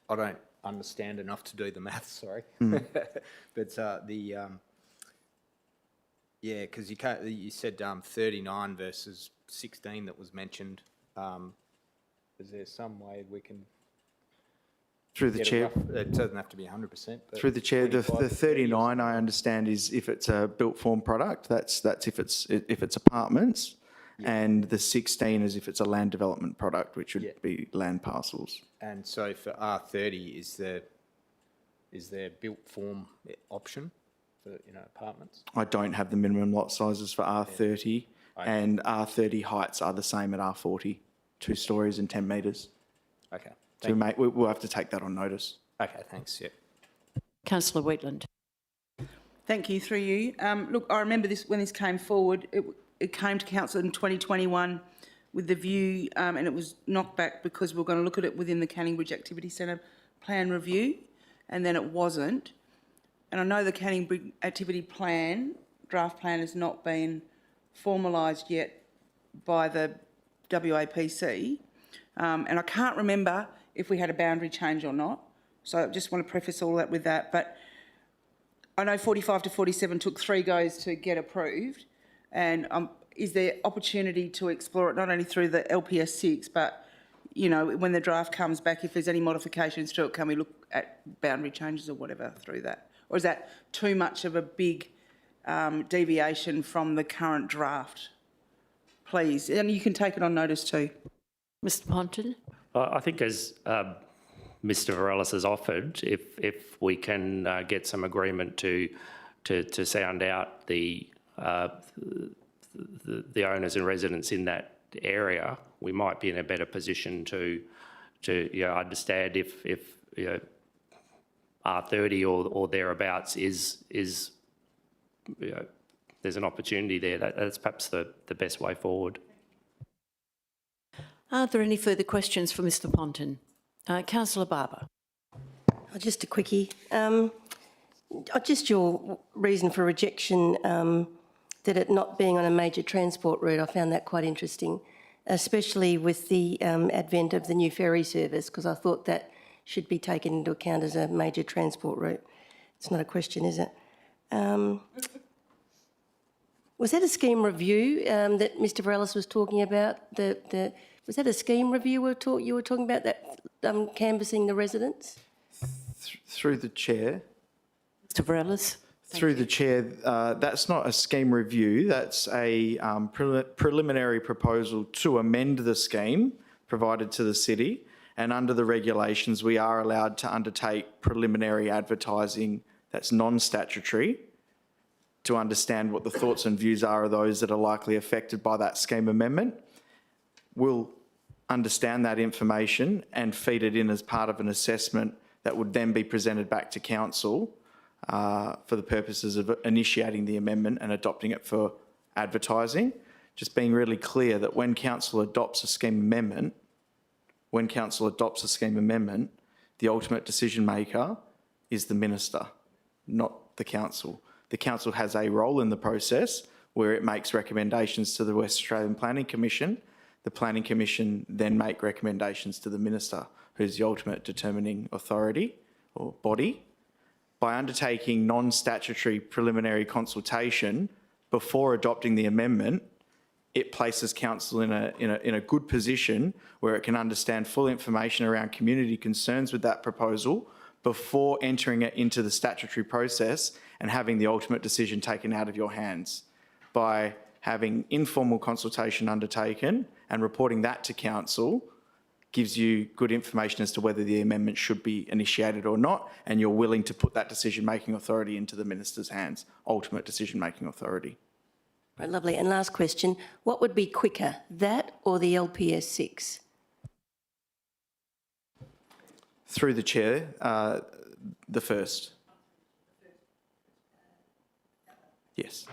I don't understand enough to do the maths, sorry. But yeah, because you said 39 versus 16 that was mentioned. Is there some way we can? Through the chair. It doesn't have to be 100%. But Through the chair, the 25 to 30 or 39 I understand is if it's a built form product, that's if it's apartments, and the 16 is if it's a land development product, which would be land parcels. And so for R30, is there built form option for apartments? I don't have the minimum lot sizes for R30, and R30 heights are the same at R40, 2 stories and 10 metres. Okay. So we'll have to take that on notice. Okay, thanks. Yeah. Councillor Wheatland. Thank you, through you. Look, I remember this when this came forward. It came to council in 2021 with the view, and it was knocked back because we were going to look at it within the Canning Bridge Activity Centre plan review, and then it wasn't. And I know the Canning Bridge Activity Plan, draft plan, has not been formalised yet by the WAPC, and I can't remember if we had a boundary change or not. So I just want to preface all that with that. But I know 45 to 47 took 3 goes to get approved. And is there opportunity to explore it not only through the LPS 6, but, when the draft comes back, if there's any modifications to it, can we look at boundary changes or whatever through that? Or is that too much of a big deviation from the current draft? Please, and you can take it on notice too. Mr Ponton. I think as Mr Varelis has offered, if we can get some agreement to sound out the owners and residents in that area, we might be in a better position to understand if R30 or thereabouts is there's an opportunity there. That's perhaps the best way forward. Are there any further questions for Mr Ponton? Councillor Barber. Just a quickie. Just your reason for rejection, that it not being on a major transport route, I found that quite interesting, especially with the advent of the new ferry service, because I thought that should be taken into account as a major transport route. It's not a question, is it? Was that a scheme review that Mr Varelis was talking about? Was that a scheme review you were talking about, that canvassing the residents? Through the chair. Mr Varelis. Through the chair, that's not a scheme review. That's a preliminary proposal to amend the scheme provided to the city. And under the regulations, we are allowed to undertake preliminary advertising that's non-statutory to understand what the thoughts and views are of those that are likely affected by that scheme amendment. We'll understand that information and feed it in as part of an assessment that would then be presented back to council for the purposes of initiating the amendment and adopting it for advertising. Just being really clear that when council adopts a scheme amendment, the ultimate decision maker is the minister, not the council. The council has a role in the process where it makes recommendations to the West Australian Planning Commission. The Planning Commission then make recommendations to the minister, who's the ultimate determining authority or body. By undertaking non-statutory preliminary consultation before adopting the amendment, it places council in a good position where it can understand full information around community concerns with that proposal before entering it into the statutory process and having the ultimate decision taken out of your hands. By having informal consultation undertaken and reporting that to council gives you good information as to whether the amendment should be initiated or not, and you're willing to put that decision-making authority into the minister's hands, ultimate decision-making authority. Right, lovely. And last question, what would be quicker, that or the LPS 6? Through the chair, the first. Yes.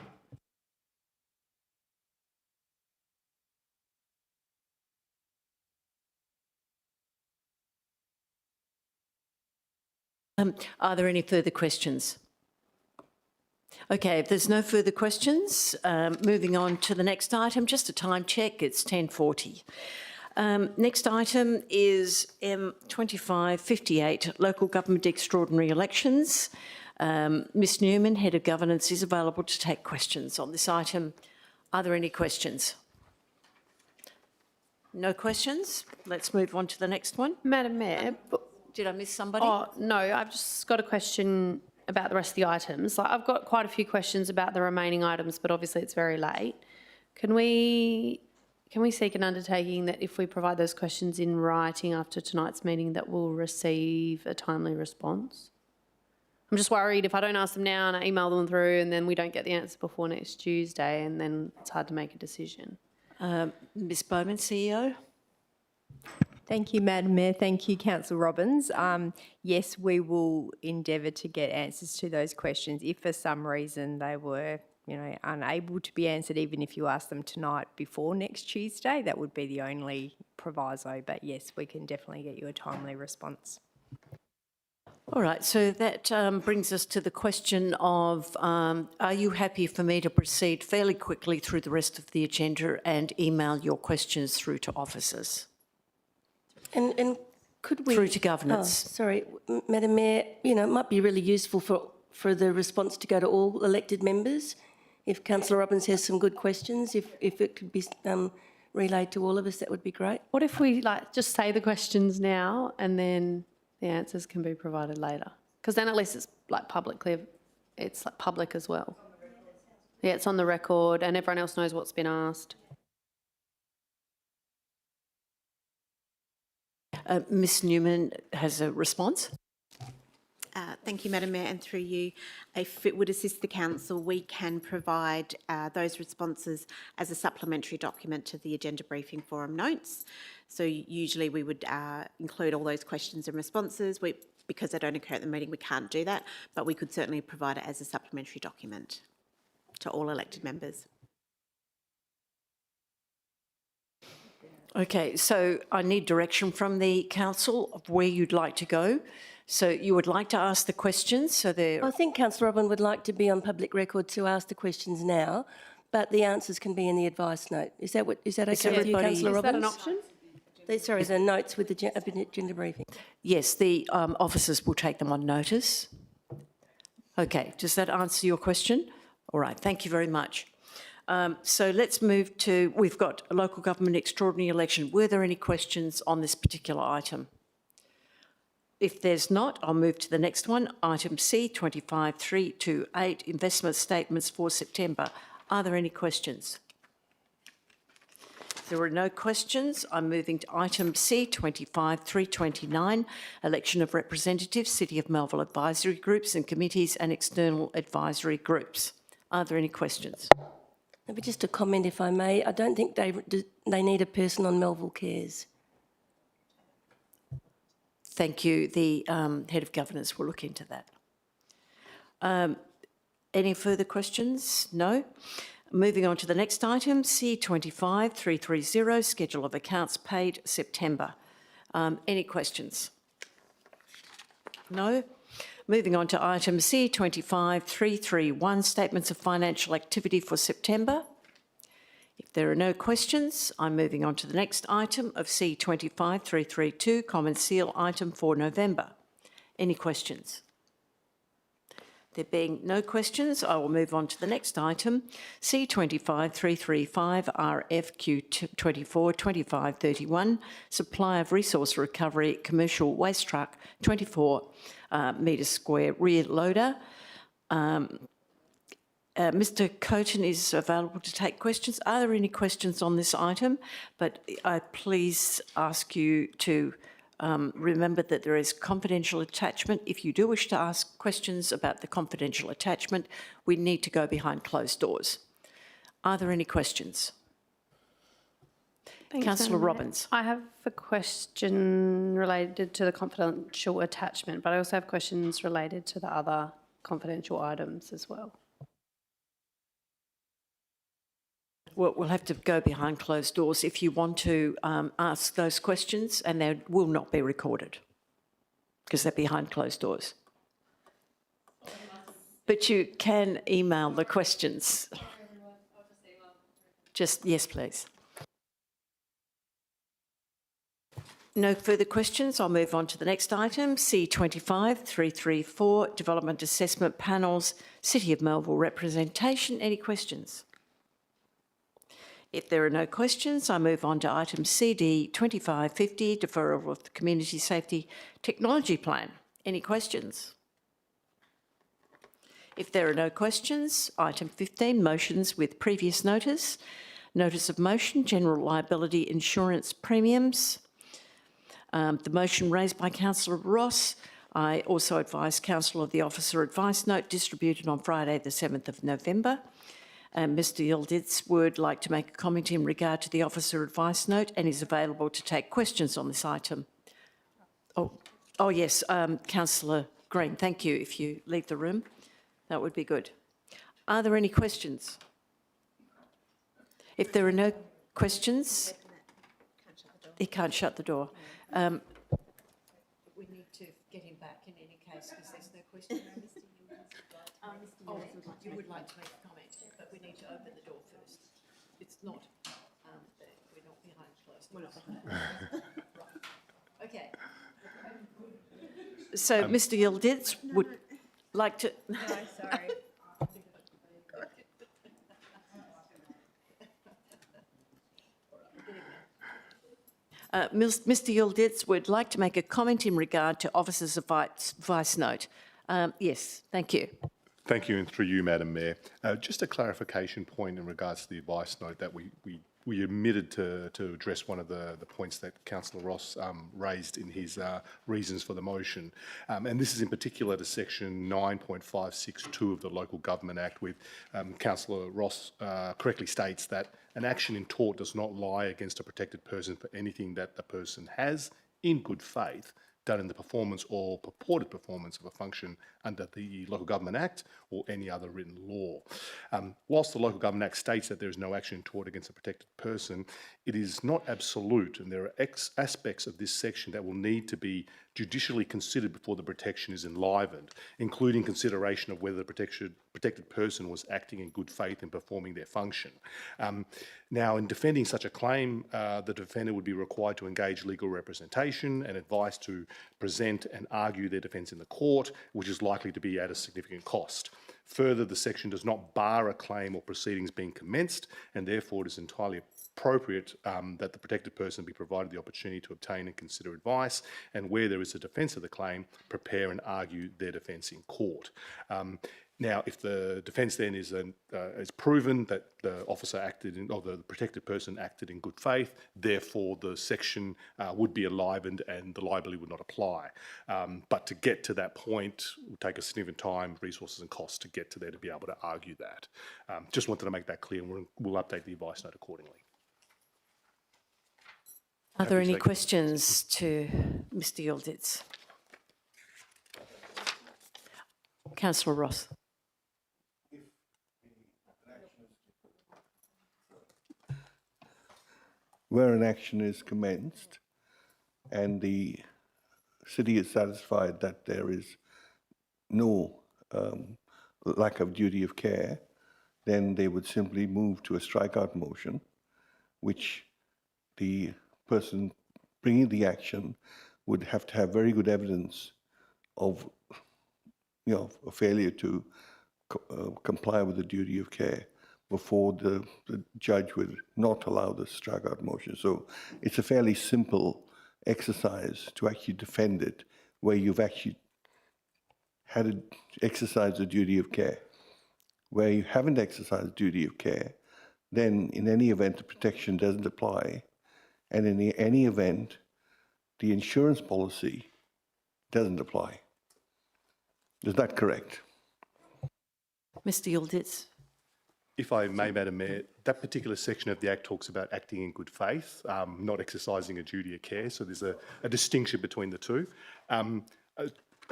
Are there any further questions? Okay, if there's no further questions, moving on to the next item, just a time check, it's 10:40. Next item is M2558, Local Government Extraordinary Elections. Ms Newman, Head of Governance, is available to take questions on this item. Are there any questions? No questions? Let's move on to the next one. Madam Mayor. Did I miss somebody? Oh, no, I've just got a question about the rest of the items. Like, I've got quite a few questions about the remaining items, but obviously it's very late. Can we seek an undertaking that if we provide those questions in writing after tonight's meeting, that we'll receive a timely response? I'm just worried if I don't ask them now and I email them through and then we don't get the answer before next Tuesday, and then it's hard to make a decision. Ms Bowman, CEO. Thank you, Madam Mayor. Thank you, Councillor Robbins. Yes, we will endeavour to get answers to those questions. If for some reason they were, unable to be answered, even if you ask them tonight before next Tuesday, that would be the only proviso. But yes, we can definitely get you a timely response. All right, so that brings us to the question of, are you happy for me to proceed fairly quickly through the rest of the agenda and email your questions through to officers? And could we... Through to governance. Oh, sorry, Madam Mayor, it might be really useful for the response to go to all elected members. If Councillor Robbins has some good questions, if it could be relayed to all of us, that would be great. What if we just say the questions now and then the answers can be provided later? Because then at least it's it's public as well. Yeah, it's on the record and everyone else knows what's been asked. Ms Newman has a response. Thank you, Madam Mayor, and through you, if it would assist the council, we can provide those responses as a supplementary document to the agenda briefing forum notes. So usually we would include all those questions and responses. Because they don't occur at the meeting, we can't do that, but we could certainly provide it as a supplementary document to all elected members. Okay, so I need direction from the council of where you'd like to go. So you would like to ask the questions, so they're... I think Councillor Robin would like to be on public record to ask the questions now, but the answers can be in the advice note. Is that okay with you, Councillor Robbins? Is that an option? Sorry, the notes with the agenda briefing. Yes, the officers will take them on notice. Okay, does that answer your question? All right, thank you very much. So let's move to, we've got a local government extraordinary election. Were there any questions on this particular item? If there's not, I'll move to the next one. Item C, 25328, investment statements for September. Are there any questions? If there are no questions, I'm moving to item C, 25329, election of representatives, City of Melville advisory groups and committees and external advisory groups. Are there any questions? Maybe just a comment, if I may. I don't think they need a person on Melville Cares. Thank you. The Head of Governance will look into that. Any further questions? No? Moving on to the next item, C25330, Schedule of Accounts paid September. Any questions? No? Moving on to item C25331, Statements of Financial Activity for September. If there are no questions, I'm moving on to the next item of C25332, Common Seal item for November. Any questions? There being no questions, I will move on to the next item, C25335, RFQ242531, Supply of Resource Recovery Commercial Waste Truck 24 metre square rear loader. Mr Coton is available to take questions. Are there any questions on this item? But I please ask you to remember that there is confidential attachment. If you do wish to ask questions about the confidential attachment, we need to go behind closed doors. Are there any questions? Thanks, Councillor Madam Mayor. Robbins. I have a question related to the confidential attachment, but I also have questions related to the other confidential items as well. Well, we'll have to go behind closed doors if you want to ask those questions, and they will not be recorded because they're behind closed doors. But you can email the questions. Just, yes, please. No further questions. I'll move on to the next item, C25-334, Development Assessment Panels, City of Melville representation. Any questions? If there are no questions, I move on to item CD2550, Deferral of the Community Safety Technology Plan. Any questions? If there are no questions, item 15, motions with previous notice. Notice of motion, general liability insurance premiums. The motion raised by Councillor Ross. I also advise Council of the Officer Advice Note distributed on Friday the 7th of November. Mr Yildiz would like to make a comment in regard to the Officer Advice Note and is available to take questions on this item. Oh yes, Councillor Green, thank you. If you leave the room, that would be good. Are there any questions? If there are no questions, he can't shut the door. We need to get him back in any case because there's no question. You would like to make a comment, but we need to open the door first. It's not, we're not behind closed doors. Right. Okay. So Mr Yildiz would like to... No, sorry. Mr Yildiz would like to make a comment in regard to Officer's Advice Note. Yes, thank you. Thank you, and through you, Madam Mayor. Just a clarification point in regards to the advice note that we omitted to address one of the points that Councillor Ross raised in his reasons for the motion. And this is in particular to section 9.562 of the Local Government Act, with Councillor Ross correctly states that an action in tort does not lie against a protected person for anything that the person has, in good faith, done in the performance or purported performance of a function under the Local Government Act or any other written law. Whilst the Local Government Act states that there is no action toward against a protected person, it is not absolute, and there are aspects of this section that will need to be judicially considered before the protection is enlivened, including consideration of whether the protected person was acting in good faith in performing their function. Now, in defending such a claim, the defendant would be required to engage legal representation and advice to present and argue their defence in the court, which is likely to be at a significant cost. Further, the section does not bar a claim or proceedings being commenced, and therefore it is entirely appropriate that the protected person be provided the opportunity to obtain and consider advice, and where there is a defence of the claim, prepare and argue their defence in court. Now, if the defence then is proven that the officer acted in, or the protected person acted in good faith, therefore the section would be enlivened and the liability would not apply. But to get to that point would take a significant time, resources and costs to get to there to be able to argue that. Just wanted to make that clear, and we'll update the advice note accordingly. Are there any questions to Mr Yildiz? Councillor Ross. Where an action is commenced and the city is satisfied that there is no lack of duty of care, then they would simply move to a strikeout motion, which the person bringing the action would have to have very good evidence of, a failure to comply with the duty of care before the judge would not allow the strikeout motion. So it's a fairly simple exercise to actually defend it, where you've actually had to exercise the duty of care. Where you haven't exercised duty of care, then in any event the protection doesn't apply, and in any event the insurance policy doesn't apply. Is that correct? Mr Yildiz. If I may, Madam Mayor, that particular section of the Act talks about acting in good faith, not exercising a duty of care. So there's a distinction between the two. An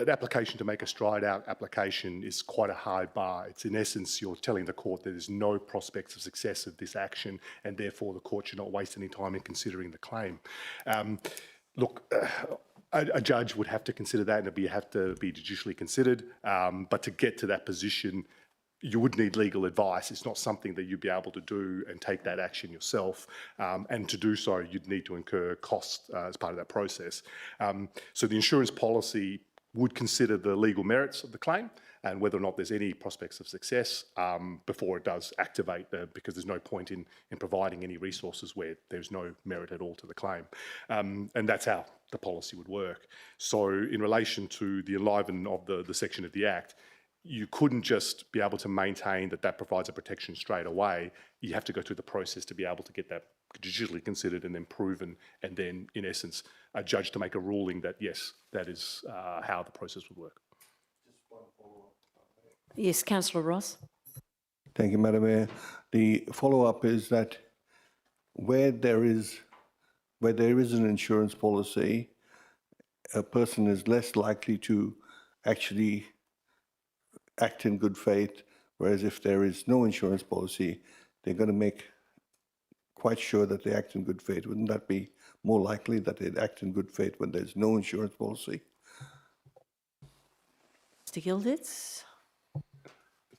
application to make a stride out application is quite a hard bar. It's in essence, you're telling the court that there's no prospects of success of this action, and therefore the court should not waste any time in considering the claim. Look, a judge would have to consider that, and it'd have to be judicially considered. But to get to that position, you would need legal advice. It's not something that you'd be able to do and take that action yourself. And to do so, you'd need to incur costs as part of that process. So the insurance policy would consider the legal merits of the claim and whether or not there's any prospects of success before it does activate, because there's no point in providing any resources where there's no merit at all to the claim. And that's how the policy would work. So in relation to the enlivenment of the section of the Act, you couldn't just be able to maintain that provides a protection straight away. You have to go through the process to be able to get that judicially considered and then proven, and then, in essence, a judge to make a ruling that, yes, that is how the process would work. Yes, Councillor Ross. Thank you, Madam Mayor. The follow-up is that where there is an insurance policy, a person is less likely to actually act in good faith, whereas if there is no insurance policy, they're going to make quite sure that they act in good faith. Wouldn't that be more likely that they'd act in good faith when there's no insurance policy? Mr Gilditz.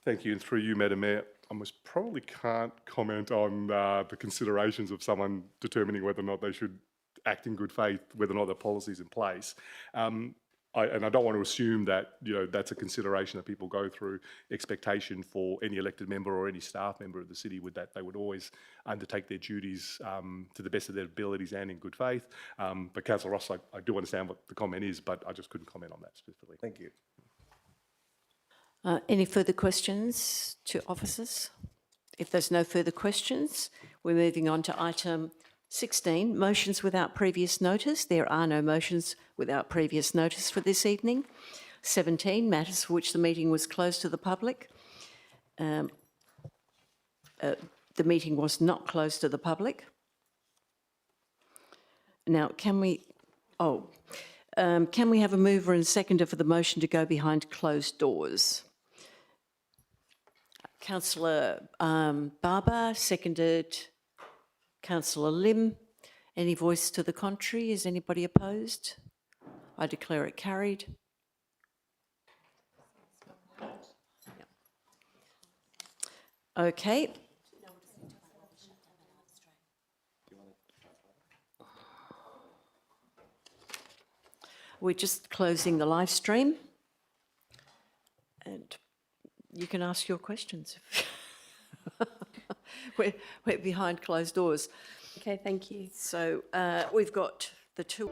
Thank you, and through you, Madam Mayor, I most probably can't comment on the considerations of someone determining whether or not they should act in good faith, whether or not the policy is in place. And I don't want to assume that that's a consideration that people go through. Expectation for any elected member or any staff member of the city would that they would always undertake their duties to the best of their abilities and in good faith. But Councillor Ross, I do understand what the comment is, but I just couldn't comment on that specifically. Thank you. Any further questions to officers? If there's no further questions, we're moving on to item 16, motions without previous notice. There are no motions without previous notice for this evening. 17, matters for which the meeting was closed to the public. The meeting was not closed to the public. Now, can we have a mover and seconder for the motion to go behind closed doors? Councillor Barber, seconded Councillor Lim. Any voice to the contrary? Is anybody opposed? I declare it carried. Okay. We're just closing the live stream, and you can ask your questions. We're behind closed doors. Okay, thank you. So we've got the two.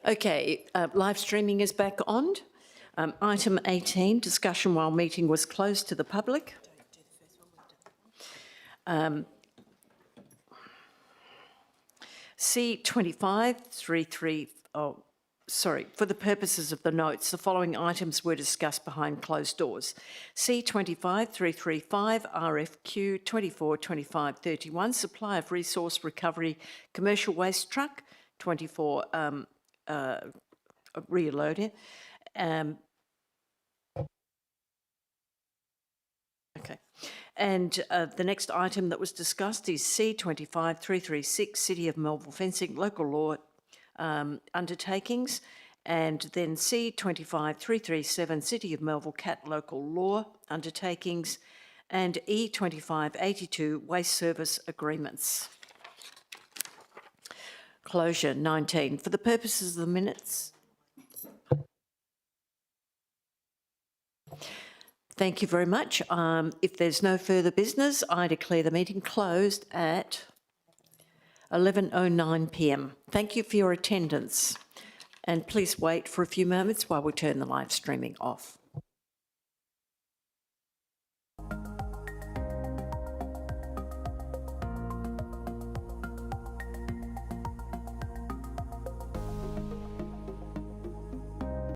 Okay, live streaming is back on. Item 18, discussion while meeting was closed to the public. C2533, for the purposes of the notes, the following items were discussed behind closed doors. C25335 RFQ 242531, supply of resource recovery commercial waste truck, 24 reload it. Okay. And the next item that was discussed is C25336, City of Melville fencing, local law undertakings, and then C25337, City of Melville cat local law undertakings, and E2582, waste service agreements. Closure 19. For the purposes of the minutes. Thank you very much. If there's no further business, I declare the meeting closed at 11:09 p.m. Thank you for your attendance, and please wait for a few moments while we turn the live streaming off.